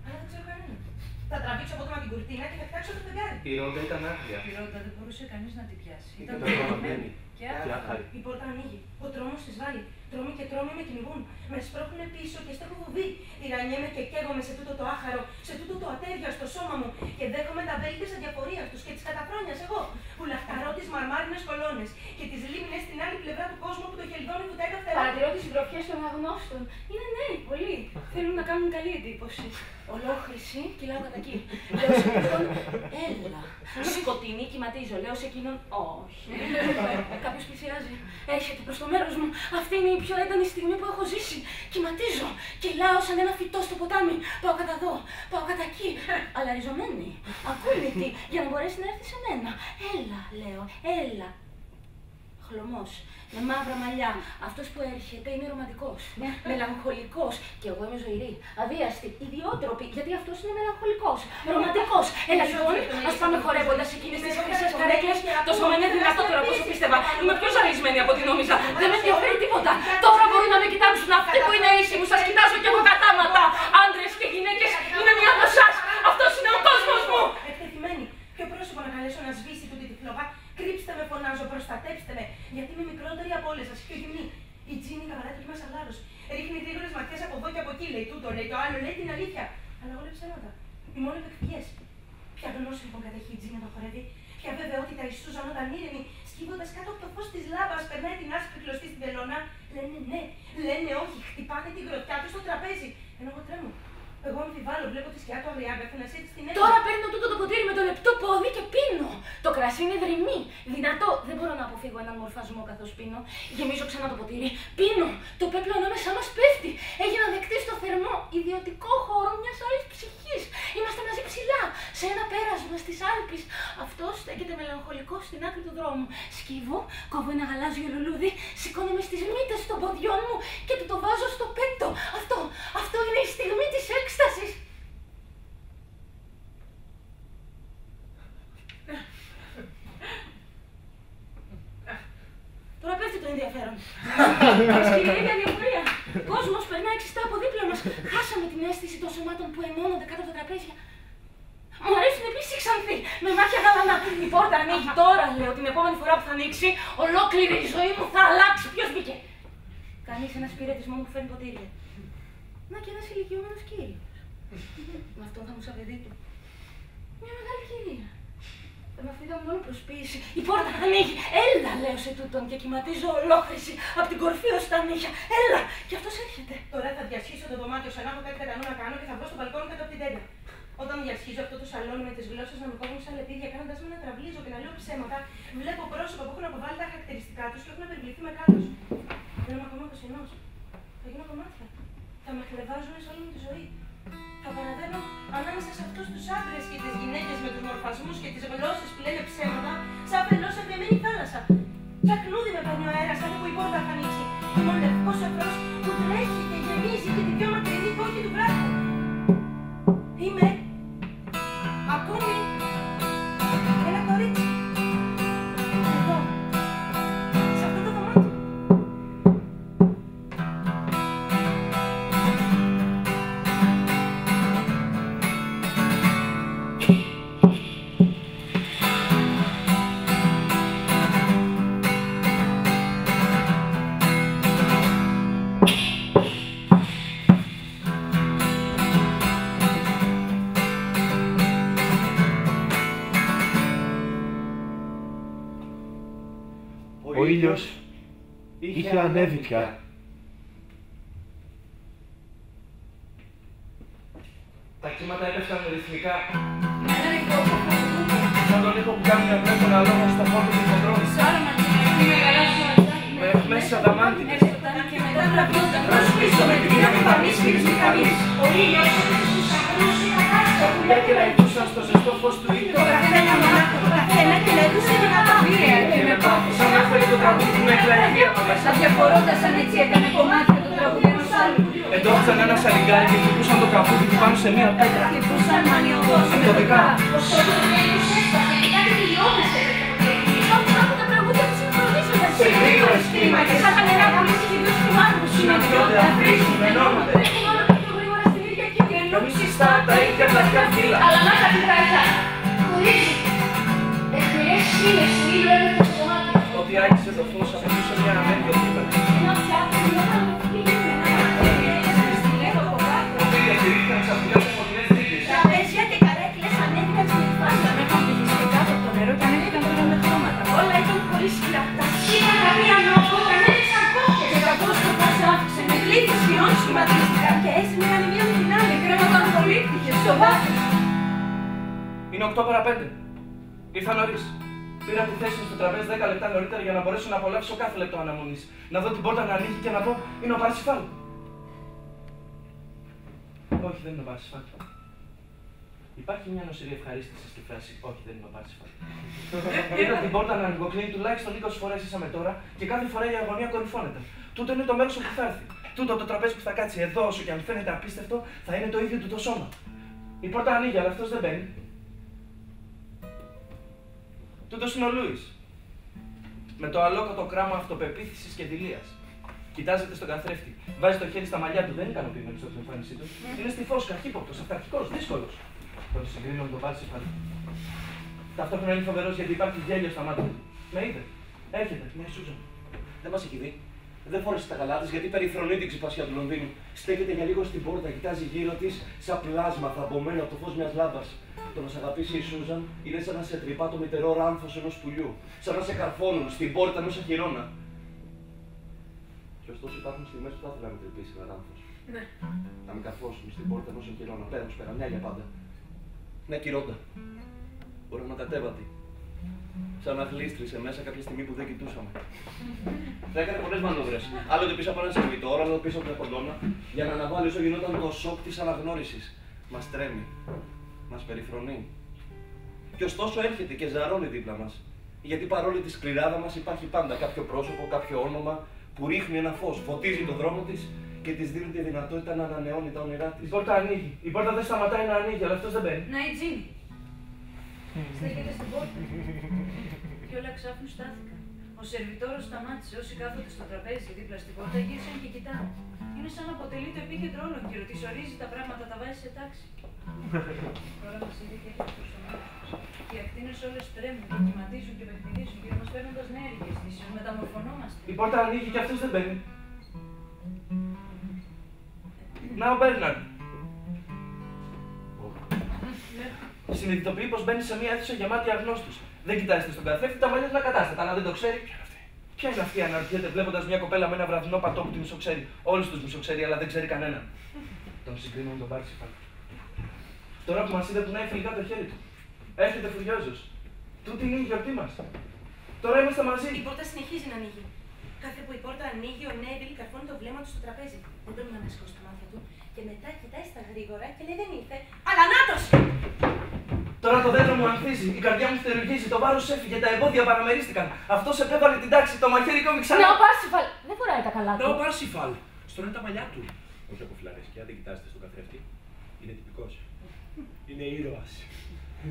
Speaker 6: Αλλά δεν ξέρω κανέναν. Θα τραβήξω από την κουρτίνα και θα φτιάξω το φεγγάρι.
Speaker 1: Η Ρόντα ήταν άγρια.
Speaker 4: Η Ρόντα δεν μπορούσε κανείς να την πιάσει.
Speaker 1: Ήταν τρομαγμένη
Speaker 4: και
Speaker 1: άχαρη.
Speaker 6: Η πόρτα ανοίγει. Ο τρόμος της βάλει. Τρόμοι και τρόμοι με κυνηγούν. Με σπρώχνουν πίσω και στέχω βουβή. Τυραννιέμαι και καίγομαι σε τούτο το άχαρο, σε τούτο το ατέρια στο σώμα μου. Και δέχομαι τα βέλη της αδιαφορίας τους και της καταφρόνιας εγώ. Που λαχταρώ τις μαρμάρινες κολόνες και τις λίμνες στην άλλη πλευρά του κόσμου που το χελιδόνι βουτάει τα φτερά.
Speaker 2: Παρατηρώ τις συντροφιές των αγνώστων. Είναι νέοι, πολλοί. Θέλουν να κάνουν καλή εντύπωση. Ολόχρηση, κυλάω κατά εκεί. Λέω σε εκείνον, έλα. Σκοτεινή, κυματίζω. Λέω σε εκείνον, όχι. Κάποιος πλησιάζει. Έρχεται προς το μέρος μου. Αυτή είναι η πιο έντονη στιγμή που έχω ζήσει. Κυματίζω. Κυλάω σαν ένα φυτό στο ποτάμι. Πάω κατά εδώ, πάω κατά εκεί. Αλλά ριζωμένη, ακούνητη, για να μπορέσει να έρθει σε μένα. Έλα, λέω, έλα. Χλωμός, με μαύρα μαλλιά. Αυτός που έρχεται είναι ρομαντικός, μελαγχολικός. Και εγώ είμαι ζωηρή, αβίαστη, ιδιότροπη, γιατί αυτός είναι μελαγχολικός, ρομαντικός. Έλα λοιπόν, ας πάμε χορεύοντας εκείνες τις χρυσές καρέκλες. Το σώμα είναι δυνατότερο από όσο πίστευα. Είμαι πιο ζαλισμένη από ό,τι νόμιζα. Δεν με ενδιαφέρει τίποτα. Τώρα μπορούν να με κοιτάξουν αυτοί που είναι ίσοι μου. Σας κοιτάζω κι εγώ κατάματα. Άντρες και γυναίκες, είναι μια από εσάς. Αυτός είναι ο κόσμος μου.
Speaker 6: Εκτεθειμένη. Ποιο πρόσωπο να καλέσω να σβήσει τούτη τη φλόγα. Κρύψτε με, φωνάζω, προστατέψτε με. Γιατί είμαι μικρότερη από όλες σας, πιο γυμνή. Η Τζίνη καβαλάει το μέσα λάρος. Ρίχνει γρήγορες ματιές από εδώ και από εκεί. Λέει τούτο, λέει το άλλο, λέει την αλήθεια. Αλλά όλα ψέματα. Οι μόνο εκπηγές. Ποια γνώση λοιπόν κατέχει η Τζίνη να χορεύει. Ποια βεβαιότητα ισούζαν όταν ήρεμη, σκύβοντας κάτω από το φως της λάμπας, περνάει την άσπρη κλωστή στην τελώνα. Λένε ναι, λένε όχι, χτυπάνε την γροτιά του στο τραπέζι. Ενώ εγώ τρέμω. Εγώ αμφιβάλλω, βλέπω τη σκιά του αγριάγκαθα να σύρει στην αίθουσα.
Speaker 2: Τώρα παίρνω τούτο το ποτήρι με το λεπτό πόδι και πίνω. Το κρασί είναι δρυμή, δυνατό. Δεν μπορώ να αποφύγω έναν μορφασμό καθώς πίνω. Γεμίζω ξανά το ποτήρι. Πίνω. Το πέπλο ανάμεσά μας πέφτει. Έγινα δεκτή στο θερμό ιδιωτικό χώρο μιας άλλης ψυχής. Είμαστε μαζί ψηλά, σε ένα πέρασμα στις Άλπεις. Αυτός στέκεται μελαγχολικός στην άκρη του δρόμου. Σκύβω, κόβω ένα γαλάζιο λουλούδι, σηκώνομαι στις μύτες των ποδιών μου και του το βάζω στο πέτο. Αυτό είναι η στιγμή της έκστασης. Τώρα πέφτει το ενδιαφέρον. Σκληρή αδιαφορία. Κόσμος περνάει ξιστά από δίπλα μας. Χάσαμε την αίσθηση των σωμάτων που ενώνονται κάτω από τα τραπέζια. Μου αρέσουν επίσης οι ξανθοί, με μάτια γαλανά. Η πόρτα ανοίγει τώρα, λέω. Την επόμενη φορά που θα ανοίξει, ολόκληρη η ζωή μου θα αλλάξει. Ποιος μπήκε? Κανείς, ένας πυρετισμό που φέρνει ποτήρια. Να και ένας ηλικιωμένος κύριος. Με αυτόν θα μου σαν παιδί του. Μια μεγάλη κυρία. Με αυτή ήταν μόνο προσποίηση. Η πόρτα ανοίγει. Έλα, λέω σε τούτον και κυματίζω ολόχρηση από την κορφή ως τα νύχια. Έλα, και αυτός έρχεται.
Speaker 6: Τώρα θα διασχίσω το δωμάτιο σαν να έχω κάτι κατά νου να κάνω και θα βγω στο μπαλκόνι κάτω από την τέντα. Όταν διασχίζω αυτό το σαλόνι με τις γλώσσες να με κόβουν σαν λεπίδια, κάνοντας με να τραυλίζω και να λέω ψέματα, βλέπω πρόσωπα που έχουν αποβάλει τα χαρακτηριστικά τους και έχουν περιβληθεί με κάλος. Δεν είμαι ακόμα 21. Θα γίνω κομμάτια. Θα με χλεβάζουν σε όλη μου τη ζωή. Θα παραδένω ανάμεσα σε αυτούς τους άντρες και τις γυναίκες με τους μορφασμούς και τις γλώσσες που λένε ψέματα, σαν φελώς σε βρεμένη θάλασσα. Σαν κνούδι με παίρνει ο αέρας, σαν που η πόρτα θα ανοίξει. Είμαι ο λευκός αφρός που τρέχει και γεμίζει και την πιο μακρινή κόκκι του βράχου. Είμαι ακόμη
Speaker 1: ήλιος είχε ανέβει πια.
Speaker 5: Τα κύματα έπεφταν ρυθμικά.
Speaker 4: Με έναν ηχό που χαμηλούνται.
Speaker 5: Σαν τον ήχο που κάνει να βλέπουν αλόγω στο χώρο του χοντρώνει.
Speaker 4: Σάρα μαζί με καλά σου αρτάκι.
Speaker 5: Με εχμές αδαμάντικες.
Speaker 4: Έστωταν και μετά τραβιόταν.
Speaker 5: Προσπίσω με τη δύναμη θα μη σφίρεις μη χαμείς.
Speaker 6: Ο ήλιος στους αγρούς είναι αγάπη.
Speaker 5: Τα πουλιά και λαϊδούσαν στο ζεστό φως του ήλιου.
Speaker 6: Το καθένα μονάχο, το καθένα και λαϊδούσε δυνατοπία και με πάθος.
Speaker 5: Σαν να φέρει το τραγούδι με εκλαγή από μέσα.
Speaker 4: Σαν διαφορώντας σαν έτσι έκανε κομμάτια το τραγούδι ενός άλλου.
Speaker 5: Εντόπισαν ένα σαλιγκάρι και χτυπούσαν το καπούδι του πάνω σε μία πέτρα.
Speaker 4: Χτυπούσαν μανιωδώς.
Speaker 5: Μεθοδικά.
Speaker 6: Ο σώμα του γέλους έσπασε και κάτι τελειώνασε. Όπως από τα τραγούδια που συγχρονίζονται σε γρήγορες κλίμακες. Σαν τα νερά που λύσει και δύο στιγμάτων που συναντιόνται, αφρίζουν, ενώνονται. Έχουν όλα τα πιο γρήγορα στην ίδια και
Speaker 5: Καμί συστά τα ίδια πλατιά φύλλα.
Speaker 6: αλλά να τα πιτράκια. Χωρίζει. Εχμηρές σκήνες του ήλιου έρχονται στο μάτι.
Speaker 5: Ότι άρχισε το φως απαιτούσε μια ανέμειο τίποτα.
Speaker 6: Ένα πιάτο γινόταν με φίλοι με ένα μαχαίρι έγινε στη λέγω από κάτω.
Speaker 5: Ότι διακηρύχθηκαν ξαφνικά σε φωτεινές δίκες.
Speaker 6: Τραπέζια και καρέκλες ανέβηκαν στην φάση.
Speaker 4: Ανέβηκαν και κάτω από το νερό και ανέβηκαν τώρα με χρώματα.
Speaker 6: Όλα ήταν χωρίς σκυλά. Τα σύνορα μία νόκο ανέβησαν κόκκες. Και τα πρόσωπας άφησε με πλήθος χειρών σχηματίστηκαν και έσμιγαν η μία με την άλλη. Κρέματαν πολύπτυχες στο βάθος.
Speaker 5: Είναι 8 παρά 5. Ήρθα νωρίς. Πήρα τη θέση μου στο τραπέζι 10 λεπτά νωρίτερα για να μπορέσω να απολαύσω κάθε λεπτό αναμονής. Να δω την πόρτα να ανοίγει και να πω είναι ο Παρσιφάλ. Όχι, δεν είναι ο Παρσιφάλ. Υπάρχει μια νοσηρή ευχαρίστηση στη φράση όχι, δεν είναι ο Παρσιφάλ. Είδα την πόρτα να ανοιγοκλίνει τουλάχιστον 20 φορές ήσαμε τώρα και κάθε φορά η αγωνία κορυφώνεται. Τούτο είναι το μέρος όπου θα έρθει. Τούτο το τραπέζι που θα κάτσει εδώ, όσο και αν φαίνεται απίστευτο, θα είναι το ίδιο του το σώμα. Η πόρτα ανοίγει, αλλά αυτός δεν μπαίνει. Τούτος είναι ο Λούις. Με το αλόκοτο κράμα αυτοπεποίθησης και δειλίας. Κοιτάζεται στον καθρέφτη. Βάζει το χέρι στα μαλλιά του. Δεν είναι ικανοποιημένος από την εμφάνισή του. Είναι στιφός, καχύποπτος, αυταρχικός, δύσκολος. Τον συγκρίνω με τον Παρσιφάλ. Ταυτόχρονα είναι φοβερός γιατί υπάρχει γέλιο στα μάτια του. Με είδε. Έρχεται. Ναι, Σούζαν. Δεν μας έχει δει. Δεν φόρεσε τα καλά της γιατί περιφρονεί την ξυπασιά του Λονδίνου. Στέκεται για λίγο στην πόρτα, κοιτάζει γύρω της σαν πλάσμα θαμπομένο από το φως μιας λάμπας. Το να σε αγαπήσει η Σούζαν είναι σαν να σε τρυπά το μητερό ράμφος ενός πουλιού. Σαν να σε καρφώνουν στην πόρτα ενός αχυρώνα. Και ωστόσο υπάρχουν στιγμές που θα ήθελα να με τρυπήσει ένα ράμφος.
Speaker 6: Ναι.
Speaker 5: Να με καρφώσουν στην πόρτα ενός αχυρώνα. Πέρα μου πέρα, μια για πάντα. Ναι, Κυρώντα. Οραματατέβατη. Σαν να γλίστρισε μέσα κάποια στιγμή που δεν κοιτούσαμε. Θα έκανε πολλές μανούβρες. Άλλοτε πίσω από ένα σερβιτόρο, άλλοτε πίσω από μια κοντόνα, για να αναβάλει όσο γινόταν το σοκ της αναγνώρισης. Μας τρέμει. Μας περιφρονεί. Και ωστόσο έρχεται και ζαρώνει δίπλα μας. Γιατί παρόλη τη σκληράδα μας υπάρχει πάντα κάποιο πρόσωπο, κάποιο όνομα που ρίχνει ένα φως, φωτίζει τον δρόμο της και της δίνει τη δυνατότητα να ανανεώνει τα όνειρά της. Η πόρτα ανοίγει. Η πόρτα δεν σταματάει να ανοίγει, αλλά αυτός δεν μπαίνει.
Speaker 4: Να η Τζίνι. Στέκεται στην πόρτα. Και όλα ξάφνου στάθηκαν. Ο σερβιτόρος σταμάτησε. Όσοι κάθονται στο τραπέζι δίπλα στην πόρτα γύρισαν και κοιτάνε. Είναι σαν να αποτελεί το επίκεντρο όλων και ρωτής ορίζει τα πράγματα, τα βάζει σε τάξη. Τώρα μας είδε και έρχεται προς το μέρος τους. Οι ακτίνες όλες τρέμουν και κυματίζουν και παιχνιδίζουν και μας φέρνοντας νέα ρηγεστήσεων. Μεταμορφωνόμαστε.
Speaker 5: Η πόρτα ανοίγει και αυτός δεν μπαίνει. Να ο Μπέρναρντ. Συνειδητοποιεί πως μπαίνει σε μια αίθουσα γεμάτη αγνώστους. Δεν κοιτάζεται στον καθρέφτη, τα μαλλιά του είναι ακατάστατα, αλλά δεν το ξέρει. Ποια είναι αυτή. Ποια είναι αυτή, αναρωτιέται βλέποντας μια κοπέλα με ένα βραδινό πατό που τη μισοξέρει. Όλους τους μισοξέρει, αλλά δεν ξέρει κανέναν. Τον συγκρίνω με τον Παρσιφάλ. Τώρα που μας είδε που να έχει φιλικά το χέρι του. Έρχεται φουριόζος. Τούτη είναι η γιορτή μας. Τώρα είμαστε μαζί.
Speaker 6: Η πόρτα συνεχίζει να ανοίγει. Κάθε που η πόρτα ανοίγει, ο Νέβιλ καρφώνει το βλέμμα του στο τραπέζι. Δεν πρέπει να σηκώσει τα μάτια του. Και μετά κοιτάει στα γρήγορα και λέει δεν ήρθε. Αλλά νάτος!
Speaker 5: Τώρα το δέντρο μου ανθίζει, η καρδιά μου στερουγίζει, το βάρος έφυγε, τα εμπόδια παραμερίστηκαν. Αυτός επέβαλε την τάξη, το μαχαίρι κόμει ξανά.
Speaker 2: Ναι, ο Πάρσιφαλ δεν φοράει τα καλά του.
Speaker 1: Ναι, ο Πάρσιφαλ. Στρώνει τα μαλλιά του. Όχι από φλαρέσκια, δεν κοιτάζετε στον καθρέφτη. Είναι τυπικός. Είναι ήρωας.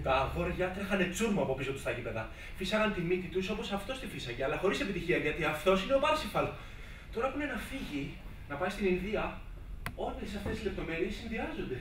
Speaker 1: Τα αγόρια τρέχανε τσούρμα από πίσω του στα γήπεδα. Φύσαγαν τη μύτη τους όπως αυτός τη φύσαγε, αλλά χωρίς επιτυχία γιατί αυτός είναι ο Πάρσιφαλ. Τώρα που είναι να φύγει, να πάει στην Ινδία, όλες αυτές οι λεπτομέρειες συνδυάζονται.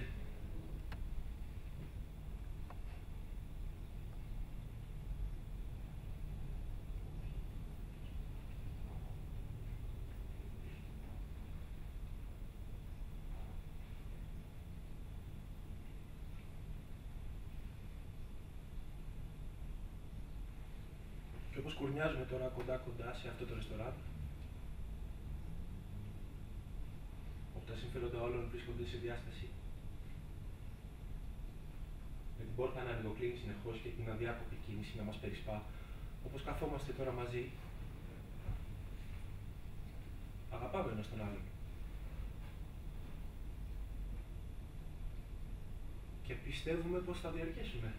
Speaker 1: όπως κουρνιάζουμε τώρα κοντά-κοντά σε αυτό το ρεστοράν, όπου τα συμφέροντα όλων βρίσκονται σε διάσταση, με την πόρτα να ανοιγοκλίνει συνεχώς και την αδιάκοπη κίνηση να μας περισπά, όπως καθόμαστε τώρα μαζί, αγαπάμε ένας τον άλλον. Και πιστεύουμε πως θα διαρκέσουμε.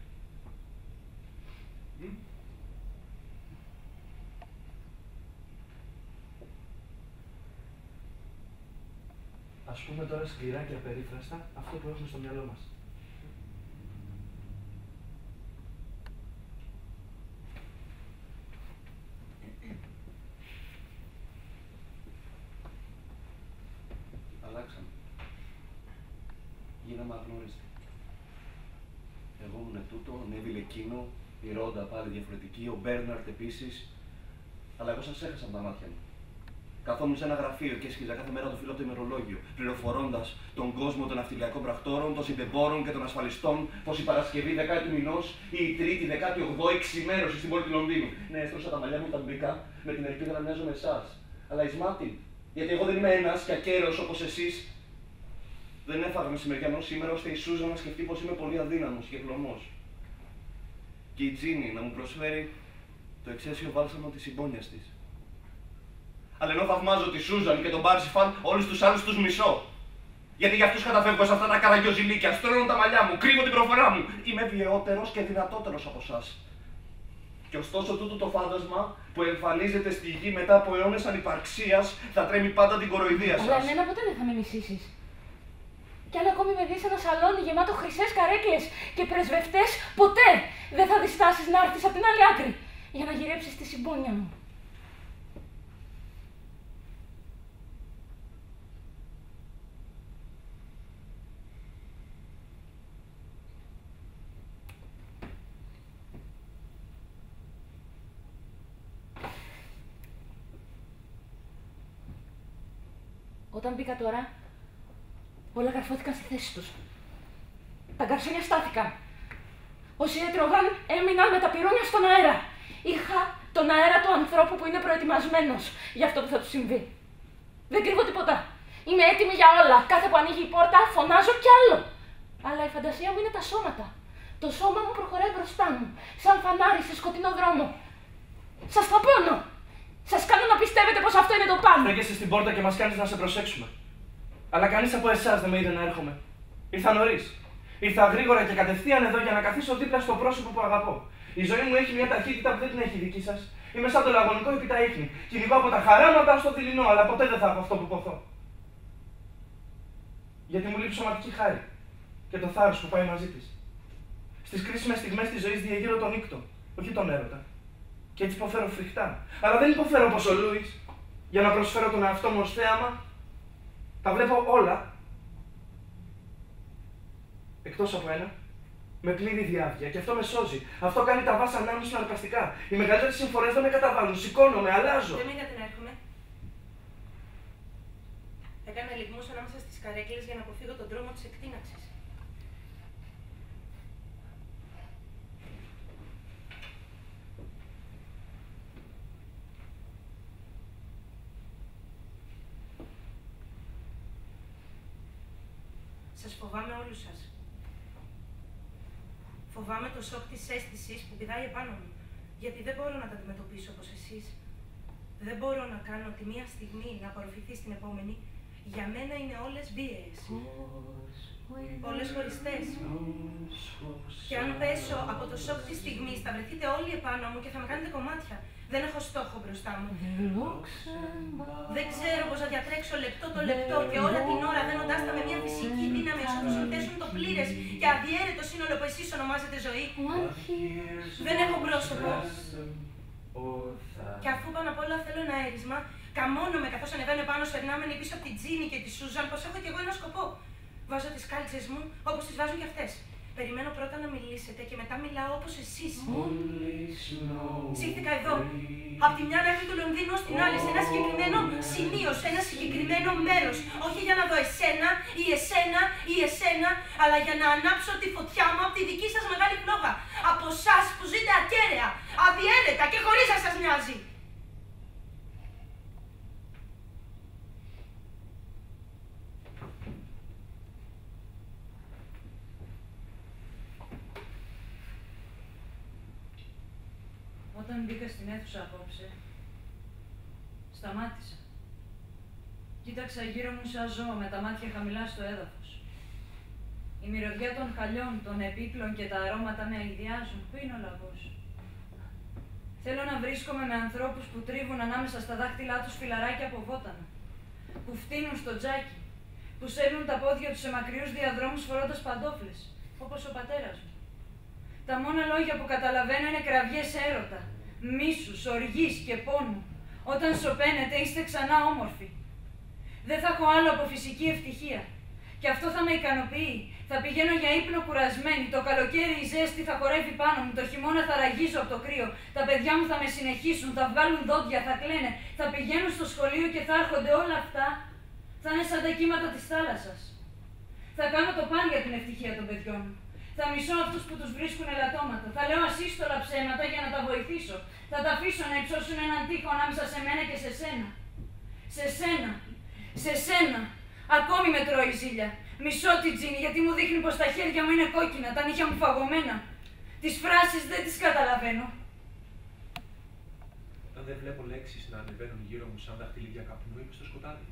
Speaker 3: Ας πούμε τώρα σκληρά και απερίφραστα αυτό που έχουμε στο μυαλό μας.
Speaker 5: Αλλάξαμε. Γίναμε αγνώριστοι. Εγώ ήμουν τούτο, ο Νέβιλ εκείνο, η Ρόντα πάλι διαφορετική, ο Μπέρναρτ επίσης. Αλλά εγώ σας έχασα από τα μάτια μου. Καθόμουν σε ένα γραφείο και έσκυζα κάθε μέρα το φύλλο από το ημερολόγιο, πληροφορώντας τον κόσμο των ναυτιλιακών πρακτόρων, των συντεμπόρων και των ασφαλιστών πως η Παρασκευή 10 του μηνός ή η Τρίτη 18η ξημέρωση στην πόλη του Λονδίνου. Ναι, έστρωσα τα μαλλιά μου τα μπρικά με την ελπίδα να μοιάζω με εσάς. Αλλά εις μάτι, γιατί εγώ δεν είμαι ένας και ακέραιος όπως εσείς. Δεν έφαγα μεσημεριανό σήμερα ώστε η Σούζα να σκεφτεί πως είμαι πολύ αδύναμος και χλωμός. Και η Τζίνι να μου προσφέρει το εξαίσιο βάλσαμο της συμπόνιας της. Αλλά ενώ θαυμάζω τη Σούζαν και τον Πάρσιφαν, όλους τους άλλους τους μισώ. Γιατί για αυτούς καταφεύγω σε αυτά τα καραγκιόζηλίκια, στρώνω τα μαλλιά μου, κρύβω την προφορά μου. Είμαι βιαιότερος και δυνατότερος από εσάς. Και ωστόσο τούτο το φάντασμα που εμφανίζεται στη γη μετά από αιώνες ανυπαρξίας θα τρέμει πάντα την κοροϊδία σας.
Speaker 2: Αλλά εμένα ποτέ δεν θα με μισήσεις. Κι αν ακόμη με δεις σε ένα σαλόνι γεμάτο χρυσές καρέκλες και πρεσβευτές, ποτέ δεν θα διστάσεις να έρθεις από την άλλη άκρη για να γυρέψεις τη συμπόνια μου. Όταν μπήκα τώρα, όλα καρφώθηκαν στη θέση τους. Τα γκαρσόνια στάθηκαν. Όσοι έτρωγαν έμειναν με τα πυρούνια στον αέρα. Είχα τον αέρα του ανθρώπου που είναι προετοιμασμένος για αυτό που θα του συμβεί. Δεν κρύβω τίποτα. Είμαι έτοιμη για όλα. Κάθε που ανοίγει η πόρτα, φωνάζω κι άλλο. Αλλά η φαντασία μου είναι τα σώματα. Το σώμα μου προχωράει μπροστά μου, σαν φανάρι σε σκοτεινό δρόμο. Σας θαπώνω. Σας κάνω να πιστεύετε πως αυτό είναι το πάνω.
Speaker 3: Στέκεσαι στην πόρτα και μας κάνεις να σε προσέξουμε. Αλλά κανείς από εσάς δεν με είδε να έρχομαι. Ήρθα νωρίς. Ήρθα γρήγορα και κατευθείαν εδώ για να καθίσω δίπλα στο πρόσωπο που αγαπώ. Η ζωή μου έχει μια ταχύτητα που δεν την έχει η δική σας. Είμαι σαν το λαγωνικό επί τα ίχνη. Κυνηγώ από τα χαράματα στο δειλινό, αλλά ποτέ δεν θα έχω αυτό που ποθώ. Γιατί μου λείπει σωματική χάρη και το θάρρος που πάει μαζί της. Στις κρίσιμες στιγμές της ζωής διεγείρω τον ίκτο, όχι τον έρωτα. Και έτσι υποφέρω φρικτά. Αλλά δεν υποφέρω όπως ο Λούις, για να προσφέρω τον εαυτό μου ως θέαμα. Τα βλέπω όλα, εκτός από ένα, με πλήρη διάβγεια. Και αυτό με σώζει. Αυτό κάνει τα βάσανά μου συναρπαστικά. Οι μεγαλύτερες συμφορές δεν με καταβάλουν. Σηκώνομαι, αλλάζω.
Speaker 6: Δεν είδατε να έρχομαι. Έκανα λιγμούς ανάμεσα στις καρέκλες για να αποφύγω τον τρόμο της εκτείναξης. Σας φοβάμαι όλους σας. Φοβάμαι το σοκ της αίσθησης που πηδάει επάνω μου, γιατί δεν μπορώ να τα αντιμετωπίσω όπως εσείς. Δεν μπορώ να κάνω τη μία στιγμή να απορροφηθεί στην επόμενη. Για μένα είναι όλες βίαιες. Όλες χωριστές. Και αν πέσω από το σοκ της στιγμής, θα βρεθείτε όλοι επάνω μου και θα με κάνετε κομμάτια. Δεν έχω στόχο μπροστά μου. Δεν ξέρω πώς να διατρέξω λεπτό το λεπτό και όλα την ώρα δένοντάς τα με μια φυσική δύναμη ώστε να συνθέσουν το πλήρες και αδιέρετο σύνολο που εσείς ονομάζετε ζωή. Δεν έχω πρόσωπο. Και αφού πάνω απ' όλα θέλω ένα αέρισμα, καμώνομαι καθώς ανεβαίνω πάνω σφερνάμενοι πίσω από την Τζίνι και τη Σούζαν πως έχω κι εγώ ένα σκοπό. Βάζω τις κάλτσες μου όπως τις βάζουν κι αυτές. Περιμένω πρώτα να μιλήσετε και μετά μιλάω όπως εσείς. Ψήφικα εδώ, από τη μια άκρη του Λονδίνου ως την άλλη, σε ένα συγκεκριμένο σημείο, σε ένα συγκεκριμένο μέρος. Όχι για να δω εσένα ή εσένα ή εσένα, αλλά για να ανάψω τη φωτιά μου από τη δική σας μεγάλη φλόγα. Από εσάς που ζείτε ακέραια, αδιέρετα. άτεκα και χωρίς να σας νοιάζει.
Speaker 4: Όταν μπήκα στην αίθουσα απόψε, σταμάτησα. Κοίταξα γύρω μου σαν ζώο με τα μάτια χαμηλά στο έδαφος. Η μυρωδιά των χαλιών, των επίπλων και τα αρώματα με αηδιάζουν. Πού είναι ο λαγός? Θέλω να βρίσκομαι με ανθρώπους που τρίβουν ανάμεσα στα δάχτυλά τους φυλαράκια από βότανα, που φτύνουν στο τζάκι, που σέρνουν τα πόδια τους σε μακριούς διαδρόμους φορώντας παντόφλες, όπως ο πατέρας μου. Τα μόνα λόγια που καταλαβαίνω είναι κραυγές έρωτα, μίσους, οργής και πόνου. Όταν σωπαίνετε είστε ξανά όμορφοι. Δεν θα έχω άλλο από φυσική ευτυχία. Και αυτό θα με ικανοποιεί. Θα πηγαίνω για ύπνο κουρασμένη. Το καλοκαίρι η ζέστη θα χορεύει πάνω μου. Το χειμώνα θα ραγίζω από το κρύο. Τα παιδιά μου θα με συνεχίσουν. Θα βγάλουν δόντια, θα κλαίνε. Θα πηγαίνουν στο σχολείο και θα έρχονται. Όλα αυτά θα είναι σαν τα κύματα της θάλασσας. Θα κάνω το παν για την ευτυχία των παιδιών μου. Θα μισώ αυτούς που τους βρίσκουν ελαττώματα. Θα λέω ασύστολα ψέματα για να τα βοηθήσω. Θα τα αφήσω να υψώσουν έναν τοίχο ανάμεσα σε μένα και σε σένα. Σε σένα. Σε σένα. Ακόμη με τρώει η ζήλια. Μισώ την Τζίνι γιατί μου δείχνει πως τα χέρια μου είναι κόκκινα, τα νύχια μου φαγωμένα. Τις φράσεις δεν τις καταλαβαίνω.
Speaker 1: Αν δεν βλέπω λέξεις να ανεβαίνουν γύρω μου σαν δαχτυλίδια καπνού, είμαι στο σκοτάδι.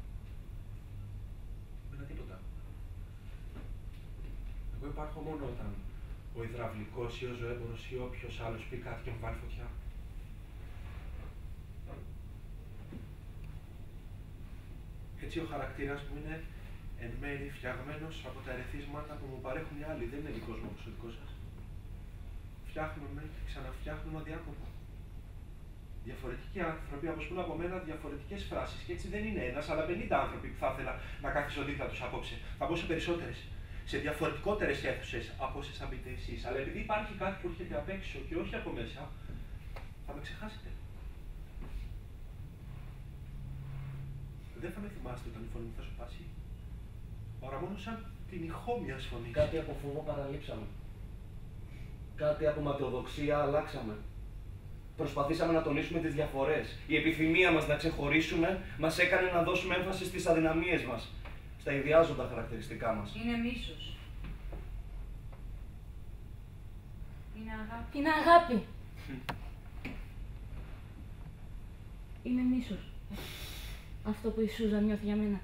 Speaker 1: Ένα τίποτα. Εγώ υπάρχω μόνο όταν ο υδραυλικός ή ο ζωέμπορος ή όποιος άλλος πει κάτι και μου βάλει φωτιά. Έτσι ο χαρακτήρας μου είναι εν μέρει φτιαγμένος από τα ερεθίσματα που μου παρέχουν οι άλλοι. Δεν είναι δικός μου όπως ο δικός σας. Φτιάχνουμε και ξαναφτιάχνουμε αδιάκοπα. Διαφορετικοί άνθρωποι αποσπούν από μένα διαφορετικές φράσεις. Και έτσι δεν είναι ένας, αλλά 50 άνθρωποι που θα ήθελα να καθίσω δίπλα τους απόψε. Θα μπω σε περισσότερες, σε διαφορετικότερες αίθουσες από όσες θα μπείτε εσείς. Αλλά επειδή υπάρχει κάτι που έρχεται απ' έξω και όχι από μέσα, θα με ξεχάσετε. Δεν θα με θυμάστε όταν η φωνή μου θα σου πάσει. Παρά μόνο σαν την ηχό μιας φωνής.
Speaker 5: Κάτι από φόβο παραλείψαμε. Κάτι από ματαιοδοξία αλλάξαμε. Προσπαθήσαμε να τονίσουμε τις διαφορές. Η επιθυμία μας να ξεχωρίσουμε μας έκανε να δώσουμε έμφαση στις αδυναμίες μας, στα ιδιάζοντα χαρακτηριστικά μας.
Speaker 4: Είναι μίσος. Είναι αγάπη.
Speaker 2: Είναι αγάπη. Είναι μίσος. Αυτό που η Σούζα νιώθει για μένα.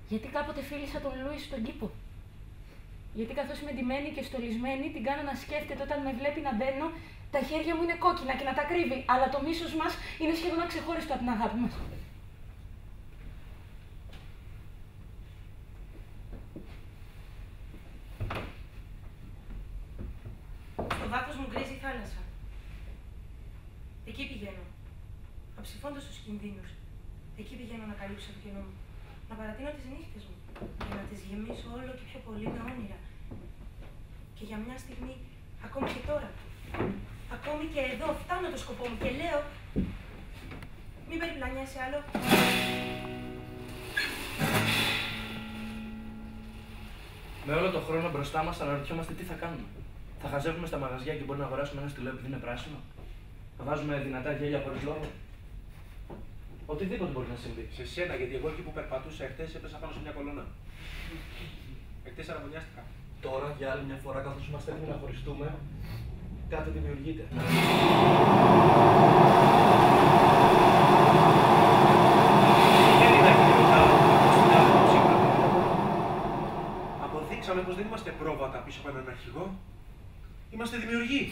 Speaker 2: Γιατί κάποτε φίλησα τον Λούις στον κήπο. Γιατί καθώς είμαι ντυμένη και στολισμένη, την κάνω να σκέφτεται όταν με βλέπει να μπαίνω, τα χέρια μου είναι κόκκινα και να τα κρύβει. Αλλά το μίσος μας είναι σχεδόν αξεχώριστο από την αγάπη μας.
Speaker 6: Στο βάθος μου γκρίζει η θάλασσα. Εκεί πηγαίνω. Αψηφώντας τους κινδύνους. Εκεί πηγαίνω να καλύψω το κενό μου. Να παρατείνω τις νύχτες μου. Και να τις γεμίσω όλο και πιο πολύ με όνειρα. Και για μια στιγμή, ακόμη και τώρα, ακόμη και εδώ, φτάνω το σκοπό μου και λέω μην περιπλανιάσει άλλο.
Speaker 5: Με όλο τον χρόνο μπροστά μας αναρωτιόμαστε τι θα κάνουμε. Θα χαζεύουμε στα μαγαζιά και μπορεί να αγοράσουμε ένα στυλό επειδή είναι πράσινο. Θα βάζουμε δυνατά γέλια χωρίς λόγο. Οτιδήποτε μπορεί να συμβεί.
Speaker 1: Σε σένα, γιατί εγώ εκεί που περπατούσα εχθές έπεσα πάνω σε μια κολόνα. Εχθές αραβωνιάστηκα.
Speaker 5: Τώρα, για άλλη μια φορά, καθώς είμαστε έτοιμοι να χωριστούμε, κάτι δημιουργείται.
Speaker 1: Δεν είναι τίποτα άλλο στην άποψη. Αποδείξαμε πως δεν είμαστε πρόβατα πίσω από έναν αρχηγό. Είμαστε δημιουργοί.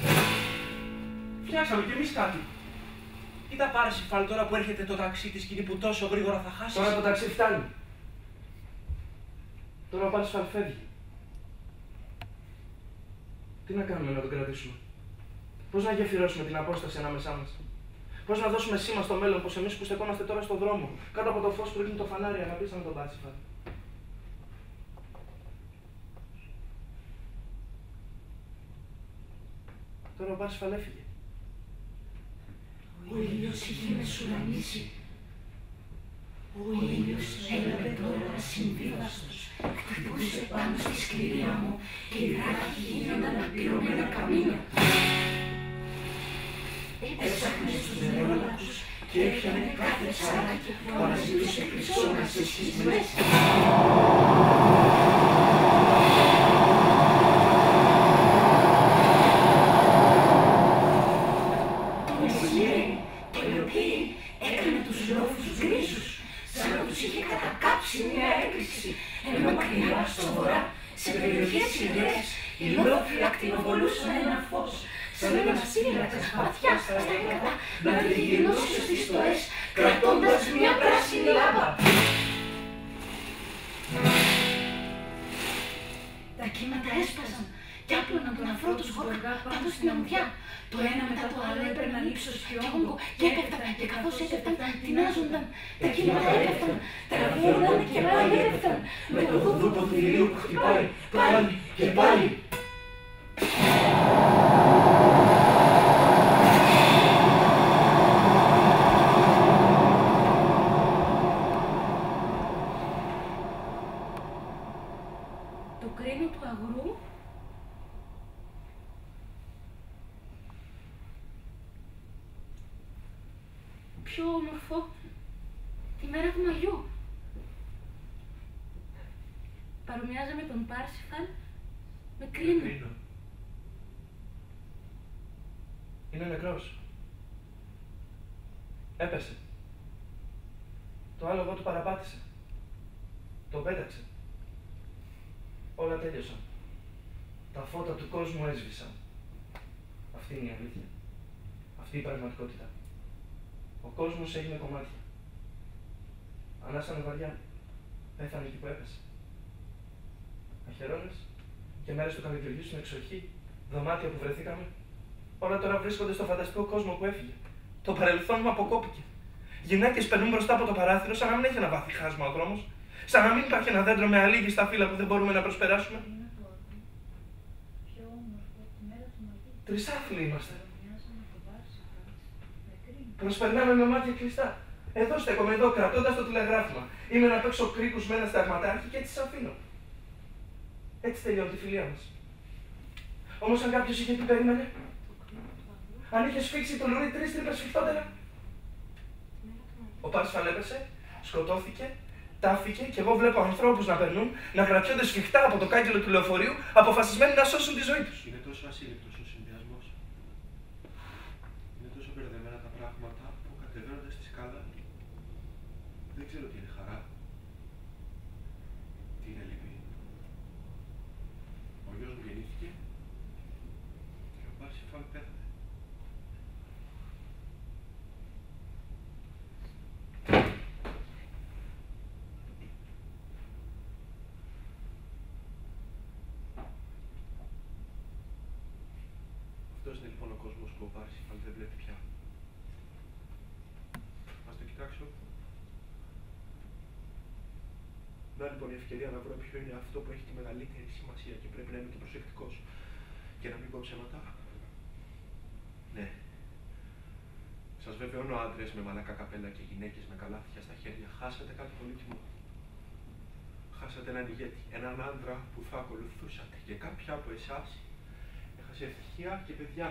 Speaker 1: Φτιάξαμε κι εμείς κάτι. Κοίτα Πάρσιφαλ τώρα που έρχεται το ταξί τη σκηνή που τόσο γρήγορα θα χάσεις.
Speaker 5: Τώρα το ταξί φτάνει. Τώρα ο Πάρσιφαλ φεύγει. Τι να κάνουμε να τον κρατήσουμε? Πώς να γεφυρώσουμε την απόσταση ανάμεσά μας? Πώς να δώσουμε σήμα στο μέλλον πως εμείς που στεκόμαστε τώρα στον δρόμο, κάτω από το φως που ρίχνει το φανάρι, αγαπήσαμε τον Πάρσιφαλ? Τώρα ο Πάρσιφαλ έφυγε.
Speaker 7: Ο ήλιος είχε μεσουρανίσει. Ο ήλιος έλαβε τώρα ασυμβίβαστος, χτυπούσε πάνω στη σκληρή άμμο και οι βράχοι γίνονταν απειρωμένα καμίνια. έψαχνε στους νερόλακους και έπιανε κάθε ψαράκι που αναζητούσε χρυσόνα σε σχισμές. Το μεσημέρι, το ηλιοπύρι έκανε τους λόφους γκρίζους, σαν να τους είχε κατακάψει μια έκρηξη, ενώ μακριά στο βορρά, σε περιοχές σιδερές, οι λόφοι ακτινοβολούσαν ένα φως, σαν ένα σύλλαξας βαθιά στα έγκατα να τριγυρνώσει στις στοές, κρατώντας μια πράσινη λάμπα. Τα κύματα έσπασαν κι άπλωναν τον αφρό τους γοργά πάνω στην αμμουδιά. Το ένα μετά το άλλο έπαιρναν ύψος και όγκο και έπεφταν, και καθώς έπεφταν τεινάζονταν. Τα κύματα έπεφταν, τραβούνταν και πάλι έπεφταν, με το δούδουπο του ηλίου που χτυπάει πάλι και πάλι.
Speaker 2: Το κρίνο του αγρού πιο όμορφο τη μέρα του μαγιού. Παρομοιάζα με τον Πάρσιφαλ με κρίνο.
Speaker 3: Είναι νεκρός. Έπεσε. Το άλογο του παραπάτησε. Τον πέταξε. Όλα τέλειωσαν. Τα φώτα του κόσμου έσβησαν. Αυτή είναι η αλήθεια. Αυτή η πραγματικότητα. Ο κόσμος έγινε κομμάτια. Ανάσανε βαριά. Πέθανε εκεί που έπεσε. Αχερώνες και μέρες του καλοκαιριού στην εξοχή, δωμάτια που βρεθήκαμε, όλα τώρα βρίσκονται στο φανταστικό κόσμο που έφυγε. Το παρελθόν μου αποκόπηκε. Γυναίκες περνούν μπροστά από το παράθυρο σαν να μην έχει ένα βαθύ χάσμα ο δρόμος, σαν να μην υπάρχει ένα δέντρο με αλήγη στα φύλλα που δεν μπορούμε να προσπεράσουμε. Τρισάθλοι είμαστε. Προσπερνάμε με μάτια κλειστά. Εδώ στέκομαι, εδώ, κρατώντας το τηλεγράφημα. Είμαι να παίξω κρίκους με ένα σταγματάρχη και έτσι σας αφήνω. Έτσι τελειώνει τη φιλία μας. Όμως αν κάποιος είχε πει περίμενε, αν είχε σφίξει το λουρί 3 τρύπες σφιχτότερα. Ο Πάρσιφαλ έπεσε, σκοτώθηκε, τάφηκε και εγώ βλέπω ανθρώπους να περνούν, να κρατιόνται σφιχτά από το κάγκελο του λεωφορείου, αποφασισμένοι να σώσουν τη ζωή τους.
Speaker 5: Είναι τόσο ασύλληπτος ο συνδυασμός. Είναι τόσο μπερδεμένα τα πράγματα που κατεβαίνοντας στη σκάλα δεν ξέρω τι είναι χαρά, τι είναι λύπη. Ο γιος μου γεννήθηκε και ο Πάρσιφαλ πέθανε. Αυτός είναι λοιπόν ο κόσμος που ο Πάρσιφαλ δεν βλέπει πια. Ας το κοιτάξω. Να λοιπόν η ευκαιρία να βρω ποιο είναι αυτό που έχει τη μεγαλύτερη σημασία και πρέπει να είμαι και προσεκτικός και να μην πω ψέματα. Ναι. Σας βεβαιώνω, άντρες με μαλακά καπέλα και γυναίκες με καλάθια στα χέρια, χάσατε κάτι πολύτιμο. Χάσατε έναν ηγέτη, έναν άντρα που θα ακολουθούσατε και κάποια από εσάς έχασε ευτυχία και παιδιά.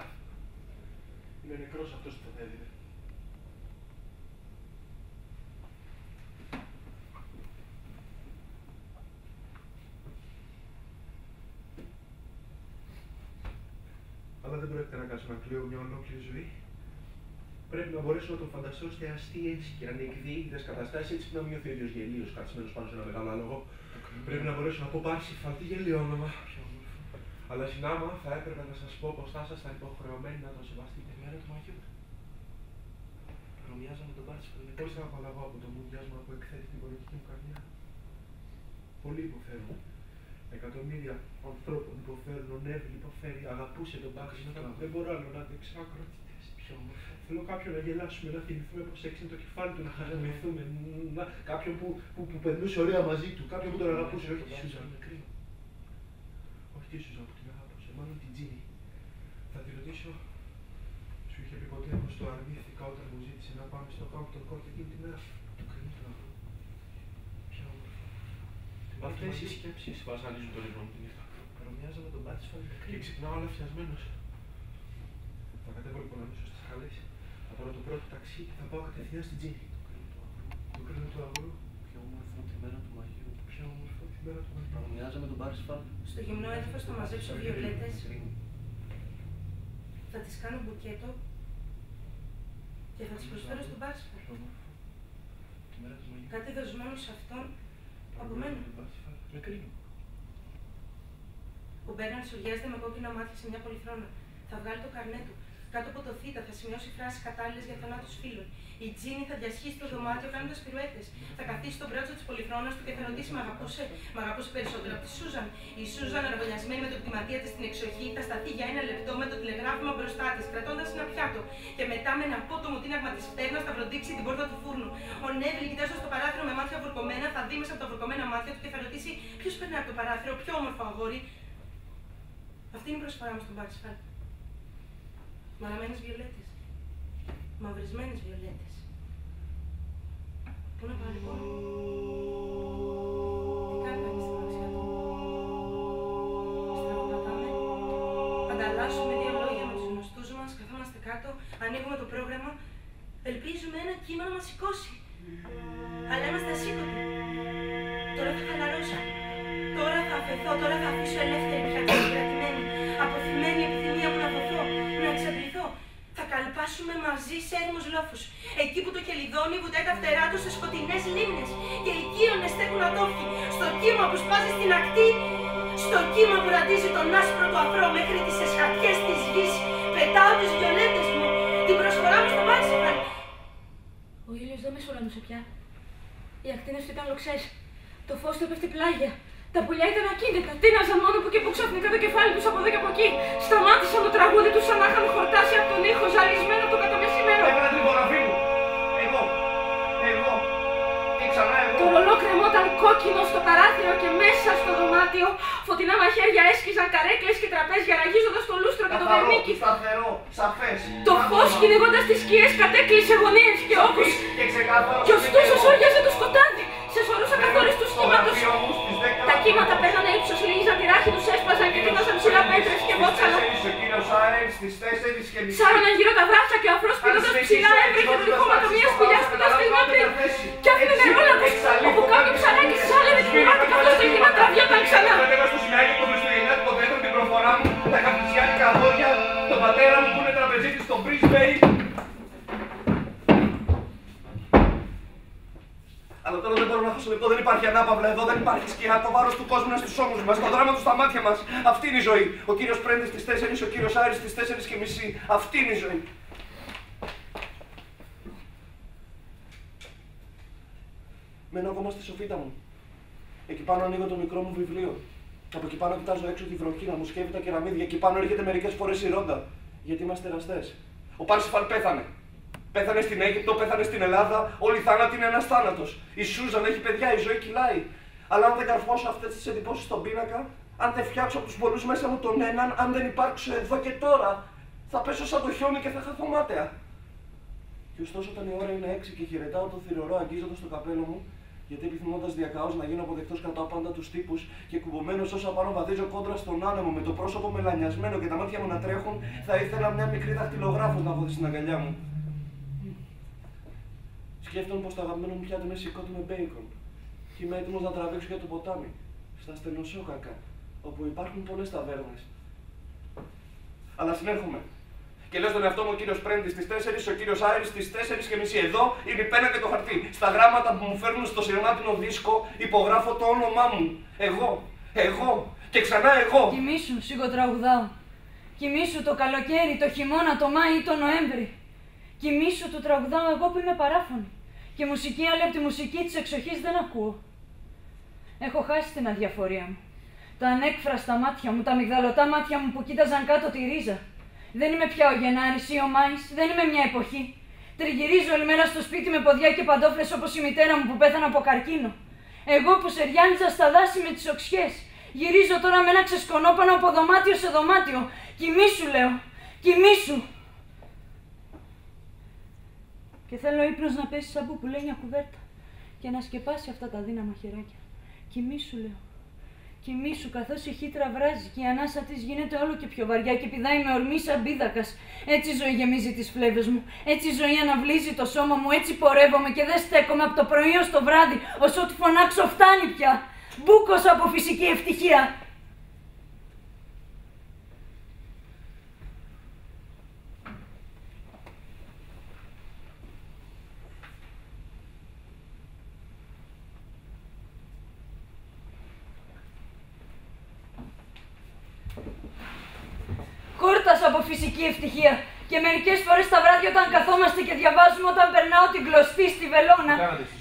Speaker 5: Είναι νεκρός αυτός που τον έδινε. Αλλά δεν πρόκειται να κάτσω να κλαίω μια ολόκληρη ζωή. Πρέπει να μπορέσω να τον φανταστώ σε αστείες και ανεκδίκητες καταστάσεις, έτσι που να μην νιώθει ο ίδιος γελίος καθισμένος πάνω σε ένα μεγάλο άλογο. Πρέπει να μπορέσω να πω Πάρσιφαλ, τι γελίο όνομα. Αλλά συνάμα θα έπρεπε να σας πω πως θα ήσασταν υποχρεωμένοι να τον σεβαστείτε τη μέρα του μαγιού. Παρομοιάζα με τον Πάρσιφαλ. Πώς θα απαλλαγώ από το μουδιάσμα που εκθέτει την πολιτική μου καρδιά. Πολλοί υποφέρουν. Εκατομμύρια ανθρώπων υποφέρουν. Ο Νέβιλ υποφέρει. Αγαπούσε τον Πάρσιφαλ. Δεν μπορώ άλλο να αντέξω ακρότητες. Θέλω κάποιον να γελάσουμε, να θυμηθούμε πως έξινε το κεφάλι του, να χαραμηθούμε. Κάποιον που περνούσε ωραία μαζί του. Κάποιον που τον αγαπούσε. Όχι τη Σούζαν. Όχι τη Σούζαν που την αγαπούσε. Μάλλον την Τζίνι. Θα τη ρωτήσω. Σου είχε πει ποτέ πως το αρνήθηκα όταν μου ζήτησε να πάμε στο Hampton Court εκείνη τη μέρα. Το κρίνει του αγρού. Ποια όμορφα. Αυτές οι σκέψεις βασανίζουν τον ύπνο μου τη νύχτα. Παρομοιάζα με τον Πάρσιφαλ και ξυπνάω όλα φτιασμένος. Θα κατέβω λοιπόν αμέσως στις
Speaker 1: καλές. Θα πάρω το πρώτο ταξί και θα πάω κατευθείαν στην Τζίνη. Το κρίνο του αγρού.
Speaker 5: Πιο όμορφο τη μέρα του Μαγείου.
Speaker 1: Πιο όμορφο τη μέρα του Μαγείου.
Speaker 5: Παρομοιάζα με τον Πάρσιφαλ.
Speaker 6: Στο γυμνό έδαφος θα μαζέψω βιολέτες. Θα τις κάνω μπουκέτο και θα τις προσφέρω στον Πάρσιφαλ. Κάτι δοσμένο σε αυτόν από μένα.
Speaker 1: Με κρίνο.
Speaker 6: Ο Μπέρναν σουριάζεται με κόκκινα μάτια σε μια πολυθρόνα. Θα βγάλει το καρνέ του. Κάτω από το θήτα θα σημειώσει φράσεις κατάλληλες για θανάτους φίλων. Η Τζίνι θα διασχίσει το δωμάτιο κάνοντας πυρουέτες. Θα καθίσει στον μπράτσο της πολυθρόνας του και θα ρωτήσει: Μ' αγαπούσε περισσότερο από τη Σούζαν. Η Σούζαν, αραβωνιασμένη με το κτηματία της στην εξοχή, θα σταθεί για ένα λεπτό με το τηλεγράφημα μπροστά της, κρατώντας ένα πιάτο. Και μετά με ένα απότομο τίναγμα της φτέρνας θα βροντίξει την πόρτα του φούρνου. Ο Νέβιλ, κοιτάζοντας το παράθυρο με μάτια βουρκωμένα, θα δει μέσα από τα βουρκωμένα μάτια του και θα ρωτήσει: Ποιος περνάει από το παράθυρο, πιο όμορφο αγόρι. Αυτή είναι η προσφορά μου στον Πάρσιφαλ. Μαλαμένες βιολέτες. Μαυρισμένες βιολέτες. Πού να πάω λοιπόν? Τι κάνει κανείς στην αξιά του? Στραβοπατάμε. Ανταλλάσσουμε δύο λόγια με τους γνωστούς μας, καθόμαστε κάτω, ανοίγουμε το πρόγραμμα. Ελπίζουμε ένα κύμα να μας σηκώσει. Αλλά είμαστε ασήκωτοι. Τώρα θα χαλαρώσω. Τώρα θα αφαιθώ, τώρα θα αφήσω ελεύθερη πια την συγκρατημένη, αποθυμένη επιθυμία μου να δοθώ, να εξαντληθώ. Θα καλπάσουμε μαζί σε έρημους λόφους. Εκεί που το κελιδόνι βουτάει τα φτερά του σε σκοτεινές λίμνες και οι κύονες στέκουν ατόφοι. Στο κύμα που σπάζει στην ακτή, στο κύμα που ραντίζει τον άσπρο του αφρό μέχρι τις εσχατιές της γης, πετάω τις βιολέτες μου, την προσφορά μου στο Πάρσιφαλ.
Speaker 2: Ο ήλιος δεν μεσουρανούσε πια. Οι ακτίνες του ήταν λοξές. Το φως του έπεφτε πλάγια. Τα πουλιά ήταν ακίνητα, τίναζαν μόνο που και που ξαφνικά το κεφάλι τους από εδώ και από εκεί. Σταμάτησαν το τραγούδι τους σαν να είχαν χορτάσει από τον ήχο ζαλισμένο το καταμεσημέρο.
Speaker 3: Έβαλα την υπογραφή μου. Εγώ. Και ξανά εγώ.
Speaker 2: Το ρολό κρεμόταν κόκκινο στο παράθυρο και μέσα στο δωμάτιο. Φωτεινά μαχαίρια έσκυζαν καρέκλες και τραπέζια ραγίζοντας το λούστρο και το βερμίκι.
Speaker 3: Σταθερό, σαφές.
Speaker 2: Το φως κυνηγώντας τις σκιές κατέκλεισε γωνίες και όγκους. Και ο στούσος όριαζε το σκοτάδι. Σε σωρούσα καθόλου του σχήματος. Τα κύματα παίρνανε ύψος, λύγιζαν τη ράχη τους, έσπαζαν και τίναζαν ψηλά πέτρες και βότσαλα. Ψάρωναν γύρω τα βράχια και ο αφρός πηδώντας ψηλά έβρεχε το ρηχόματο μιας σπηλιάς που τα στεγνότρια. Κι άφηνε νερόλατος, όπου κάποιο ψαράκι σάλευε την μάτι καθώς το κύμα τραβιόταν ξανά.
Speaker 3: Στο σημαίακι το χριστουγεννιάτικο δέντρο την προφορά μου, τα καπνισιάτικα αγόρια, τον πατέρα μου που είναι τραπεζίτης στο Brisbane. Αλλά τώρα δεν μπορώ να χάσω λεπτό, δεν υπάρχει ανάπαυλα εδώ, δεν υπάρχει σκιά. Το βάρος του κόσμου είναι στους ώμους μας, το δράμα του στα μάτια μας. Αυτή είναι η ζωή. Ο κύριος Πρέντης στις 4, ο κύριος Άρης στις 4:30. Αυτή είναι η ζωή. Μένω ακόμα στη σοφίτα μου. Εκεί πάνω ανοίγω το μικρό μου βιβλίο. Από εκεί πάνω κοιτάζω έξω τη βροχή να μου σκεύει τα κεραμίδια. Εκεί πάνω έρχεται μερικές φορές η ρόντα. Γιατί είμαστε εραστές. Ο Πάρσιφαλ πέθανε. Πέθανε στην Αίγυπτο, πέθανε στην Ελλάδα. Όλοι οι θάνατοι είναι ένας θάνατος. Η Σούζαν έχει παιδιά, η ζωή κυλάει. Αλλά αν δεν καρφώσω αυτές τις εντυπώσεις στον πίνακα, αν δεν φτιάξω από τους πολλούς μέσα μου τον έναν, αν δεν υπάρξω εδώ και τώρα, θα πέσω σαν το χιόνι και θα χαθώ μάταια. Και ωστόσο, όταν η ώρα είναι 6 και χαιρετάω το θηρορό αγγίζοντας το καπέλο μου, γιατί επιθυμώντας διακαώς να γίνω αποδεκτός κρατάω πάντα τους τύπους και κουμπωμένος όσα πάνω βαδίζω κόντρα στον άνεμο με το πρόσωπο μελανιασμένο και τα μάτια μου να τρέχουν, θα ήθελα μια μικρή δαχτυλογράφος να βοδίσει στην αγκαλιά μου. Σκέφτομαι πως το αγαπημένο μου πιάτο είναι σηκώτη με μπέικον και είμαι έτοιμος να τραβήξω για το ποτάμι, στα στενοσόκακα, όπου υπάρχουν πολλές ταβέρνες. Αλλά συνέρχομαι. Και λέω στον εαυτό μου ο κύριος Πρέντης στις 4, ο κύριος Άρης στις 4:30. Εδώ είναι η πένα και το χαρτί. Στα γράμματα που μου φέρνουν στο σειρμάτινο δίσκο υπογράφω το όνομά μου. Εγώ και ξανά εγώ.
Speaker 4: Κοιμήσου, σιγοτραγουδάω. Κοιμήσου το καλοκαίρι, το χειμώνα, το Μάη ή το Νοέμβρη. Κοιμήσου το τραγουδάω εγώ που είμαι παράφωνη. Και μουσική άλλη από τη μουσική της εξοχής δεν ακούω. Έχω χάσει την αδιαφορία μου. Τα ανέκφραστα μάτια μου, τα μυγδαλωτά μάτια μου που κοίταζαν κάτω τη ρίζα. Δεν είμαι πια ο Γενάρης ή ο Μάης, δεν είμαι μια εποχή. Τριγυρίζω όλη μέρα στο σπίτι με ποδιά και παντόφλες όπως η μητέρα μου που πέθανε από καρκίνο. Εγώ που σεριάνιζα στα δάση με τις οξιές. Γυρίζω τώρα με ένα ξεσκονόπανο από δωμάτιο σε δωμάτιο. Κοιμήσου, λέω. Κοιμήσου. Και θέλω ο ύπνος να πέσει σαν που λέει μια κουβέρτα και να σκεπάσει αυτά τα δύναμα χεράκια. Κοιμήσου, λέω. Κοιμήσου καθώς η χύτρα βράζει και η ανάσα της γίνεται όλο και πιο βαριά και πηδάει με ορμή σαν πίδακας. Έτσι η ζωή γεμίζει τις φλέβες μου, έτσι η ζωή αναβλύζει το σώμα μου, έτσι πορεύομαι και δεν στέκομαι από το πρωί ως το βράδυ, όσο ό,τι φωνάξω φτάνει πια. Μπούκωσα από φυσική ευτυχία. Κούρτασα από φυσική ευτυχία. Και μερικές φορές τα βράδια όταν καθόμαστε και διαβάζουμε, όταν περνάω την κλωστή στη βελόνα,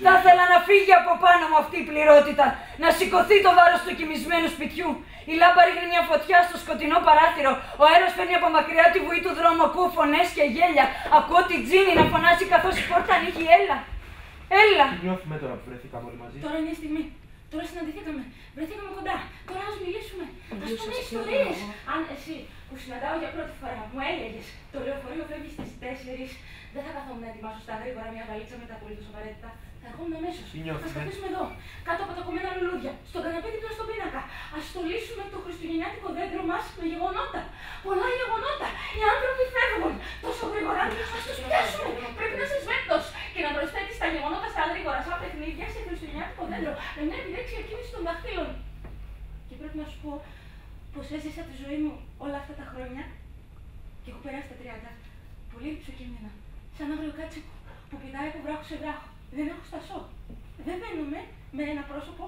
Speaker 4: θα ήθελα να φύγει από πάνω μου αυτή η πληρότητα. Να σηκωθεί το βάρος του κοιμισμένου σπιτιού. Η λάμπα ρίχνει μια φωτιά στο σκοτεινό παράθυρο. Ο αέρας φέρνει από μακριά τη βουή του δρόμου. Ακούω φωνές και γέλια. Ακούω την Τζίνι να φωνάζει καθώς η πόρτα ανοίγει. Έλα! Έλα!
Speaker 1: Τι νιώθουμε τώρα που βρεθήκαμε όλοι μαζί?
Speaker 2: Τώρα είναι η στιγμή. Τώρα συναντηθήκαμε. Βρεθήκαμε κοντά. Τώρα ας μιλήσουμε. Ας πούμε ιστορίες. Αν εσύ που συναντάω για πρώτη φορά μου έλεγες το λεωφορείο φεύγει στις 4, δεν θα καθόμουν να ετοιμάσω στα γρήγορα μια βαλίτσα με τα απολύτως απαραίτητα. Θα ερχόμουν αμέσως. Ας καθίσουμε εδώ, κάτω από τα κομμένα λουλούδια, στον καναπέ δίπλα στον πίνακα. Ας στολίσουμε το χριστουγεννιάτικο δέντρο μας με γεγονότα. Πολλά γεγονότα. Οι άνθρωποι φεύγουν τόσο γρήγορα. Ας τους πιάσουμε. Πρέπει να είσαι σβέντος και να προσθέτεις τα γεγονότα στα γρήγορα, σαν παιχνίδια σε χριστουγεννιάτικο δέντρο. Με μια επιδέξια κίνηση των δαχτύλων. Και πρέπει να σου πω πως έζησα τη ζωή μου όλα αυτά τα χρόνια και έχω περάσει τα 30. Πολύ ρηψοκίνδυνα. Σαν αγριοκάτσικο που πηδάει από βράχο σε βράχο. Δεν έχω στασό. Δεν μπαίνομαι με ένα πρόσωπο,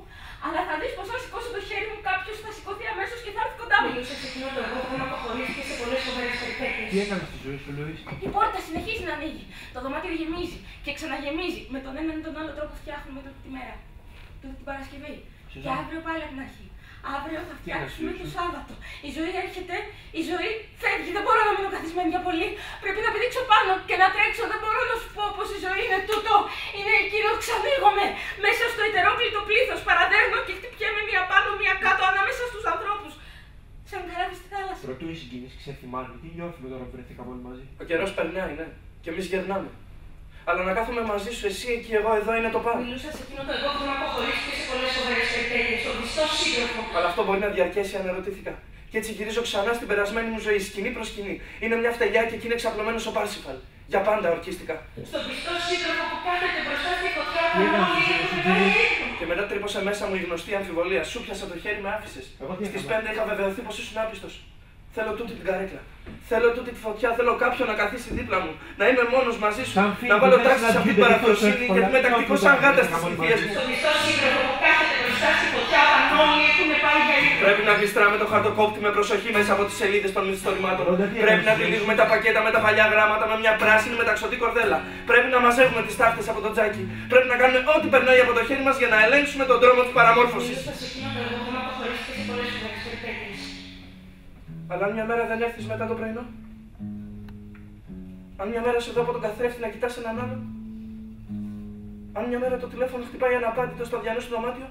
Speaker 2: αλλά θα δεις πως αν σηκώσω το χέρι μου κάποιος θα σηκωθεί αμέσως και θα έρθει κοντά μου.
Speaker 6: Μιλούσα σε εκείνο το εγώ που με αποχωρήθηκε σε πολλές φοβερές περιπέτειες.
Speaker 1: Τι έκανες στη ζωή σου, Λουίς?
Speaker 2: Η πόρτα συνεχίζει να ανοίγει. Το δωμάτιο γεμίζει και ξαναγεμίζει. Με τον έναν ή τον άλλο τρόπο φτιάχνουμε τούτη τη μέρα. Τούτη την Παρασκευή. Και αύριο πάλι από την αρχή. Αύριο θα φτιάξουμε το Σάββατο. Η ζωή έρχεται, η ζωή φεύγει. Δεν μπορώ να μείνω καθισμένη για πολύ. Πρέπει να πηδήξω πάνω και να τρέξω. Δεν μπορώ να σου πω πως η ζωή είναι τούτο. Είναι εκείνο, ξανοίγομαι. Μέσα στο ετερόκλητο πλήθος παραδέρνω και χτυπιέμαι μία πάνω, μία κάτω ανάμεσα στους ανθρώπους. Σαν καράβι στη θάλασσα.
Speaker 1: Πρωτού οι συγκινήσεις ξεθυμάνουν. Τι νιώθουμε τώρα που βρεθήκαμε όλοι μαζί?
Speaker 3: Ο καιρός περνάει, ναι. Και εμείς γερνάμε. Αλλά να κάθομαι μαζί σου, εσύ εκεί, εγώ εδώ είναι το πάνω.
Speaker 6: Μιλούσα σε εκείνο το εγώ που με αποχωρήθηκε σε πολλές φοβερές περιπέτειες. Ο πιστός σύντροφο.
Speaker 3: Αλλά αυτό μπορεί να διαρκέσει, αναρωτήθηκα. Και έτσι γυρίζω ξανά στην περασμένη μου ζωή, σκηνή προς σκηνή. Είναι μια φτελιά και εκεί είναι ξαπλωμένος ο Πάρσιφαλ. Για πάντα ορκίστηκα.
Speaker 6: Στον πιστό σύντροφο που κάθεται μπροστά στη φωτιά μου.
Speaker 3: Και μετά τρύπωσε μέσα μου η γνωστή αμφιβολία. Σου πιάσα το χέρι, με άφησες. Στις 5 είχα βεβαιωθεί πως ήσουν άπιστος. Θέλω τούτη την καρέκλα. Θέλω τούτη τη φωτιά. Θέλω κάποιον να καθίσει δίπλα μου. Να είμαι μόνος μαζί σου. Να βάλω τάξη σε αυτή την παραφροσύνη. Γιατί είμαι τακτικό σαν γάτα στις συνθήκες μου.
Speaker 6: Στον πιστό σύντροφο που κάθεται μπροστά στη φωτιά, όλοι έχουν πάλι για ύπνο.
Speaker 3: Πρέπει να γλιστράμε το χαρτοκόπτη με προσοχή μέσα από τις σελίδες των μυθιστορημάτων. Πρέπει να τυλίγουμε τα πακέτα με τα παλιά γράμματα με μια πράσινη μεταξωτή κορδέλα. Πρέπει να μαζεύουμε τις τάχτες από το τζάκι. Πρέπει να κάνουμε ό,τι περνάει από το χέρι μας για να ελέγξουμε τον δρόμο της παραμόρφωσης. Αλλά αν μια μέρα δεν έρθεις μετά το πρωινό, αν μια μέρα σε δω από τον καθρέφτη να κοιτάς έναν άλλον, αν μια μέρα το τηλέφωνο χτυπάει αναπάντητο στο αδιανό σου δωμάτιο,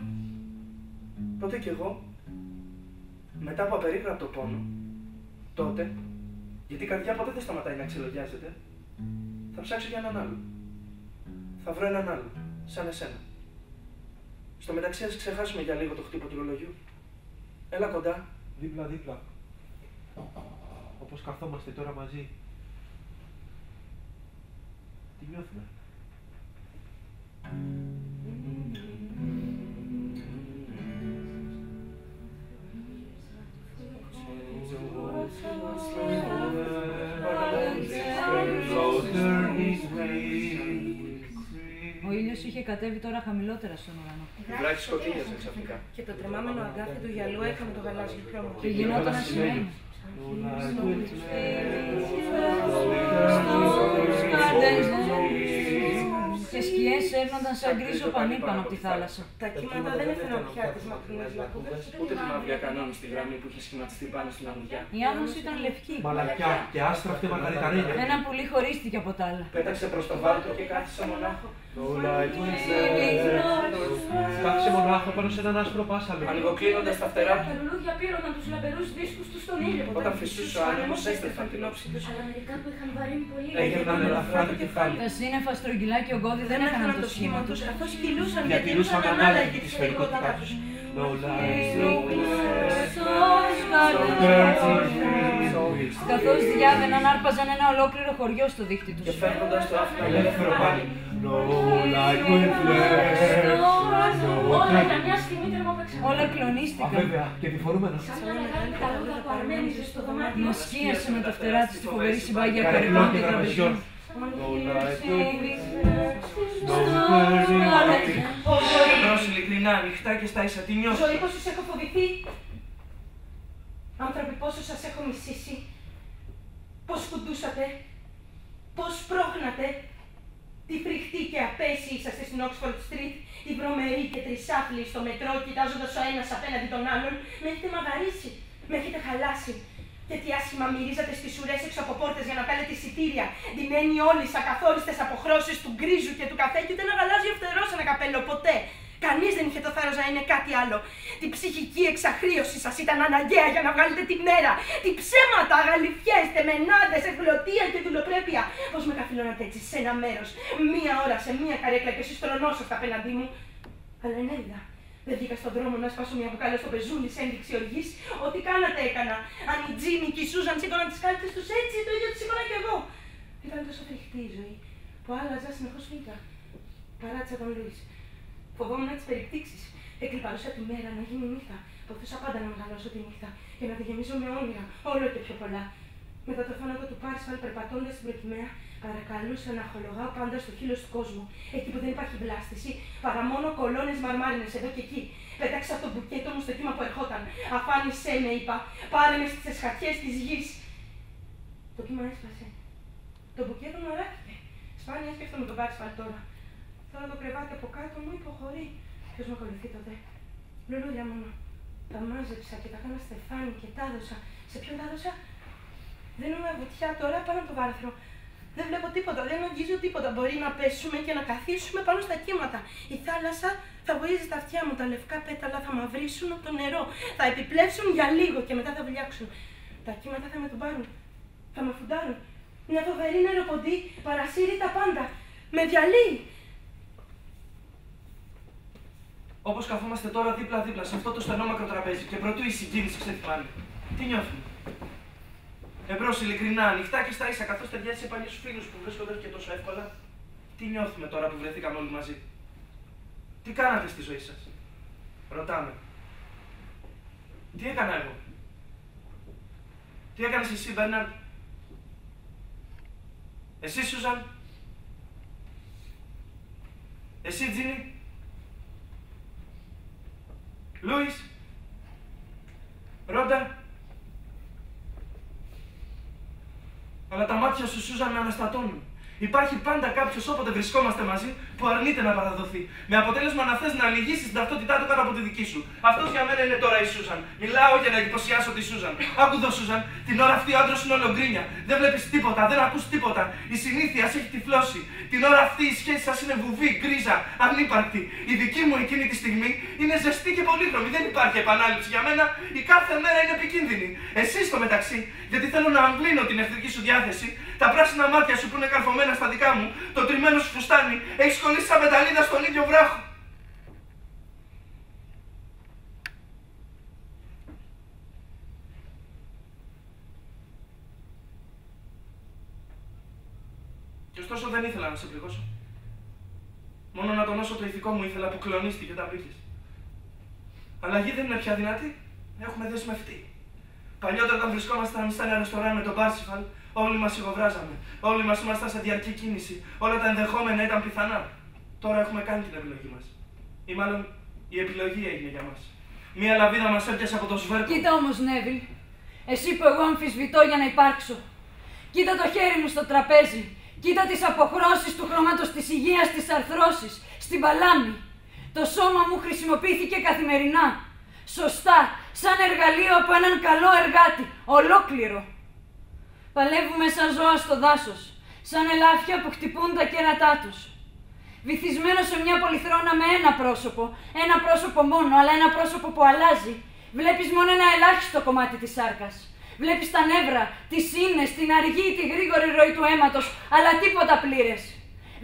Speaker 3: τότε κι εγώ, μετά από απερίγραπτο πόνο, τότε, γιατί η καρδιά ποτέ δεν σταματάει να ξελογιάζεται, θα ψάξω για έναν άλλο. Θα βρω έναν άλλο, σαν εσένα. Στο μεταξύ ας ξεχάσουμε για λίγο το χτύπο του ρολογιού. Έλα κοντά.
Speaker 1: Δίπλα-δίπλα. Όπως καθόμαστε τώρα μαζί. Τι νιώθουμε?
Speaker 4: Ο ήλιος είχε κατέβει τώρα χαμηλότερα στον ουρανό.
Speaker 3: Η βράχη σκοτεινιάζε ξαφνικά.
Speaker 6: Και το τρεμάμενο αγκάθι του γυαλού έκανε το γαλάζιο χρώμα.
Speaker 4: Και γινόταν ασημένος. Και σκιές έρνονταν σαν γκρίζο πανί πάνω από τη θάλασσα.
Speaker 6: Τα κύματα δεν έφεραν πια τις μακρινές λακκούδες,
Speaker 3: Ούτε τη μαύρη κανόνη στη γραμμή που είχε σχηματιστεί πάνω στην αγουδιά.
Speaker 4: Η άμμος ήταν λευκή.
Speaker 1: Μαλακιά και άστραφτε μαργαριταρίνια.
Speaker 4: Ένα πουλί χωρίστηκε από τα άλλα.
Speaker 3: Πέταξε προς το βάλτο και κάθισε μονάχο.
Speaker 1: Κάθισε μονάχο πάνω σε έναν άσπρο πάσαλο.
Speaker 3: Ανοιγοκλίνοντας τα φτερά
Speaker 2: Τα λουλούδια πήρωναν τους λαμπερούς δίσκους τους στον ήλιο.
Speaker 3: όταν φυσούσε ο άνεμος έστρεφαν την όψη τους.
Speaker 2: Αλλά μερικά που είχαν βαρύνει πολύ.
Speaker 1: Έγιναν ελαφρά το κεφάλι.
Speaker 4: Τα σύννεφα στρογγυλά και ογκώδη δεν έκαναν το σχήμα τους.
Speaker 6: καθώς κυλούσαν
Speaker 1: Διατηρούσαν ανάλλαγη τη σφαιρικότητά τους. No lies, no
Speaker 4: Καθώς διάβαιναν, άρπαζαν ένα ολόκληρο χωριό στο δίχτυ τους.
Speaker 5: Και φέρνοντας το άφημα ελεύθερο πάλι.
Speaker 2: Όλα για μια στιγμή τρεμόπαιξαν.
Speaker 4: Όλα κλονίστηκαν.
Speaker 1: Βέβαια, και διφορούμενος.
Speaker 2: Σαν μια μεγάλη καλούδα που αρμένιζε στο δωμάτιο.
Speaker 4: Μας σκίασε με τα φτερά της τη φοβερή συμπάγια
Speaker 1: Καρεκλών
Speaker 4: καρεκλών
Speaker 1: και
Speaker 4: και τραπεζιών.
Speaker 5: Εμπρός ειλικρινά, ανοιχτά και στα ίσα, τι νιώθω.
Speaker 6: Ζωή, πόσο σε έχω φοβηθεί. Άνθρωποι, πόσο σας έχω μισήσει. Πώς κουντούσατε. Πώς πρόχνατε. Τι φρικτοί και απέσιοι είσαστε στην Oxford Street, τη βρωμερή και τρισάπλη στο μετρό, κοιτάζοντας ο ένας απέναντι τον άλλον. Με έχετε μαγαρίσει. Με έχετε χαλάσει. Και τι άσχημα μυρίζατε στις ουρές έξω από πόρτες για να παίρνετε εισιτήρια. Ντυμένοι όλοι σε ακαθόριστες αποχρώσεις του γκρίζου και του καφέ και ούτε ένα γαλάζιο φτερό σε ένα καπέλο. Ποτέ. Κανείς δεν είχε το θάρρος να είναι κάτι άλλο. Τη ψυχική εξαχρίωση σας ήταν αναγκαία για να βγάλετε τη μέρα. Τι ψέματα, αγαλιφιές, τεμενάδες, ευγλωτία και δουλοπρέπεια. Πώς με καθυλώνατε έτσι σε ένα μέρος, μία ώρα σε μία καρέκλα και εσείς τρονόσαστε απέναντί μου. Αλλά ενέργεια. Δεν βγήκα στον δρόμο να σπάσω μια μπουκάλα στο πεζούλι σε ένδειξη οργής. Ό,τι κάνατε έκανα. Αν η Τζίνι και η Σούζαν σήκωναν τις κάλτσες τους έτσι, το ίδιο τις σήκωνα κι εγώ. Ήταν τόσο φρικτή η ζωή που άλλαζα συνεχώς φύγα. Παράτησα τον Λουίς. Φοβόμουν τις περιπτύξεις. Εκλυπαρούσα τη μέρα να γίνει νύχτα. Ποθούσα πάντα να μεγαλώσω τη νύχτα και να τη γεμίζω με όνειρα, όλο και πιο πολλά. Μετά το θάνατο του Πάρσφαλ, περπατώντας στην προκυμαία, παρακαλούσα να χολογάω πάντα στο χείλος του κόσμου. Εκεί που δεν υπάρχει βλάστηση, παρά μόνο κολόνες μαρμάρινες εδώ και εκεί. Πέταξα το μπουκέτο μου στο κύμα που ερχόταν. Αφάνισέ με, είπα. Πάρε με στις εσχατιές της γης. Το κύμα έσπασε. Το μπουκέτο μου αράχθηκε. Σπάνια σκέφτομαι τον Πάρσφαλ τώρα. Τώρα το κρεβάτι από κάτω μου υποχωρεί. Ποιος με ακολουθεί τότε. Λουλούδια μόνο. Τα μάζεψα και τα κάνα στεφάνι και τα έδωσα. Σε ποιον τα έδωσα? Δίνουμε βουτιά τώρα πάνω από το βάρθρο. Δεν βλέπω τίποτα, δεν αγγίζω τίποτα. Μπορεί να πέσουμε και να καθίσουμε πάνω στα κύματα. Η θάλασσα θα βοήσει τα αυτιά μου. Τα λευκά πέταλα θα μαυρίσουν από το νερό. Θα επιπλέψουν για λίγο και μετά θα βουλιάξουν. Τα κύματα θα με τον πάρουν. Θα με φουντάρουν. Μια φοβερή νεροποντή παρασύρει τα πάντα. Με διαλύει.
Speaker 5: Όπως καθόμαστε τώρα δίπλα-δίπλα σε αυτό το στενό μακροτραπέζι και προτού η συγκίνηση ξεθυμάνει. Τι νιώθουμε? Εμπρός ειλικρινά, ανοιχτά και στα ίσα, καθώς ταιριάζει σε παλιούς φίλους που βρίσκονται και τόσο εύκολα. Τι νιώθουμε τώρα που βρεθήκαμε όλοι μαζί? Τι κάνατε στη ζωή σας? Ρωτάμε. Τι έκανα εγώ? Τι έκανες εσύ, Μπέρναρντ? Εσύ, Σούζαν? Εσύ, Τζίνι? Λούις? Ρόντα? Αλλά τα μάτια σου, Σούζαν, με αναστατώνουν. Υπάρχει πάντα κάποιος όποτε βρισκόμαστε μαζί που αρνείται να παραδοθεί. Με αποτέλεσμα να θες να λυγίσεις την ταυτότητά του κάτω από τη δική σου. Αυτός για μένα είναι τώρα η Σούζαν. Μιλάω για να εντυπωσιάσω τη Σούζαν. Άκου εδώ, Σούζαν, την ώρα αυτή ο άντρας είναι όλο γκρίνια. Δεν βλέπεις τίποτα, δεν ακούς τίποτα. Η συνήθεια σε έχει τυφλώσει. Την ώρα αυτή η σχέση σας είναι βουβή, γκρίζα, ανύπαρκτη. Η δική μου εκείνη τη στιγμή είναι ζεστή και πολύχρωμη. Δεν υπάρχει επανάληψη για μένα. Η κάθε μέρα είναι επικίνδυνη. Εσύ στο μεταξύ, γιατί θέλω να αμβλύνω την εχθρική σου διάθεση, τα πράσινα μάτια σου που είναι καρφωμένα στα δικά μου, το τριμμένο σου φουστάνι, έχεις κολλήσει σαν πεταλίδα στον ίδιο βράχο. Και ωστόσο δεν ήθελα να σε πληγώσω. Μόνο να τονώσω το ηθικό μου ήθελα που κλονίστηκε τα πήγες. Αλλαγή δεν είναι πια δυνατή. Έχουμε δεσμευτεί. Παλιότερα όταν βρισκόμασταν σε ένα ρεστοράν με τον Πάρσιφαλ, όλοι μας ηχοβράζαμε. Όλοι μας ήμασταν σε διαρκή κίνηση. Όλα τα ενδεχόμενα ήταν πιθανά. Τώρα έχουμε κάνει την επιλογή μας. Ή μάλλον η επιλογή έγινε για μας. Μία λαβίδα μας έπιασε από το σβέρκο.
Speaker 4: Κοίτα όμως, Νέβιλ. Εσύ που εγώ αμφισβητώ για να υπάρξω. Κοίτα το χέρι μου στο τραπέζι. Κοίτα τις αποχρώσεις του χρώματος της υγείας, της αρθρώσης, στην παλάμη. Το σώμα μου χρησιμοποιήθηκε καθημερινά. Σωστά, σαν εργαλείο από έναν καλό εργάτη. Ολόκληρο. Παλεύουμε σαν ζώα στο δάσος. Σαν ελάφια που χτυπούν τα κέρατά τους. Βυθισμένο σε μια πολυθρόνα με ένα πρόσωπο. Ένα πρόσωπο μόνο, αλλά ένα πρόσωπο που αλλάζει. Βλέπεις μόνο ένα ελάχιστο κομμάτι της σάρκας. Βλέπεις τα νεύρα, τις ίνες, την αργή, τη γρήγορη ροή του αίματος, αλλά τίποτα πλήρες.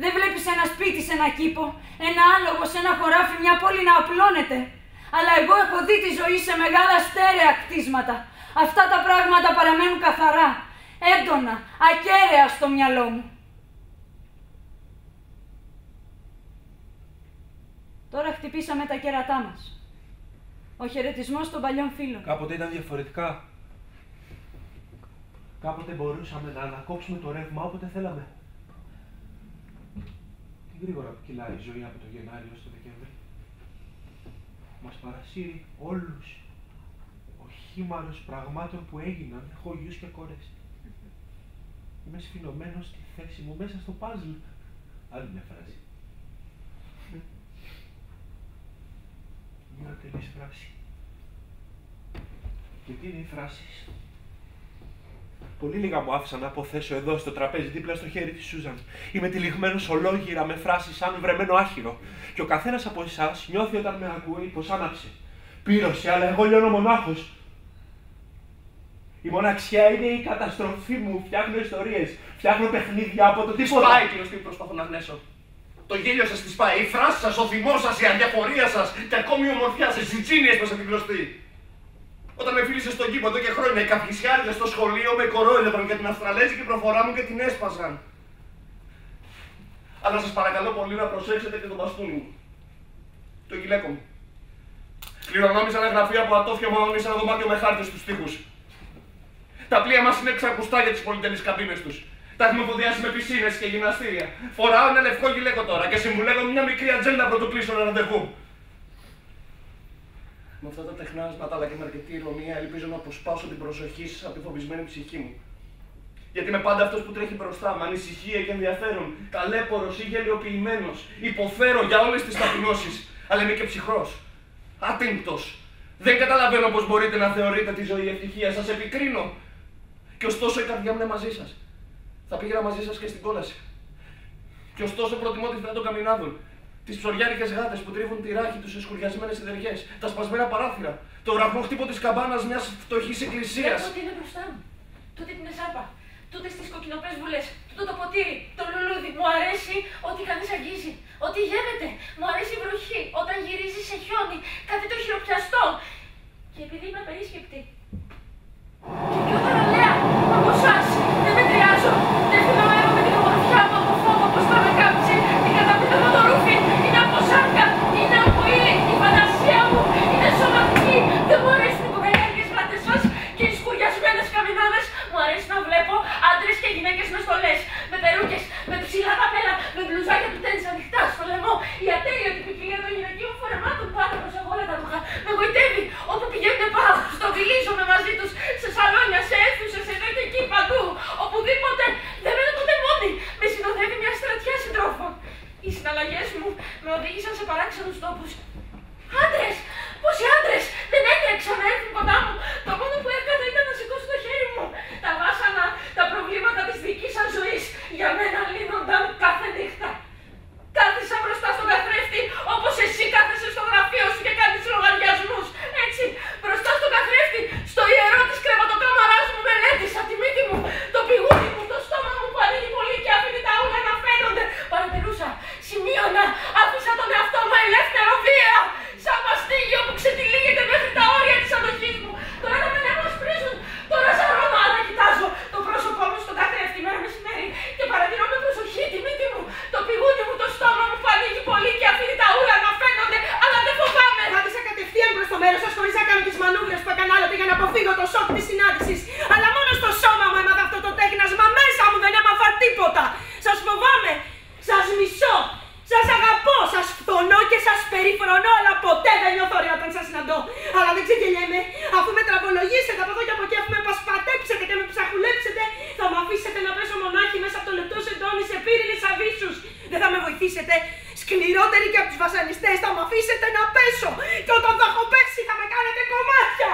Speaker 4: Δεν βλέπεις ένα σπίτι σε ένα κήπο, ένα άλογο σε ένα χωράφι, μια πόλη να απλώνεται. Αλλά εγώ έχω δει τη ζωή σε μεγάλα στέρεα κτίσματα. Αυτά τα πράγματα παραμένουν καθαρά, έντονα, ακέραια στο μυαλό μου. Τώρα χτυπήσαμε τα κέρατά μας. Ο χαιρετισμός των παλιών φίλων.
Speaker 1: Κάποτε ήταν διαφορετικά. Κάποτε μπορούσαμε να ανακόψουμε το ρεύμα όποτε θέλαμε. Τι γρήγορα που κυλάει η ζωή από το Γενάρη έως το Δεκέμβρη. Μας παρασύρει όλους ο χήμαρος πραγμάτων που έγιναν. Έχω γιους και κόρες. Είμαι σφινωμένος στη θέση μου μέσα στο παζλ. Άλλη μια φράση. Μια τελής φράση. Και τι είναι οι φράσεις? Πολύ λίγα μου άφησαν να αποθέσω εδώ στο τραπέζι δίπλα στο χέρι της Σούζαν. Είμαι τυλιγμένος ολόγυρα με φράσεις σαν βρεμένο άχυρο. Και ο καθένας από εσάς νιώθει όταν με ακούει πως άναψε. Πύρωσε, αλλά εγώ λιώνω μονάχος. Η μοναξιά είναι η καταστροφή μου. Φτιάχνω ιστορίες, φτιάχνω παιχνίδια από το τίποτα.
Speaker 5: Σπάει, κύριο Στίβ, προσπαθώ να γνέσω. Το γέλιο σας τη σπάει, η φράση σας, ο θυμός σας, η αδιαφορία σας και ακόμη η ομορφιά σας, η τσίνη έσπασε την κλωστή. Όταν με φίλησε στον κήπο εδώ και χρόνια, οι καπνισιάριδες στο σχολείο με κορόιδευαν για την αυστραλέζικη προφορά μου και την έσπασαν. Αλλά σας παρακαλώ πολύ να προσέξετε και τον μπαστούνι μου. Το γυλαίκο μου. Κληρονόμησα ένα γραφείο από ατόφια μου, σε ένα δωμάτιο με χάρτες στους τοίχους. Τα πλοία μας είναι ξακουστά για τις πολυτελείς καμπίνες τους. Τα έχουμε εφοδιάσει με πισίνες και γυμναστήρια. Φοράω ένα λευκό γυλαίκο τώρα και συμβουλεύω μια μικρή ατζέντα πρωτού κλείσω ένα ραντεβού. Με αυτά τα τεχνάσματα αλλά και με αρκετή ηρωνία ελπίζω να αποσπάσω την προσοχή σας από τη φοβισμένη ψυχή μου. Γιατί είμαι πάντα αυτός που τρέχει μπροστά με ανησυχία και ενδιαφέρον, ταλέπορος ή γελιοποιημένος. Υποφέρω για όλες τις ταπεινώσεις, αλλά είμαι και ψυχρός. Άτυμπτος. Δεν καταλαβαίνω πώς μπορείτε να θεωρείτε τη ζωή ευτυχία. Σας επικρίνω. Και ωστόσο η καρδιά μου είναι μαζί σας. Θα πήγαινα μαζί σας και στην κόλαση. Και ωστόσο προτιμώ τη θέα των καμινάδων. Τις ψωριάρικες γάτες που τρίβουν τη ράχη τους σε σκουριασμένες σιδεριές. Τα σπασμένα παράθυρα. Το βραχνό χτύπο της καμπάνας μιας φτωχής εκκλησίας.
Speaker 2: Βλέπω ότι είναι μπροστά μου. Τούτη την εσάπα. Τούτε τις κοκκινοπές βουλές. Τούτο το ποτήρι. Το λουλούδι. Μου αρέσει ότι κανείς αγγίζει. Ότι γεύεται. Μου αρέσει η βροχή. Όταν γυρίζει σε χιόνι. Κάτι το χειροπιαστό. Και επειδή είμαι απερίσκεπτη. Και πιο θαραλέα από εσάς. Δεν μετριάζω. Δεν φιλομένω με την ομορφιά μου από φόβο πως θα με κάψει. Την καταπληκτικό το ρούφι. Είναι από σάρκα. Είναι από ύλη. Η φαντασία μου είναι σωματική. Δεν μου αρέσουν οι κοκκινιάρικες γάτες σας και οι σκουριασμένες καμινάδες. Μου αρέσει να βλέπω άντρες και γυναίκες με στολές, με περούκες, με ψηλά καπέλα, με μπλουζάκια του τένις ανοιχτά στο λαιμό. Η ατέλειωτη ποικιλία των γυναικείων φορεμάτων πάνω προς όλα τα ρούχα. Με γοητεύει. Όπου πηγαίνουν πάω. Στοβιλίζομαι μαζί τους. Σε σαλόνια, σε αίθουσες, εδώ και εκεί παντού. Οπουδήποτε. Δεν μένω ποτέ μόνη. Με συνοδεύει μια στρατιά συντρόφων. Οι συναλλαγές μου με οδήγησαν σε παράξενους τόπους. Άντρες! Πόσοι άντρες! Δεν έτρεξαν να έρθουν κοντά μου. Το μόνο που έκανα ήταν να σηκώσω το χέρι μου. Τα βάσανα, τα προβλήματα της δικής σας ζωής για μένα λύνονταν κάθε νύχτα. Κάθισα μπροστά στον καθρέφτη όπως εσύ κάθεσαι στο γραφείο σου και κάνεις λογαριασμούς. Έτσι, μπροστά στον καθρέφτη, στο ιερό της κρεβατοκάμαράς μου μελέτησα τη μύτη μου, το πηγούνι μου, το στόμα μου που ανοίγει πολύ και άφηνε τα ούλα να φαίνονται. Παρατηρούσα, σημείωνα, άφησα τον εαυτό μου ελεύθερο βία. Σαν μαστίγιο που ξετυλίγεται μέχρι τα όρια της αντοχής μου. Τώρα τα μελιά μου ασπρίζουν, τώρα ζαρώνω, αλλά κοιτάζω το πρόσωπό μου στον καθρέφτη μέρα μεσημέρι και παρατηρώ με προσοχή τη μύτη μου, το πηγούνι μου, το στόμα μου που ανοίγει πολύ και αφήνει τα ούλα να φαίνονται, αλλά δεν φοβάμαι.
Speaker 6: Πάτησα κατευθείαν προς το μέρος σας χωρίς να κάνω τις μανούβρες που έκανα άλλοτε για να αποφύγω το σοκ της συνάντησης. Αλλά μόνο στο σώμα μου έμαθα αυτό το τέχνασμα, μέσα μου δεν έμαθα τίποτα. Σας φοβάμαι, σας μισώ, σας αγαπώ, σας φθονώ και σας περιφρονώ, αλλά ποτέ δεν νιώθω ωραία όταν σας συναντώ. Αλλά δεν ξεγελιέμαι, αφού με τραβολογήσετε από εδώ και από εκεί, αφού με πασπατέψετε και με ψαχουλέψετε, θα μου αφήσετε να πέσω μονάχη μέσα από το λεπτό σεντόνι σε πύρινες αβύσσους. Δεν θα με βοηθήσετε, σκληρότεροι και από τους βασανιστές, θα μου αφήσετε να πέσω και όταν θα έχω πέσει θα με κάνετε κομμάτια.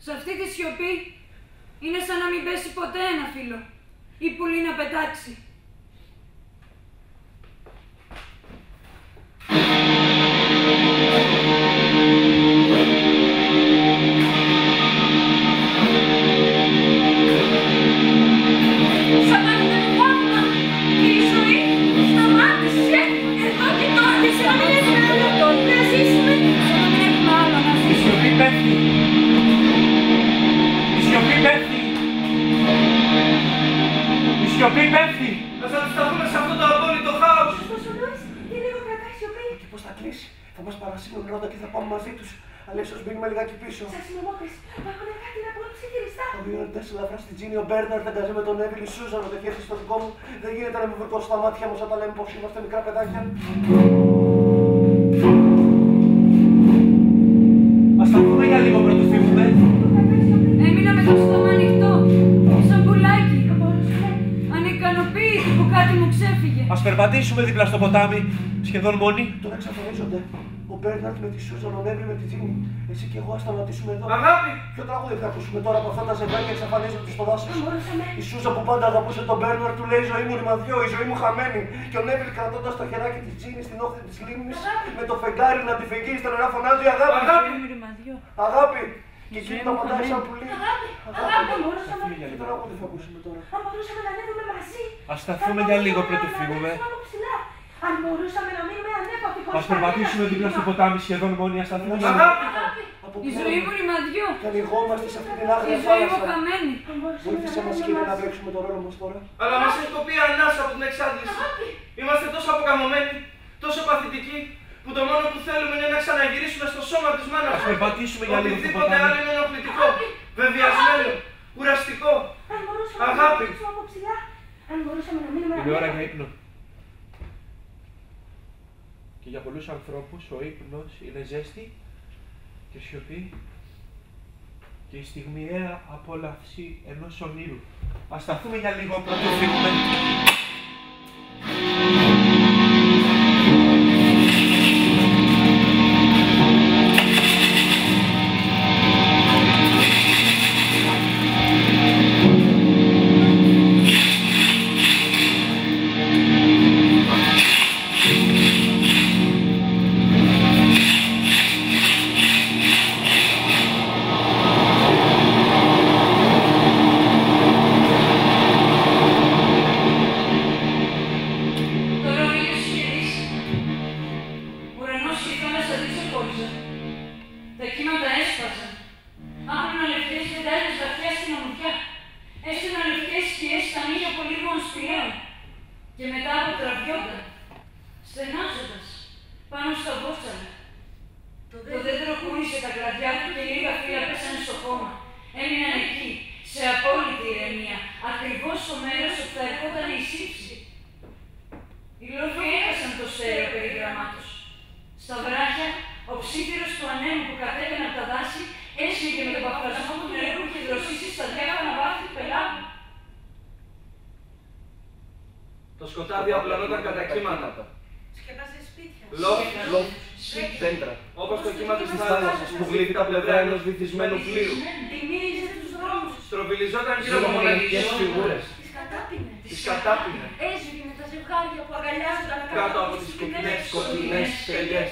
Speaker 4: Σε αυτή τη σιωπή είναι σαν να μην πέσει ποτέ ένα φύλλο ή πουλί να πετάξει.
Speaker 1: Σιωπή πέφτει!
Speaker 3: Ας αντισταθούμε σε αυτό το απόλυτο χάος!
Speaker 7: Πώς σου Λούις, τι λίγο κρατάει σιωπή.
Speaker 3: Και πώς θα κλείσει. Θα μας παρασύρουν ρώτα και θα πάμε μαζί τους. Αλλά ίσως μείνουμε λιγάκι πίσω.
Speaker 7: Σας συνομότες, θα έχουν κάτι να πούν ψιχυριστά.
Speaker 3: Το δίνονται σε ελαφρά στην Τζίνι, ο Μπέρναρντ θα καζεί με τον Έβιλ, η Σούζαν, το χέρι στο δικό μου. Δεν γίνεται να με βρω στα μάτια μας όταν λέμε πως είμαστε μικρά παιδάκια.
Speaker 1: Ας σταθούμε για λίγο πριν του φύγουμε.
Speaker 4: Έμεινα με το στόμα ανοιχτό, σαν πουλάκι. Ανικανοποίητη που κάτι μου ξέφυγε.
Speaker 1: Ας περπατήσουμε δίπλα στο ποτάμι, σχεδόν μόνοι.
Speaker 3: Τώρα εξαφανίζονται. Ο Μπέρναρντ με τη Σούζαν, ο Έβιλ με τη Τζίνι. Εσύ και εγώ ας σταματήσουμε εδώ.
Speaker 5: Αγάπη!
Speaker 3: Ποιο τραγούδι θα ακούσουμε τώρα που αυτά τα ζευγάρια εξαφανίζονται στο δάσος?
Speaker 7: Μπορούσαμε.
Speaker 3: Η Σούζα που πάντα αγαπούσε τον Μπέρναρντ του λέει: η ζωή μου ρημαδιό, η ζωή μου χαμένη. Και ο Νέβιλ κρατώντας το χεράκι της Τζίνι στην όχθη της λίμνης, με το φεγγάρι να τη φεγγίζει στα νερά φωνάζει: αγάπη!
Speaker 5: Αγάπη!
Speaker 3: Αγάπη! Και εκεί τα πατάει σαν πουλί.
Speaker 7: Αγάπη, μπορούσαμε.
Speaker 3: Τι τραγούδι θα ακούσουμε τώρα?
Speaker 7: Αν μπορούσαμε να ανέβουμε μαζί.
Speaker 1: Ας σταθούμε για λίγο πριν του φύγουμε.
Speaker 7: Αν μπορούσαμε να μείνουμε ανέπαυτοι χωρίς
Speaker 1: Ας περπατήσουμε δίπλα στο ποτάμι σχεδόν μόνοι, ας σταθούμε για λίγο.
Speaker 5: Αγάπη!
Speaker 4: Η ζωή μου ρημαδιό.
Speaker 3: Και ανοιγόμαστε σε αυτή την
Speaker 4: Η
Speaker 3: άγρια
Speaker 4: ζωή μου
Speaker 3: θάλασσα.
Speaker 4: χαμένη.
Speaker 3: Βοήθησε μας κύριε να παίξουμε το ρόλο μας τώρα.
Speaker 5: Αλλά μας έχει κοπεί ανάσα από την εξάντληση. Είμαστε τόσο αποκαμωμένοι, τόσο παθητικοί, που το μόνο που θέλουμε είναι να ξαναγυρίσουμε στο σώμα της μάνας.
Speaker 1: Ας περπατήσουμε για λίγο στο
Speaker 5: Οτιδήποτε άλλο
Speaker 1: ποτάμι.
Speaker 5: είναι ενοχλητικό, βεβαιασμένο, κουραστικό.
Speaker 7: Αν μπορούσαμε
Speaker 5: Αγάπη.
Speaker 7: να παίξουμε από ψηλά. Αν μπορούσαμε να μείνουμε
Speaker 1: Είναι ώρα για
Speaker 7: ανέπαυτοι.
Speaker 1: ύπνο. Και για πολλούς ανθρώπους ο ύπνος είναι ζέστη και σιωπή και η στιγμιαία απόλαυση ενός ονείρου. Ας σταθούμε για λίγο πριν του φύγουμε.
Speaker 4: Τώρα ο ήλιος γυρίσε. Ουρανός και η θάλασσα δεν ξεχώριζαν. Τα κύματα έσπασαν. Άπλωνα λευκές πεντάλες βαθιά στην ομορφιά. Έστειλαν λευκές σκιές στα μήλια πολύγων σπηλαίων. Και μετά αποτραβιόταν, στενάζοντας, πάνω στα βότσαλα. Το δέντρο κούνησε τα κλαδιά του και λίγα φύλλα πέσανε στο χώμα. Έμειναν εκεί, σε απόλυτη ηρεμία, ακριβώς στο μέρος όπου θα ερχόταν η σύψη. Οι λόρφοι έχασαν το στέρεο περιγραμμάτος. Στα βράχια, ο ψήφιρος του ανέμου που κατέβαινε από τα δάση έσφυγε με τον παπρασμό του νερού που είχε δροσίσει στα διάφανα βάθη του πελάτου.
Speaker 5: Το σκοτάδι απλωνόταν κατά κύματα.
Speaker 6: Σκεπάζε σπίτια.
Speaker 5: Λόφους, δέντρα. Όπως το κύμα της θάλασσας που γλύφει τα πλευρά ενός βυθισμένου πλοίου.
Speaker 6: Τιμήριζε τους δρόμους.
Speaker 5: Στροβιλιζόταν γύρω από μοναδικές φιγούρες.
Speaker 6: Τις κατάπινε.
Speaker 5: Τις κατάπινε
Speaker 6: Έσβηνε τα ζευγάρια που αγκαλιάζονταν
Speaker 5: κάτω από τις σκοτεινές στελιές.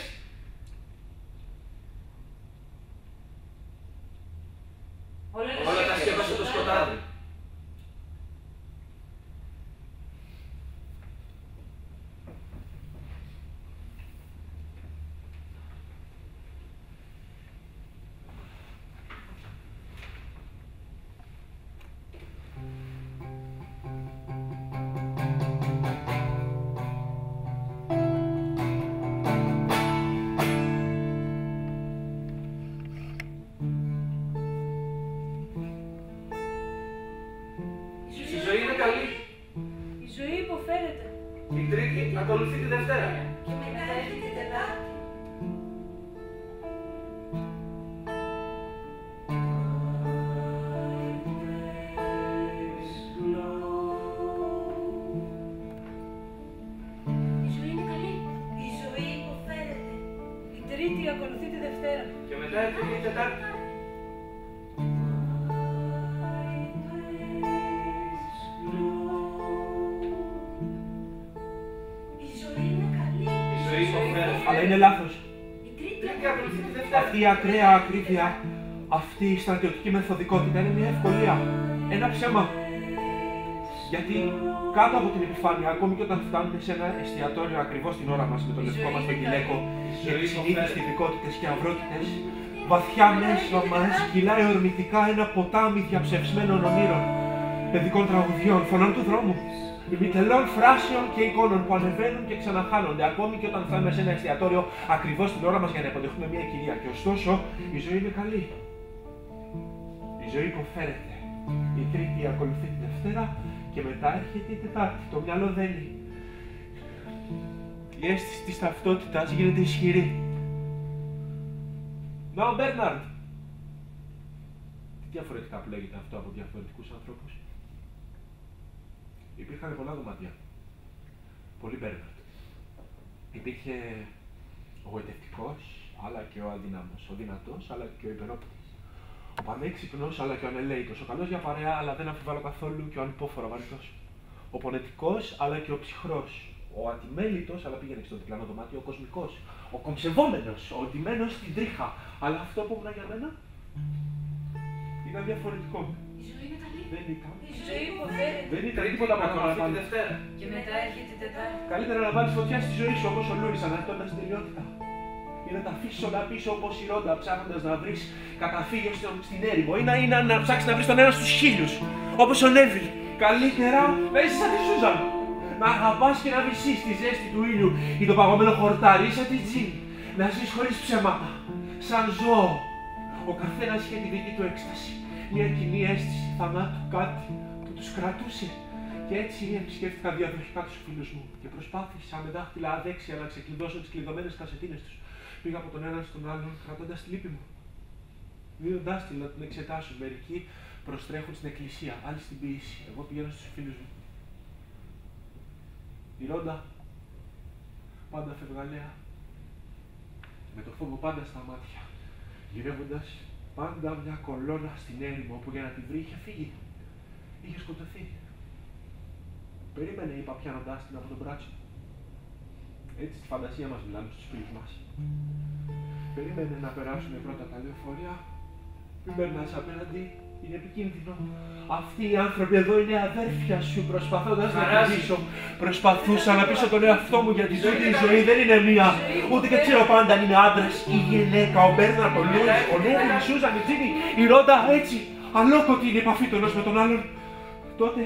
Speaker 5: Όλα τα σκέπασε το σκοτάδι. Η ζωή είναι καλή.
Speaker 4: Η ζωή υποφέρεται.
Speaker 5: Η Τρίτη ακολουθεί τη Δευτέρα.
Speaker 6: Και μετά έρχεται την Τετάρτη.
Speaker 2: Η ζωή είναι καλή.
Speaker 6: Η ζωή υποφέρεται.
Speaker 4: Η Τρίτη ακολουθεί τη Δευτέρα.
Speaker 5: Και μετά έρχεται η Τετάρτη.
Speaker 6: Η ζωή είναι καλή.
Speaker 5: Η ζωή υποφέρεται.
Speaker 1: Αλλά είναι λάθος.
Speaker 6: Η Τρίτη
Speaker 5: Τρίτη ακολουθεί τη Δευτέρα.
Speaker 1: Αυτή η ακραία ακρίβεια, αυτή η στρατιωτική μεθοδικότητα είναι μια ευκολία. Ένα ψέμα. Γιατί κάτω από την επιφάνεια, ακόμη και όταν φτάνουμε σε ένα εστιατόριο ακριβώς την ώρα μας με το λευκό μας τον γυλαίκο και τις συνήθεις τυπικότητες και αυρότητες, βαθιά μέσα μας κυλάει ορμητικά ένα ποτάμι διαψευσμένων ονείρων. παιδικών τραγουδιών, φωνών του δρόμου, ημιτελών φράσεων και εικόνων που ανεβαίνουν και ξαναχάνονται, ακόμη και όταν φτάνουμε σε ένα εστιατόριο ακριβώς την ώρα μας για να υποδεχτούμε μια κυρία. Και ωστόσο, η ζωή είναι καλή. Η ζωή υποφέρεται. Η Τρίτη ακολουθεί τη Δευτέρα και μετά έρχεται η Τετάρτη. Το μυαλό δένει. Η αίσθηση της ταυτότητας γίνεται ισχυρή. Να ο Μπέρναρντ! Τι διαφορετικά που λέγεται αυτό από διαφορετικούς ανθρώπους. Υπήρχαν πολλά δωμάτια. Πολύ Μπέρναρντ. Υπήρχε ο γοητευτικός, αλλά και ο αδύναμος. Ο δυνατός, αλλά και ο υπερόπτης. Ο πανέξυπνος, αλλά και ο ανελαίητος. Ο καλός για παρέα, αλλά δεν αμφιβάλλω καθόλου και ο ανυπόφορο βαρύτος. Ο πονετικός, αλλά και ο ψυχρός. Ο ατιμέλητος, αλλά πήγαινε στο διπλανό δωμάτιο. Ο κοσμικός. Ο κομψευόμενος, ο ντυμένος στην τρίχα. Αλλά αυτό που ήμουν για μένα ήταν διαφορετικό.
Speaker 2: Η ζωή είναι καλή.
Speaker 1: Δεν ήταν.
Speaker 4: Η ζωή υποφέρεται.
Speaker 1: Δεν ήταν τίποτα από αυτό
Speaker 5: αυτή τη Δευτέρα.
Speaker 4: Και μετά έρχεται η Τετάρτη.
Speaker 1: Καλύτερα να βάλεις φωτιά στη ζωή σου όπως ο Λούρις, αναρτώντας την τελειότητα. Ή να τα αφήσεις όλα πίσω όπως η Ρόντα, ψάχνοντας να βρεις καταφύγιο στην έρημο. Ή να ψάξεις να βρεις τον ένα στους 1000, όπως ο Νέβιλ. Καλύτερα να είσαι σαν τη Σούζαν. Να αγαπάς και να μισείς τη ζέστη του ήλιου ή το παγωμένο χορτάρι, σαν τη Τζιν. Να ζεις χωρίς ψέματα, σαν ζώο. Ο καθένας είχε τη δική του έκσταση. Μια κοινή αίσθηση θανάτου, κάτι που τους κρατούσε. Και έτσι επισκέφτηκα διαδοχικά τους φίλους μου και προσπάθησα με δάχτυλα αδέξια να ξεκλειδώσω τις κλειδωμένες κασετίνες τους. Πήγα από τον έναν στον άλλον κρατώντας τη λύπη μου. Δίνοντάς την να την εξετάσουν. Μερικοί προστρέχουν στην εκκλησία, άλλοι στην ποίηση. Εγώ πηγαίνω στους φίλους μου. Η Ρόντα, πάντα φευγαλέα, με το φόβο πάντα στα μάτια, γυρεύοντας πάντα μια κολόνα στην έρημο που για να τη βρει είχε φύγει. Είχε σκοτωθεί. Περίμενε, είπα πιάνοντάς την από τον μπράτσο. Έτσι στη φαντασία μας μιλάμε στους φίλους μας. Περίμενε να περάσουμε πρώτα τα λεωφορεία. Μην περνάς απέναντι, είναι επικίνδυνο. Αυτοί οι άνθρωποι εδώ είναι αδέρφια σου, προσπαθώντας να την πείσω. Προσπαθούσα να πείσω τον εαυτό μου γιατί η ζωή δεν είναι μία. Ούτε και ξέρω πάντα αν είναι άντρας ή γυναίκα. Ο Μπέρναρντ, ο Λούρις, ο Νέβιλ, η Σούζαν, η Τζίνι, η Ρόντα, έτσι. Αλόκοτη είναι η επαφή του ενός με τον άλλον. Τότε,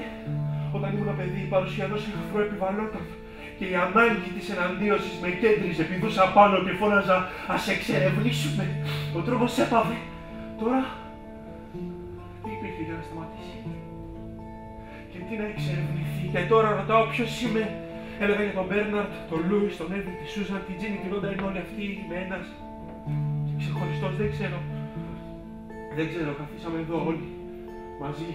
Speaker 1: όταν ήμουν παιδί, η παρουσία ενός εχθρού επιβαλόταν. Και η ανάγκη της εναντίωσης με κέντριζε, πηδούσα πάνω και φώναζα «Ας εξερευνήσουμε». Ο τρόμος έπαβε. Τώρα, τι υπήρχε για να σταματήσει και τι να εξερευνηθεί. Και τώρα ρωτάω ποιος είμαι. Έλεγα για τον Μπέρναρντ, τον Λούις, τον Νέβιλ, τη Σούζαν, την Τζίνι, τη Ρόντα, είναι όλοι αυτοί με ένας. Και ξεχωριστός δεν ξέρω. Δεν ξέρω, καθίσαμε εδώ όλοι μαζί.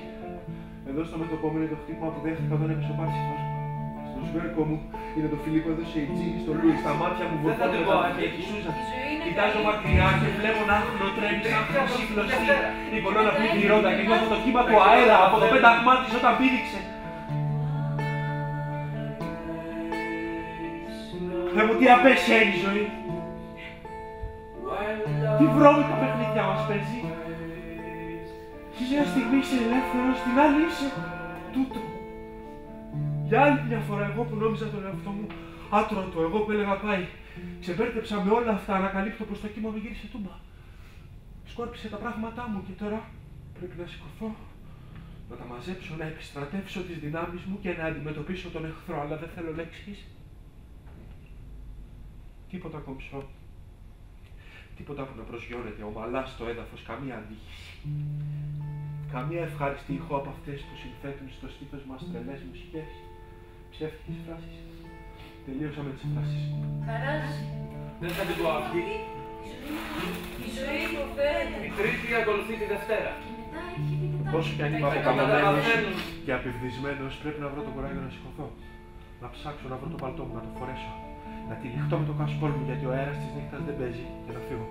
Speaker 1: Εδώ στο μέτωπό μου είναι το χτύπημα που δέχτηκα όταν έπεσε ο Πάρσιφας. Στο σβέρκο μου είναι το φιλί που έδωσε η Τζίνι στο Λούις. Στα μάτια μου βοηθάνε τα μάτια και η Σούζαν. Κοιτάζω μακριά και βλέπω να χλωτρέμει σαν χρυσή κλωστή. Η κολόνα που είναι η Ρόντα και νιώθω το κύμα του αέρα από το πέταγμά της όταν πήδηξε. Θεέ μου, τι απέσια είναι η ζωή. Τι βρώμικα παιχνίδια μας παίζει. Τη μια στιγμή είσαι ελεύθερος, την άλλη είσαι τούτο. Για άλλη μια φορά, εγώ που νόμιζα τον εαυτό μου άτρωτο, εγώ που έλεγα πάει, ξεπέρτεψα με όλα αυτά, ανακαλύπτω πως το κύμα μου γύρισε τούμπα. Σκόρπισε τα πράγματά μου και τώρα πρέπει να σηκωθώ, να τα μαζέψω, να επιστρατεύσω τις δυνάμεις μου και να αντιμετωπίσω τον εχθρό, αλλά δεν θέλω λέξεις. Τίποτα κομψό. Τίποτα που να προσγειώνεται ομαλά στο έδαφος, καμία αντίχηση. Καμία ευχάριστη ηχό από αυτές που συνθέτουν στο στήθος μας τρελές μουσικές, ψεύτικες φράσεις. Τελείωσα με τις φράσεις.
Speaker 4: Χαράζει.
Speaker 5: Δεν θα την πω αυτή.
Speaker 4: Η ζωή υποφέρεται.
Speaker 5: Η Τρίτη ακολουθεί τη Δευτέρα.
Speaker 2: Και μετά έρχεται η Τετάρτη.
Speaker 1: Όσο κι αν είμαι αποκαμωμένος και απευδισμένος, πρέπει να βρω το κουράγιο να σηκωθώ. Να ψάξω να βρω το παλτό μου, να το φορέσω. Να τυλιχτώ με το κασκόλ μου γιατί ο αέρας της νύχτας δεν παίζει και να φύγω.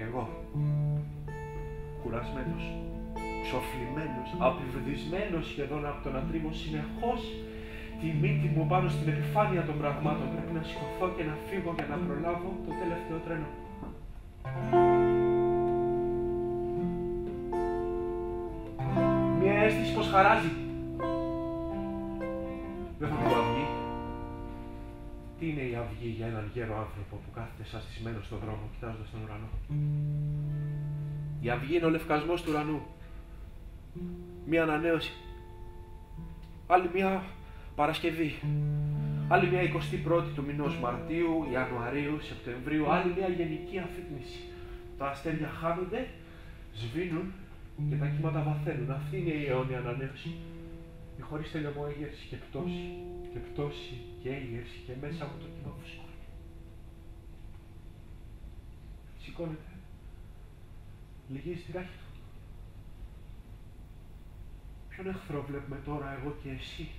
Speaker 1: Εγώ. Κουρασμένος, ξοφλημένος, απευδισμένος σχεδόν από το να τρίβω συνεχώς τη μύτη μου πάνω στην επιφάνεια των πραγμάτων. Πρέπει να σηκωθώ και να φύγω για να προλάβω το τελευταίο τρένο. Μια αίσθηση πως χαράζει. Δεν θα πω αυγή. Τι είναι η αυγή για έναν γέρο άνθρωπο που κάθεται σαστισμένο στον δρόμο κοιτάζοντας τον ουρανό. Η αυγή είναι ο λευκασμός του ουρανού. Μία ανανέωση. Άλλη μία Παρασκευή. Άλλη μία 21η του μηνός Μαρτίου, Ιανουαρίου, Σεπτεμβρίου. Άλλη μία γενική αφύπνιση. Τα αστέρια χάνονται, σβήνουν και τα κύματα βαθαίνουν. Αυτή είναι η αιώνια ανανέωση. Η χωρίς τελειωμό έγερση και πτώση, και πτώση και έγερση και μέσα από το κύμα φουσκώνει. Σηκώνεται, λυγίζει τη ράχη του. Ποιον εχθρό βλέπουμε τώρα εγώ και εσύ,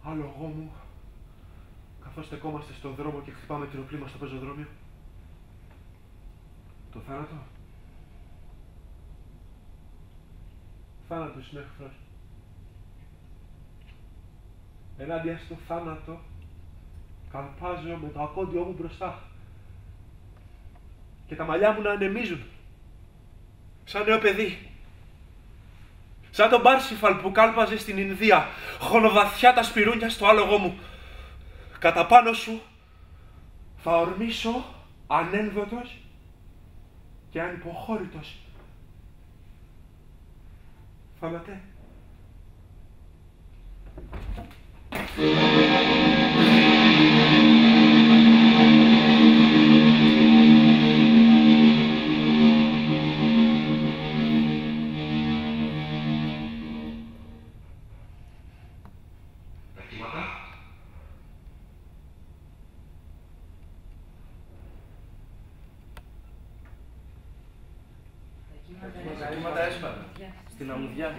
Speaker 1: άλλο εγώ μου, καθώς στεκόμαστε στον δρόμο και χτυπάμε την οπλή μας στο πεζοδρόμιο? Το θάνατο. Θάνατος είναι εχθρός. Ενάντια στο θάνατο καλπάζω με το ακόντιό μου μπροστά και τα μαλλιά μου να ανεμίζουν σαν νέο παιδί. Σαν τον Πάρσιφαλ που κάλπαζε στην Ινδία, χωνοβαθιά τα σπυρούνια στο άλογο μου. Κατά πάνω σου θα ορμήσω ανένδοτος και ανυποχώρητος. Θάνατε.
Speaker 3: Τα κύματα έσπαρα. Στην αμμουδιά.